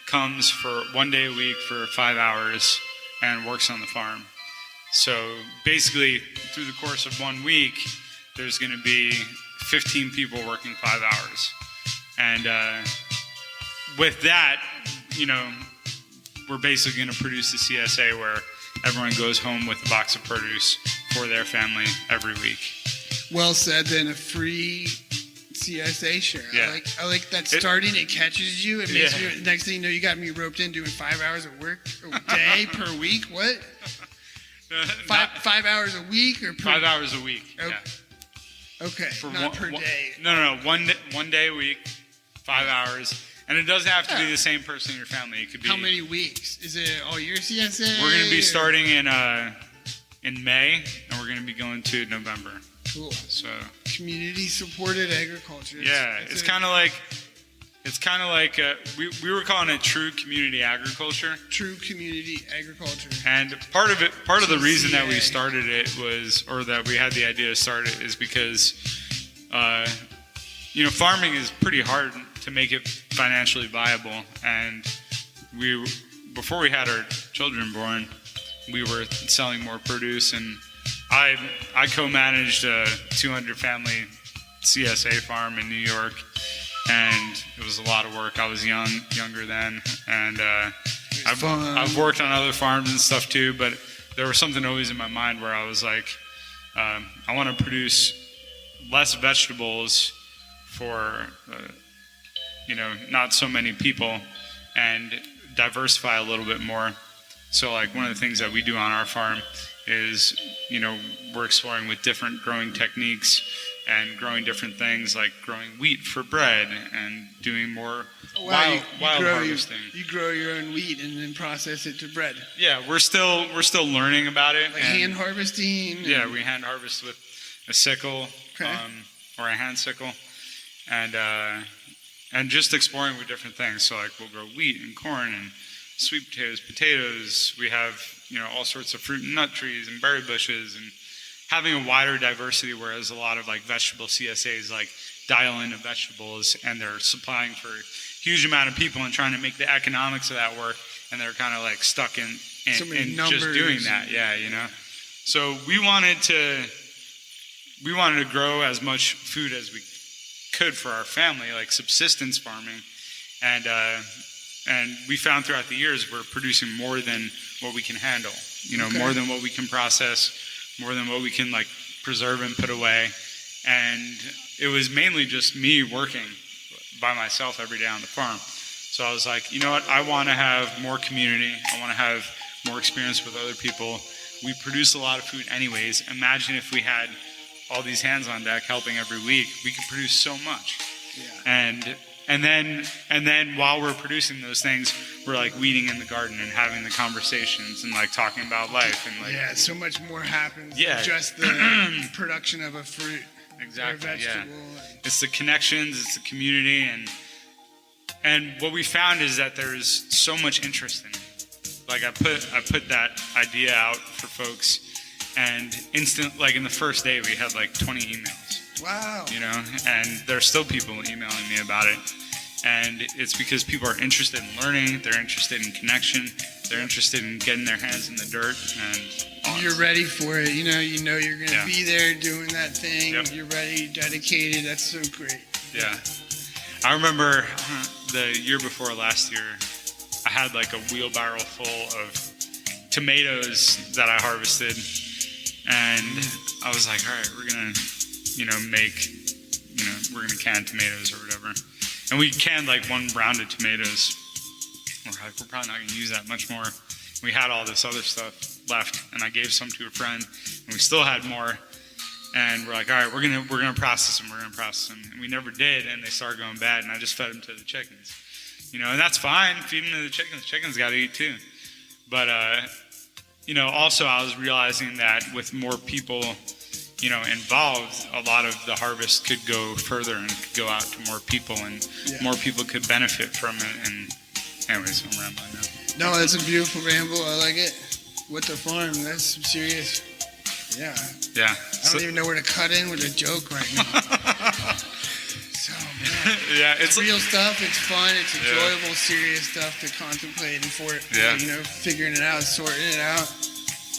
comes for 1 day a week for 5 hours and works on the farm. So basically, through the course of 1 week, there's going to be 15 people working 5 hours. And with that, we're basically going to produce a CSA where everyone goes home with a box of produce for their family every week.
Well said. Then a free CSA share.
Yeah.
I like that starting. It catches you. It makes you. Next thing you know, you got me roped in doing 5 hours of work a day per week. What? 5 hours a week or per
5 hours a week.
Okay.
Yeah.
Okay. Not per day.
No. 1 day a week, 5 hours. And it doesn't have to be the same person in your family. It could be.
How many weeks? Is it all year CSA?
We're going to be starting in May, and we're going to be going to November.
Cool.
So
community supported agriculture.
Yeah, it's kind of like we were calling it true community agriculture.
True community agriculture.
And part of the reason that we started it was, or that we had the idea to start it, is because farming is pretty hard to make it financially viable. And before we had our children born, we were selling more produce, and I co-managed a 200 family CSA farm in New York, and it was a lot of work. I was younger then, and I've worked on other farms and stuff too, but there was something always in my mind where I was like, I want to produce less vegetables for not so many people, and diversify a little bit more. So like one of the things that we do on our farm is, we're exploring with different growing techniques and growing different things, like growing wheat for bread and doing more wild harvesting.
You grow your own wheat and then process it to bread.
Yeah, we're still learning about it.
Like hand harvesting.
Yeah, we hand harvest with a sickle, or a hand sickle, and just exploring with different things. So like we'll grow wheat and corn and sweet potatoes. We have all sorts of fruit and nut trees and berry bushes, and having a wider diversity, whereas a lot of like vegetable CSAs like dial into vegetables and they're supplying for a huge amount of people and trying to make the economics of that work, and they're kind of like stuck in just doing that. So we wanted to grow as much food as we could for our family, like subsistence farming, and we found throughout the years we're producing more than what we can handle, more than what we can process, more than what we can like preserve and put away. And it was mainly just me working by myself every day on the farm. So I was like, you know what, I want to have more community. I want to have more experience with other people. We produce a lot of food anyways. Imagine if we had all these hands on deck helping every week, we could produce so much. Yeah. And then while we're producing those things, we're like weeding in the garden and having the conversations and like talking about life and like
so much more happens than just the production of a fruit.
Exactly.
Or a vegetable.
It's the connections, it's the community, and what we found is that there's so much interest in it. Like I put that idea out for folks, and like in the first day we had like 20 emails.
Wow.
And there's still people emailing me about it. And it's because people are interested in learning, they're interested in connection, they're interested in getting their hands in the dirt. And
you're ready for it. You know you're going to be there doing that thing. Yep. You're ready, dedicated. That's so great.
Yeah. I remember the year before last year, I had like a wheelbarrow full of tomatoes that I harvested. And I was like, all right, we're going to we're going to can tomatoes or whatever. And we canned like one round of tomatoes. We're probably not going to use that much more. We had all this other stuff left, and I gave some to a friend, and we still had more. And we're like, all right, we're gonna process them. And we never did, and they started going bad, and I just fed them to the chickens. And that's fine. Feed them to the chickens. The chickens got to eat too. But also I was realizing that with more people involved, a lot of the harvest could go further and could go out to more people, and more people could benefit from it. And anyways, I'm rambling now.
No, that's a beautiful ramble. I like it. With the farm, that's some serious. Yeah.
Yeah.
I don't even know where to cut in with a joke right now. So, man.
Yeah, it's
real stuff. It's fun. It's enjoyable, serious stuff to contemplate and figuring it out, sorting it out.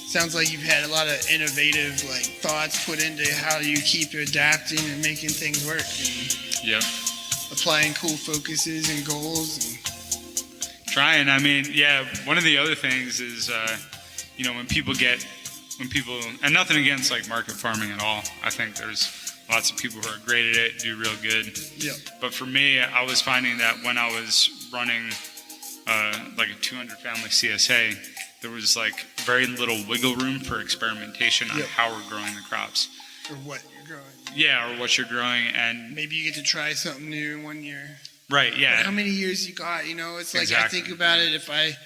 Sounds like you've had a lot of innovative thoughts put into how you keep adapting and making things work. And applying cool focuses and goals. And
trying. I mean, one of the other things is, when people, and nothing against market farming at all. I think there's lots of people who are great at it, do real good.
Yeah.
But for me, I was finding that when I was running a 200 family CSA, there was very little wiggle room for experimentation on how we're growing the crops.
Or what you're growing.
Yeah, or what you're growing. And
maybe you get to try something new in 1 year.
Right, yeah.
But how many years you got? It's I think about it, if I,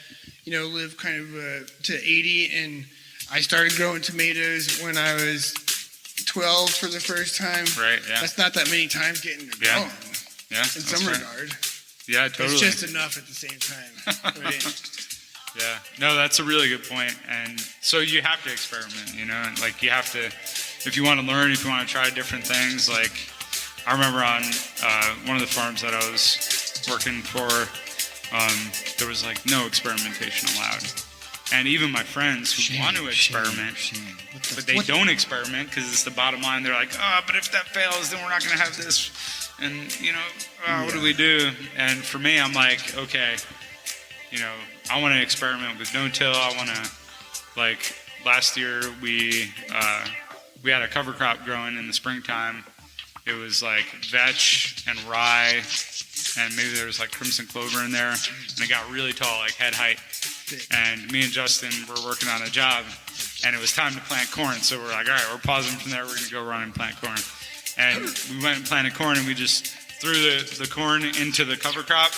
live kind of to 80, and I started growing tomatoes when I was 12 for the first time.
Right, yeah.
That's not that many times getting to going.
Yeah,
in some regard.
Yeah, totally.
It's just enough at the same time. Right?
Yeah, no, that's a really good point. And so you have to experiment, you have to, if you want to learn, if you want to try different things. I remember on one of the farms that I was working for, there was no experimentation allowed. And even my friends who want to experiment, but they don't experiment because it's the bottom line. They're like, but if that fails, then we're not going to have this. And, what do we do? And for me, I'm like, okay, I want to experiment with no-till. I want to, last year we had a cover crop growing in the springtime. It was vetch and rye, and maybe there was crimson clover in there, and it got really tall, head height. And me and Justin were working on a job, and it was time to plant corn. So we're like, all right, we're pausing from there. We're going to go run and plant corn. And we went and planted corn, and we just threw the corn into the cover crop,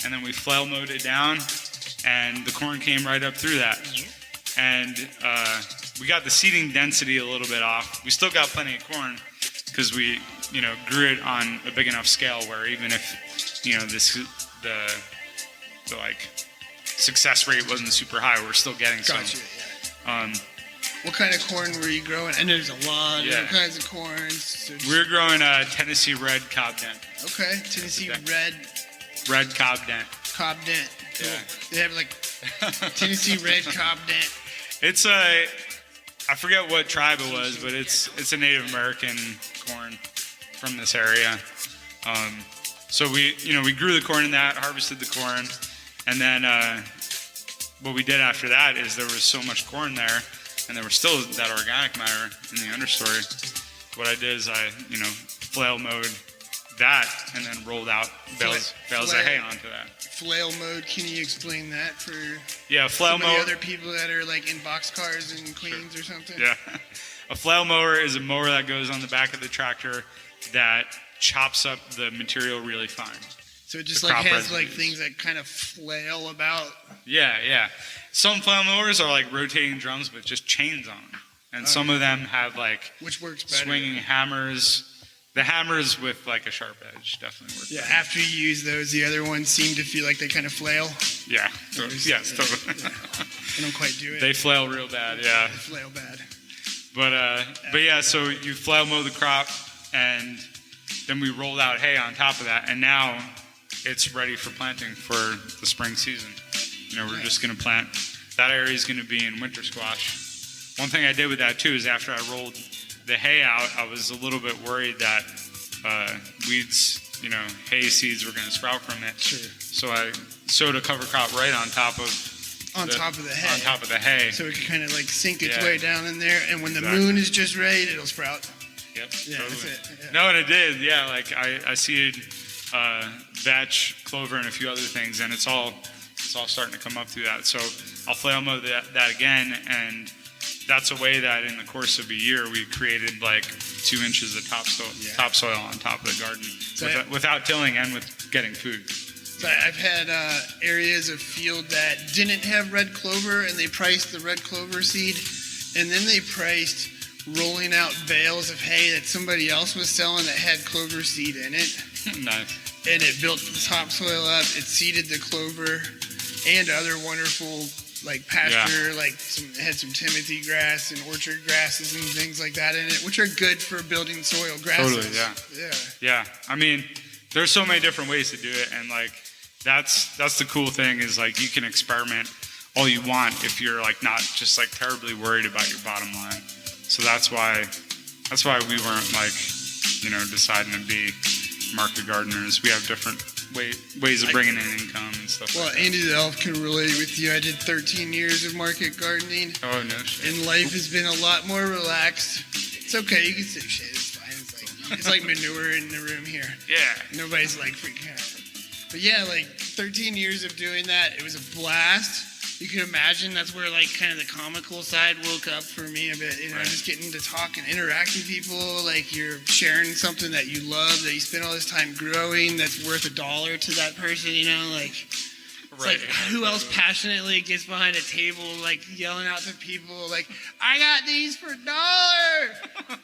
and then we flail mowed it down, and the corn came right up through that. And we got the seeding density a little bit off. We still got plenty of corn because we, grew it on a big enough scale where even if, the success rate wasn't super high, we're still getting some.
Yeah. What kind of corn were you growing? And there's a lot of different kinds of corns. So
we're growing Tennessee Red Cobb Dent.
Okay, Tennessee
Red Cobb Dent.
Cobb Dent. Cool.
Yeah.
They have Tennessee Red Cobb Dent.
It's I forget what tribe it was, but it's a Native American corn from this area. So we grew the corn in that, harvested the corn, and then what we did after that is there was so much corn there, and there was still that organic matter in the understory. What I did is I, flail mowed that and then rolled out bales of hay onto that.
Flail mode, can you explain that for
flail mower?
Other people that are in boxcars in Queens or something?
Yeah. A flail mower is a mower that goes on the back of the tractor that chops up the material really fine.
So it just has things that kind of flail about?
Yeah. Some flail mowers are rotating drums with just chains on them. And some of them have
which works better?
Swinging hammers. The hammers with a sharp edge definitely work.
Yeah, better. After you use those, the other ones seem to feel like they kind of flail.
Yeah. Yes, totally.
Yeah. They don't quite do it.
They flail real bad, yeah.
They flail bad.
But yeah, so you flail mow the crop, and then we rolled out hay on top of that, and now it's ready for planting for the spring season. We're just going to plant. That area is going to be in winter squash. One thing I did with that too is after I rolled the hay out, I was a little bit worried that weeds, hay seeds were going to sprout from it.
Sure.
So I sowed a cover crop right on top of
the hay.
On top of the hay.
So it can kind of sink its way down in there, and when the moon is just right, it'll sprout.
Yep.
Yeah,
totally.
that's it. Yeah.
No, and it did. Yeah, I seeded vetch, clover, and a few other things, and it's all starting to come up through that. So I'll flail mow that again, and that's a way that in the course of a year we created 2 inches of topsoil on top of the garden without tilling and with getting food.
So I've had areas of field that didn't have red clover, and they priced the red clover seed, and then they priced rolling out bales of hay that somebody else was selling that had clover seed in it.
Nice.
And it built the topsoil up. It seeded the clover and other wonderful like pasture, it had some Timothy grass and orchard grasses and things like that in it, which are good for building soil. Grasses.
Totally, yeah. I mean, there's so many different ways to do it, and like that's the cool thing is like you can experiment all you want if you're like not just like terribly worried about your bottom line. So that's why we weren't like, deciding to be market gardeners. We have different ways of bringing in income and stuff.
Well,
like that.
Andy the Elf can relate with you. I did 13 years of market gardening.
Oh no shit.
And life has been a lot more relaxed. It's okay. You can say shit. It's fine. It's like manure in the room here.
Yeah.
Nobody's like freaking out. But yeah, like 13 years of doing that, it was a blast. You can imagine that's where like kind of the comical side woke up for me a bit,
Right.
just getting to talk and interact with people, like you're sharing something that you love, that you spend all this time growing, that's worth $1 to that person, it's
Right.
like who else passionately gets behind a table, like yelling out to people, like, I got these for $1.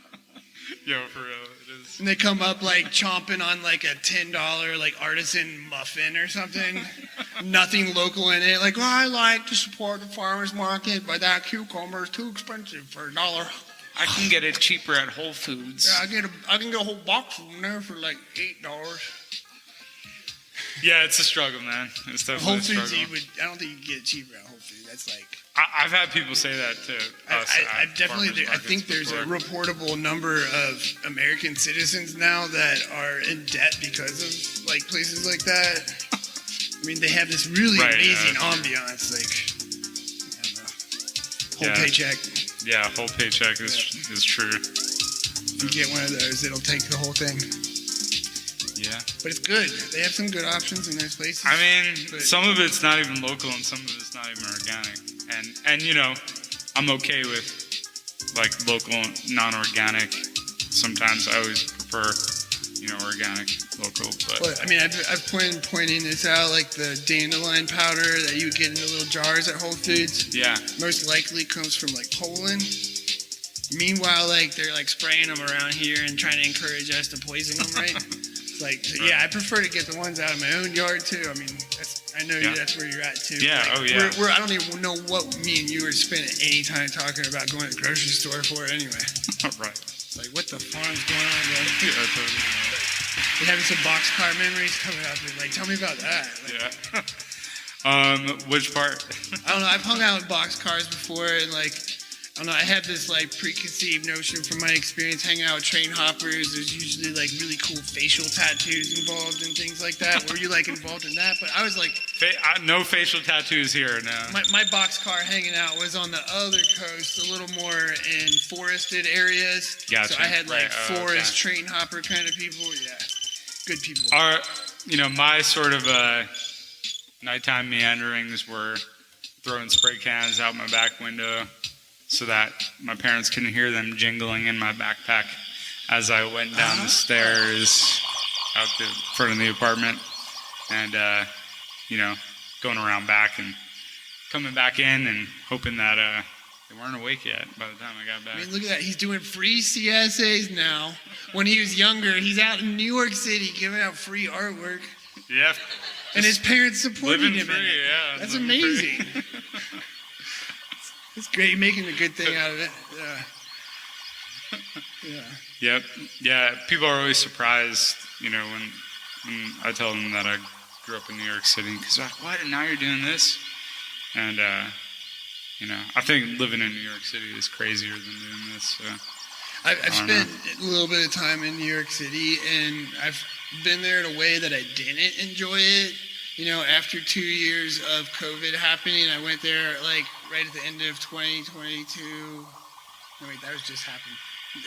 Yo, for real, it is.
And they come up like chomping on like a $10 like artisan muffin or something. Nothing local in it. Like, I like to support the farmer's market, but that cucumber is too expensive for $1.
I can get it cheaper at Whole Foods.
Yeah, I can get a whole box from there for like $8.
Yeah, it's a struggle, man. It's definitely
Whole
a
Foods,
struggle.
I don't think you can get it cheaper at Whole Foods. That's like.
I've had people say that to us.
I
at
definitely
farmers
do. I
markets
think there's a
before.
reportable number of American citizens now that are in debt because of like places like that. I mean, they have this really
Right,
amazing
yeah.
ambiance, like I don't know, whole
Yeah.
paycheck.
Yeah, whole paycheck is true.
If you get one of those, it'll take the whole thing.
Yeah.
But it's good. They have some good options in those places.
I mean,
But-
some of it's not even local and some of it's not even organic. And I'm okay with like local, non-organic. Sometimes I always prefer, organic, local. But
Well, I mean, I've pointing this out, like the dandelion powder that you would get in the little jars at Whole Foods.
yeah,
Most likely comes from like Poland. Meanwhile, like they're like spraying them around here and trying to encourage us to poison them, right? It's like, yeah, I prefer to get the ones out of my own yard too. I mean, I know
Yeah.
that's where you're at too.
Yeah,
Like,
oh, yeah.
I don't even know what me and you were spending any time talking about going to the grocery store for anyway.
right.
It's like, what the farm's going on, man?
Yeah, totally.
You're having some boxcar memories coming up. And like, tell me about that. Like,
Yeah. Which part?
I don't know. I've hung out in boxcars before, and like, I don't know. I have this like preconceived notion from my experience hanging out with train hoppers. There's usually like really cool facial tattoos involved and things like that. Were you like involved in that? But I was like,
No facial tattoos here, no.
my boxcar hanging out was on the other coast, a little more in forested areas.
Gotcha.
So I had like
Right,
forest
okay.
train hopper kind of people. Yeah, good people.
My sort of nighttime meanderings were throwing spray cans out my back window so that my parents couldn't hear them jingling in my backpack as I went down the stairs out the front of the apartment and, going around back and coming back in and hoping that they weren't awake yet by the time I got back.
I mean, look at that. He's doing free CSAs now. When he was younger, he's out in New York City giving out free artwork.
Yeah.
And his parents supporting
Living
him
free,
in it.
yeah.
That's
living
amazing.
free.
It's great. You're making a good thing out of it. Yeah.
Yep. Yeah. People are always surprised, when I tell them that I grew up in New York City, because they're like, what? And now you're doing this? And, I think living in New York City is crazier than doing this. So.
I've
I don't
spent a little bit of time in New York City, and I've been there in a way that I didn't enjoy it. After 2 years of COVID happening, I went there like right at the end of 2022. No, wait, that was just happened.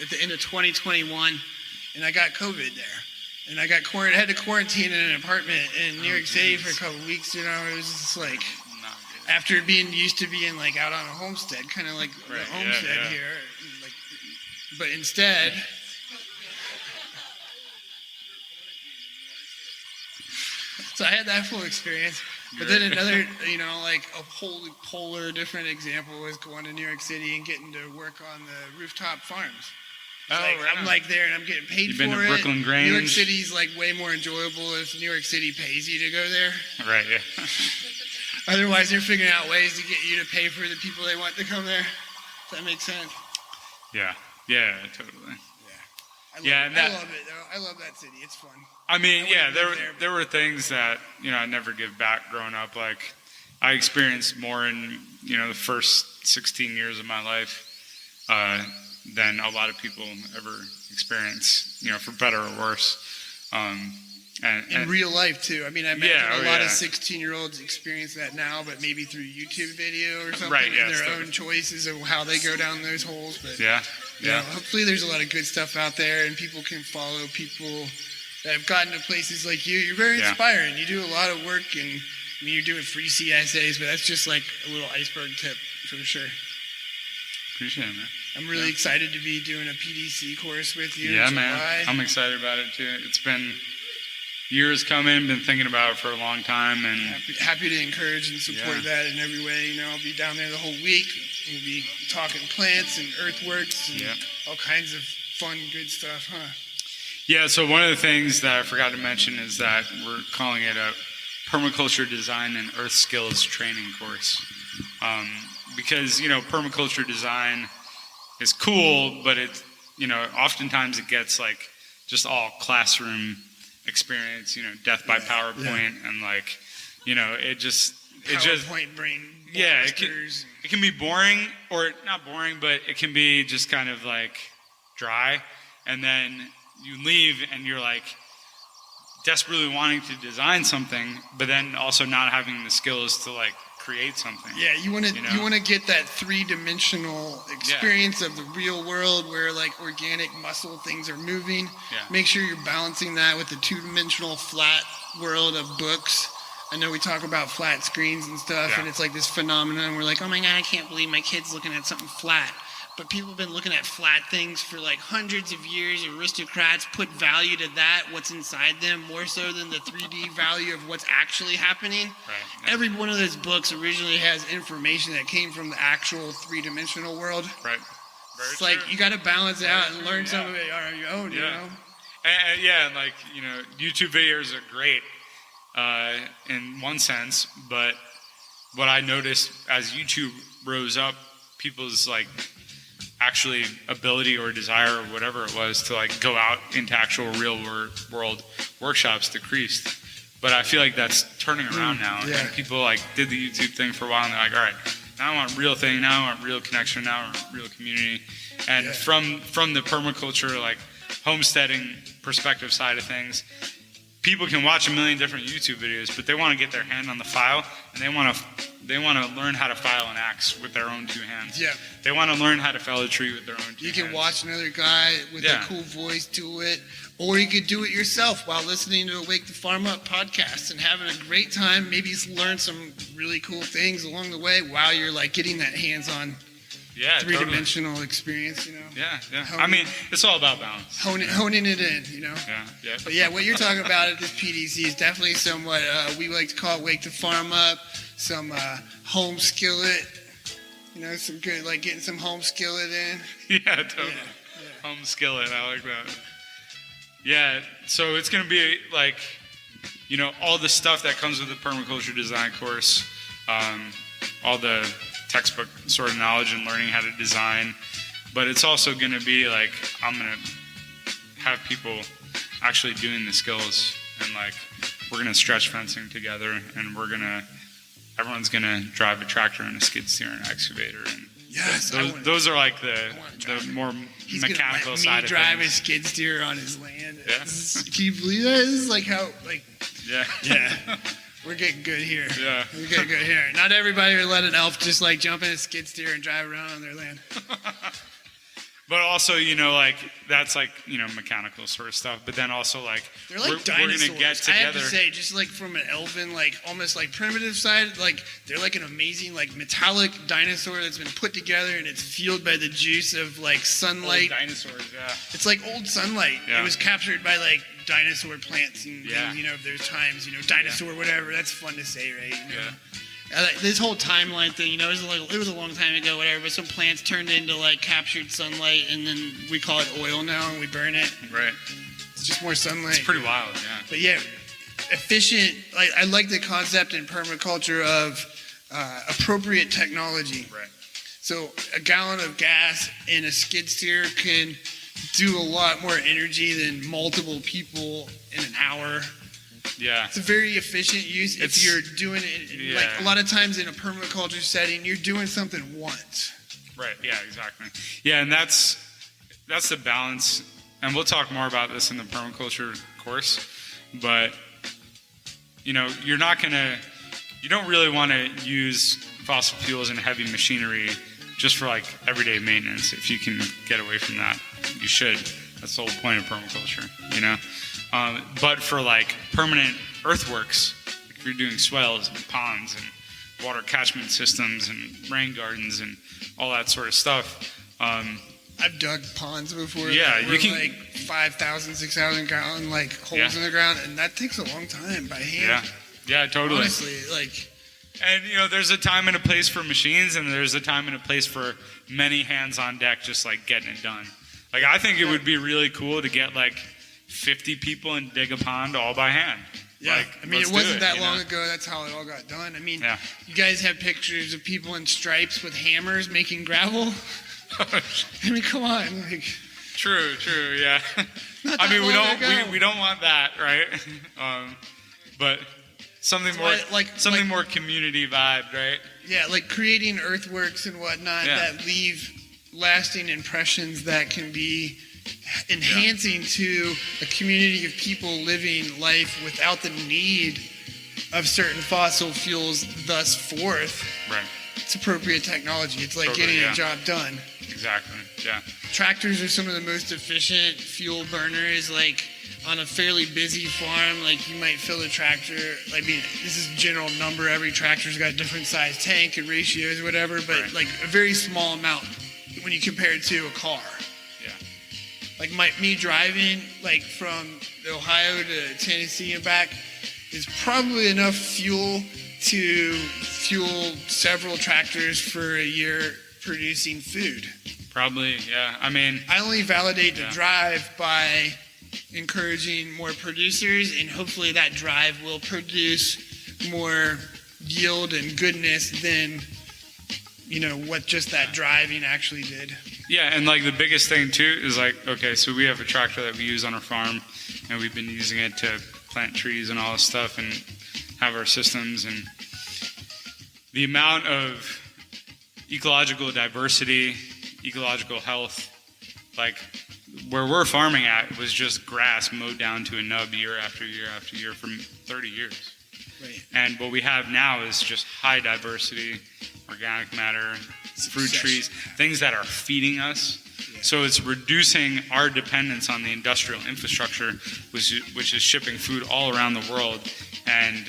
At the end of 2021, and I got COVID there. And I got had to quarantine in an apartment in New York City for a couple of weeks. It was just like, after being used to being like out on a homestead, kind of like
Right,
the homestead
yeah.
here. Like, but instead, so I had that full experience. But then another, like a wholly polar different example was going to New York City and getting to work on the rooftop farms.
Right
I'm like there and I'm getting paid
You've
for
been to
it.
Brooklyn Grange.
New York City's like way more enjoyable if New York City pays you to go there.
Right, yeah.
Otherwise, they're figuring out ways to get you to pay for the people they want to come there. Does that make sense?
Yeah, totally.
I
Yeah,
love it though. I love that city. It's fun.
I mean, yeah, there were things that, I never give back growing up. Like, I experienced more in, the first 16 years of my life than a lot of people ever experience, for better or worse. And
in real life too. I mean, I imagine a lot of
yeah.
16-year-olds experience that now, but maybe through YouTube video or something,
Right,
and their own choices of how they go down those holes. But
Yeah.
hopefully there's a lot of good stuff out there, and people can follow people that have gotten to places like you. You're very inspiring. You do a lot of work, and I mean, you're doing free CSAs, but that's just like a little iceberg tip for sure.
Appreciate it, man.
I'm really excited to be doing a PDC course with you.
Yeah,
in July.
man. I'm excited about it too. It's been years coming, been thinking about it for a long time, and
happy to encourage and support that in every way. I'll be down there the whole week. We'll be talking plants and earthworks and all kinds of fun, good stuff, huh?
Yeah, so one of the things that I forgot to mention is that we're calling it a Permaculture Design and Earth Skills Training course. Because, permaculture design is cool, but it, oftentimes it gets like just all classroom experience, death by PowerPoint and like,
PowerPoint brain.
Yeah, it can be boring, or not boring, but it can be just kind of like dry. And then you leave and you're like desperately wanting to design something, but then also not having the skills to like create something.
Yeah, you want to get that three-dimensional experience of the real world where like organic muscle things are moving.
Yeah.
Make sure you're balancing that with the two-dimensional flat world of books. I know we talk about flat screens and stuff, and it's like this phenomenon. We're like, oh my God, I can't believe my kid's looking at something flat. But people have been looking at flat things for like hundreds of years. Aristocrats put value to that, what's inside them, more so than the 3D value of what's actually happening.
Right.
Every one of those books originally has information that came from the actual three-dimensional world.
Right.
It's like you got to balance it out and learn some of it on your own, you know?
And like, YouTube videos are great in one sense, but what I noticed as YouTube rose up, people's like actually ability or desire or whatever it was to like go out into actual real world workshops decreased. But I feel like that's turning around now. And people like did the YouTube thing for a while and they're like, all right, now I want real thing, now I want real connection, now I want real community. And from the permaculture, like homesteading perspective side of things, people can watch a million different YouTube videos, but they want to get their hand on the file, and they want to learn how to file an axe with their own two hands.
Yeah.
They want to learn how to fell a tree with their own two hands.
You can watch another guy with a cool voice do it, or you could do it yourself while listening to a Wake the Farm Up podcast and having a great time. Maybe learn some really cool things along the way while you're like getting that hands-on three-dimensional experience,
Yeah. I mean, it's all about balance.
Honing it in,
Yeah.
But yeah, what you're talking about at this PDC is definitely somewhat, we like to call it Wake the Farm Up, some home skillet, some good, like getting some home skillet in.
Yeah, totally. Home skillet, I like that. Yeah, so it's going to be like, all the stuff that comes with the permaculture design course, all the textbook sort of knowledge and learning how to design, but it's also going to be like I'm going to have people actually doing the skills, and like we're going to stretch fencing together, and everyone's going to drive a tractor and a skid steer and an excavator, and those are like the more mechanical side of things.
Drive a skid steer on his land.
Yeah.
Can you believe that? This is like how
yeah.
We're getting good here.
Yeah.
We're getting good here. Not everybody would let an elf just like jump in a skid steer and drive around on their land.
But also, like that's like mechanical sort of stuff. But then also like
they're like
we're
dinosaurs.
gonna get
I have
together.
to say, just like from an elfin, like almost like primitive side, like they're like an amazing like metallic dinosaur that's been put together and it's fueled by the juice of like sunlight.
Old dinosaurs, yeah.
It's like old sunlight.
Yeah.
It was captured by like dinosaur plants and
Yeah.
things, if there's times, dinosaur whatever. That's fun to say, right?
Yeah.
This whole timeline thing, it was a long time ago, whatever. But some plants turned into like captured sunlight, and then we call it oil now, and we burn it.
Right.
It's just more sunlight.
It's pretty wild, yeah.
But yeah, efficient. I like the concept in permaculture of appropriate technology.
Right.
So a gallon of gas in a skid steer can do a lot more energy than multiple people in an hour.
Yeah.
It's a very efficient use if you're doing it. Like a lot of times in a permaculture setting, you're doing something once.
Right. Yeah. Exactly. Yeah, and that's the balance. And we'll talk more about this in the permaculture course. But you don't really want to use fossil fuels and heavy machinery just for like everyday maintenance. If you can get away from that, you should. That's the whole point of permaculture. But for like permanent earthworks, like if you're doing swales and ponds and water catchment systems and rain gardens and all that sort of stuff.
I've dug ponds before.
Yeah, you can
like 5,000, 6,000 gallon like holes in the ground, and that takes a long time by hand.
Yeah, totally.
Honestly, like.
And there's a time and a place for machines, and there's a time and a place for many hands on deck, just like getting it done. Like I think it would be really cool to get like 50 people and dig a pond all by hand.
Yeah,
like,
I mean, it wasn't that long ago. That's how it all got done. I mean, you guys have pictures of people in stripes with hammers making gravel. I mean, come on. Like,
true, yeah. I mean, we don't want that, right? But something more more community vibe, right?
Yeah, like creating earthworks and whatnot that leave lasting impressions that can be enhancing to a community of people living life without the need of certain fossil fuels thus forth.
Right.
It's appropriate technology. It's like getting a job done.
Exactly, yeah.
Tractors are some of the most efficient fuel burners. Like on a fairly busy farm, like you might fill a tractor. I mean, this is a general number. Every tractor's got a different size tank and ratios, whatever, but like a very small amount when you compare it to a car. Like me driving like from Ohio to Tennessee and back is probably enough fuel to fuel several tractors for a year producing food.
Probably, yeah. I mean,
I only validate the drive by encouraging more producers, and hopefully that drive will produce more yield and goodness than what just that driving actually did.
Yeah, and like the biggest thing too is like, okay, so we have a tractor that we use on our farm, and we've been using it to plant trees and all this stuff and have our systems, and the amount of ecological diversity, ecological health, like where we're farming at was just grass mowed down to a nub year after year after year for 30 years.
Right.
And what we have now is just high diversity, organic matter, fruit trees, things that are feeding us. Yeah. So it's reducing our dependence on the industrial infrastructure, which is shipping food all around the world, and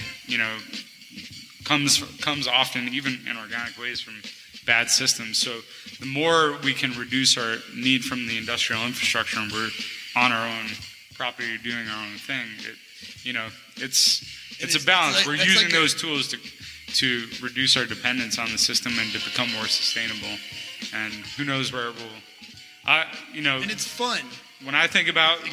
comes often, even in organic ways, from bad systems. So the more we can reduce our need from the industrial infrastructure, and we're on our own property doing our own thing, it's a balance. We're using those tools to reduce our dependence on the system and to become more sustainable. And who knows where it will.
And it's fun.
When I think about like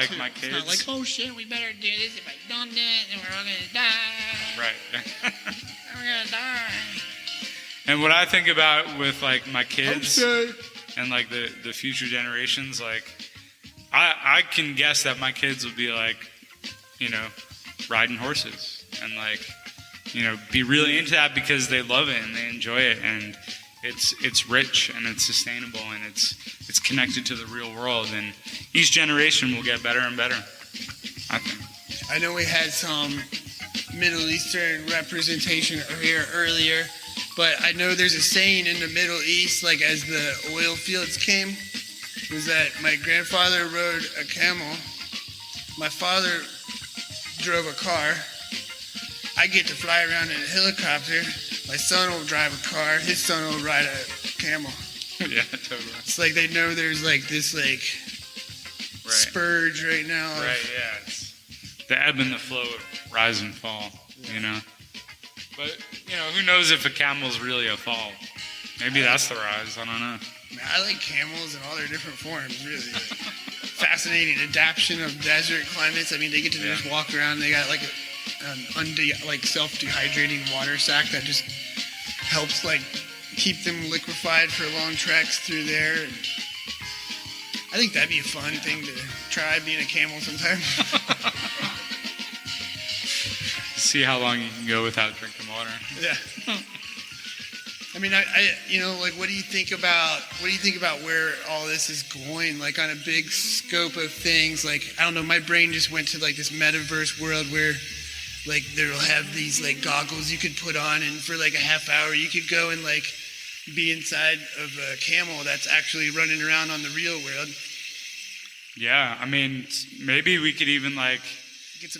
too.
my kids,
it's not like, oh shit, we better do this. If I don't do it, then we're all gonna die.
Right.
We're gonna die.
And what I think about with like my kids and like the future generations, like I can guess that my kids will be like, riding horses and like, be really into that because they love it and they enjoy it, and it's rich and it's sustainable and it's connected to the real world, and each generation will get better and better, I think.
I know we had some Middle Eastern representation here earlier, but I know there's a saying in the Middle East, like as the oil fields came, was that my grandfather rode a camel. My father drove a car. I get to fly around in a helicopter. My son will drive a car. His son will ride a camel.
Yeah, totally.
It's like they know there's like this like spurge right now.
Right, yeah. It's the ebb and the flow of rise and fall, you know. But, you know, who knows if a camel's really a fall? Maybe that's the rise. I don't know.
I like camels in all their different forms, really. Fascinating adaptation of desert climates. I mean, they get to just walk around. They got like an self-dehydrating water sac that just helps like keep them liquefied for long treks through there. And I think that'd be a fun thing to try, being a camel sometime.
See how long you can go without drinking water.
Yeah. I mean, I you know, like, what do you think about where all this is going? Like, on a big scope of things, like, I don't know, my brain just went to like this metaverse world where, like, they'll have these like goggles you could put on, and for like a half hour you could go and like be inside of a camel that's actually running around on the real world.
Yeah, I mean, maybe we could even like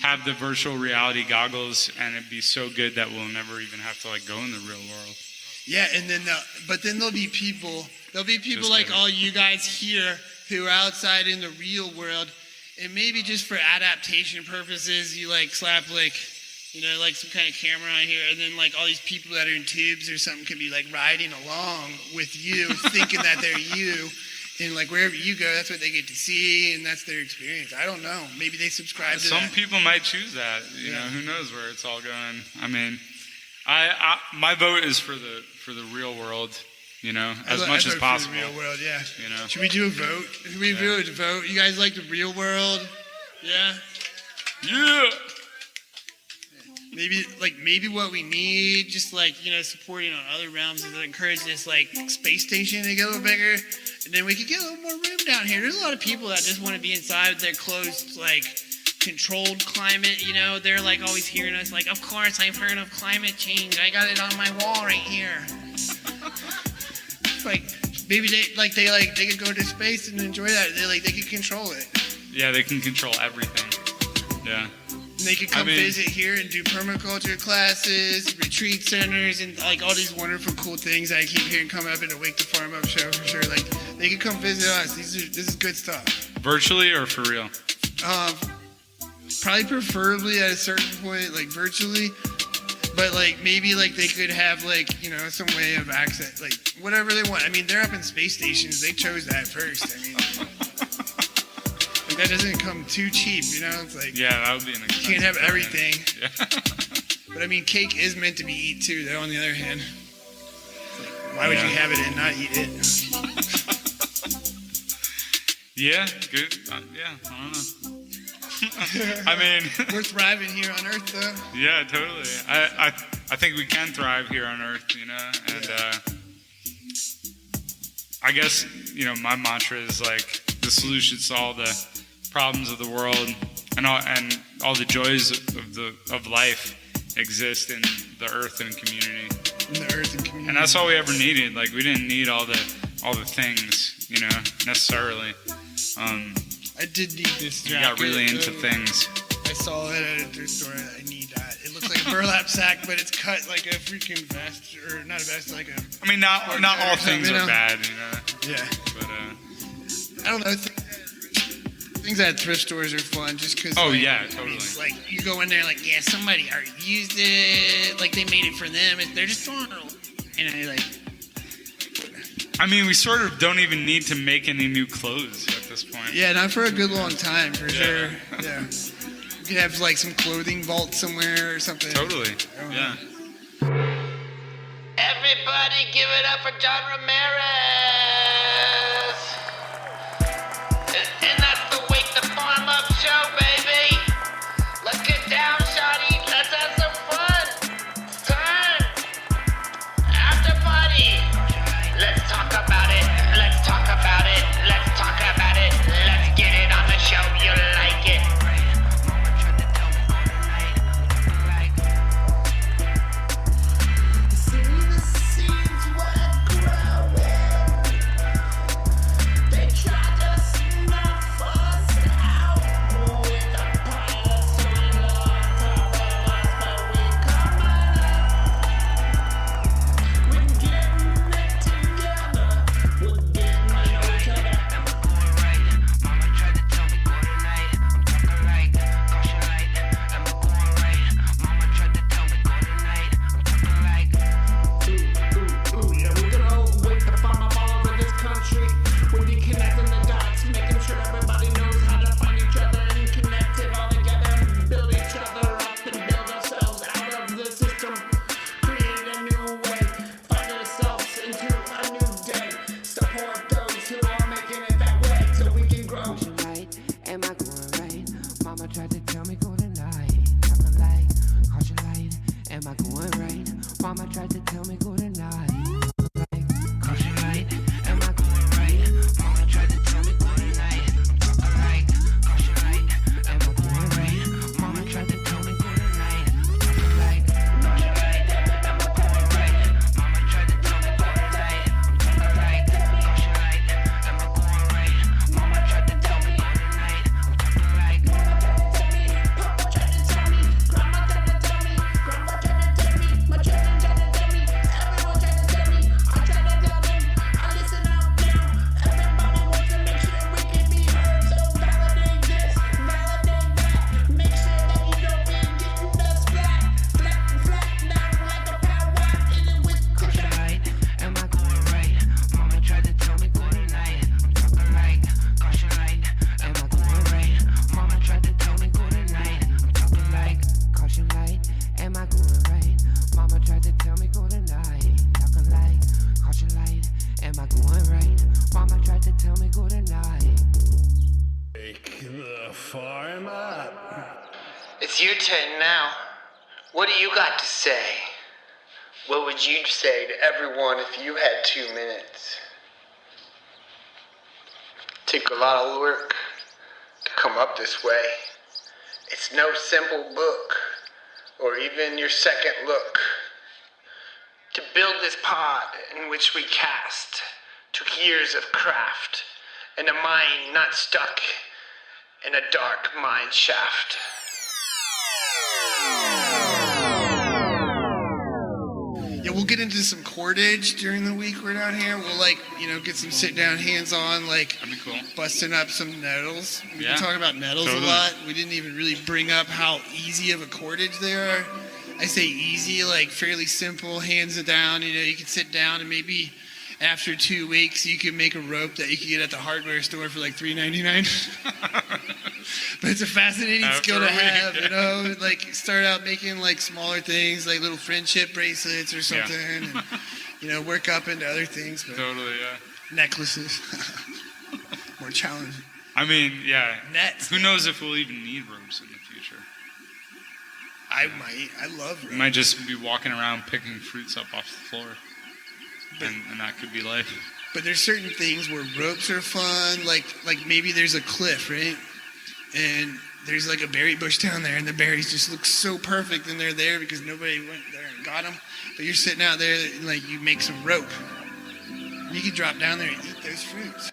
have the virtual reality goggles, and it'd be so good that we'll never even have to like go in the real world.
Yeah, and then there'll be people
Just
like
kidding.
all you guys here who are outside in the real world, and maybe just for adaptation purposes, you like slap like, you know, like some kind of camera on here, and then like all these people that are in tubes or something could be like riding along with you, thinking that they're you, and like wherever you go, that's what they get to see, and that's their experience. I don't know. Maybe they subscribe to
Some
that.
people might choose that. You know, who knows where it's all going. I mean, I my vote is for the real world. You know, as much as possible.
For the real world, yeah.
You know.
Should we do a vote? Should we do a vote? You guys like the real world? Yeah.
Yeah.
Maybe what we need, just like, you know, supporting on other realms, is to encourage this like space station to get a little bigger, and then we could get a little more room down here. There's a lot of people that just want to be inside their closed, like, controlled climate. You know, they're like always hearing us like, of course I've heard of climate change. I got it on my wall right here. Like, maybe they could go to space and enjoy that. They could control it.
Yeah, they can control everything. Yeah.
And they could come visit here and do permaculture classes, retreat centers, and like all these wonderful, cool things I keep hearing come up in the Wake the Farm Up show for sure. Like, they could come visit us. This is good stuff.
Virtually or for real?
Probably preferably at a certain point, like virtually. But like maybe like they could have like, you know, some way of access, like whatever they want. I mean, they're up in space stations. They chose that first. I mean, like, that doesn't come too cheap, you know. It's like,
yeah, that would be an
you can't have everything.
Yeah.
But I mean, cake is meant to be eaten too, though. On the other hand, like, why would you have it and not eat it?
Yeah, good. Yeah, I don't know. I mean,
we're thriving here on Earth, though.
Yeah, totally. I think we can thrive here on Earth, you know, and I guess, you know, my mantra is like the solutions to all the problems of the world and all the joys of life exist in the earth and community.
In the earth and community.
And that's all we ever needed. Like, we didn't need all the things, you know, necessarily.
I did need this jacket.
We got really into things.
I saw it at a thrift store. I need that. It looks like a burlap sack, but it's cut like a freaking vest, or not a vest, like a.
I mean, not all things are bad, you know.
Yeah.
But
I don't know. Things at thrift stores are fun, just because.
Oh,
like,
yeah, totally.
I mean, like, you go in there, like, yeah, somebody already used it. Like, they made it for them. And they're just throwing it away. And I like.
I mean, we sort of don't even need to make any new clothes at this point.
Yeah, not for a good long time, for sure. Yeah. You could have like some clothing vault somewhere or something.
Totally. Yeah.
Everybody give it up for John Ramerez. And that's the Wake the Farm Up show, baby. Let's get down, shawty. Let's have some fun. Turn. After party. Let's talk about it. Let's talk about it. Let's talk about it. Let's get it on the show. You like it. See the seeds what growing.
tried to tell me good night. Talking like caution light. Am I going right? Mama tried to tell me good night. Like caution light. Am I going right? Mama tried to tell me good night. Talking like caution light. Am I going right? Mama tried to tell me good night. Talking like caution light. Am I going right? Mama tried to tell me good night. Talking like caution light. Am I going right? Mama tried to tell me good night. Talking like Mama tried to tell me, Papa tried to tell me, Grandma tried to tell me, Grandma tried to tell me, my children tried to tell me, everyone tried to tell me, I tried to tell them, I listen out now. Everybody wants to make sure we can be heard, so validate this, validate that, make sure that you don't be getting us flat down like a power whack, in it with caution light. Am I going right? Mama tried to tell me good night. I'm talking like caution light. Am I going right? Mama tried to tell me good night. I'm talking like caution light. Am I going right? Mama tried to tell me good night. Talking like caution light. Am I going right? Mama tried to tell me good night.
Wake the farm up.
It's your turn now. What do you got to say? What would you say to everyone if you had 2 minutes? Took a lot of work to come up this way. It's no simple book, or even your second look. To build this pod in which we cast took years of craft, and a mind not stuck in a dark mine shaft.
Yeah, we'll get into some cordage during the week we're down here. We'll get some sit down, hands on,
That'd be cool.
busting up some nettles. We've
Yeah,
been talking about nettles
totally.
a lot. We didn't even really bring up how easy of a cordage they are. I say easy, like fairly simple, hands it down. You can sit down and maybe after 2 weeks you can make a rope that you can get at the hardware store for like $3.99. But it's a fascinating skill to have, start out making like smaller things, like little friendship bracelets or something, and work up into other things. But
Totally, yeah.
necklaces, more challenging.
I mean, yeah.
Nets.
Who knows if we'll even need ropes in the future?
I might. I love ropes.
We might just be walking around picking fruits up off the floor. And that could be life.
But there's certain things where ropes are fun, like maybe there's a cliff, right? And there's like a berry bush down there, and the berries just look so perfect, and they're there because nobody went there and got them. But you're sitting out there, and like you make some rope. You can drop down there and eat those fruits.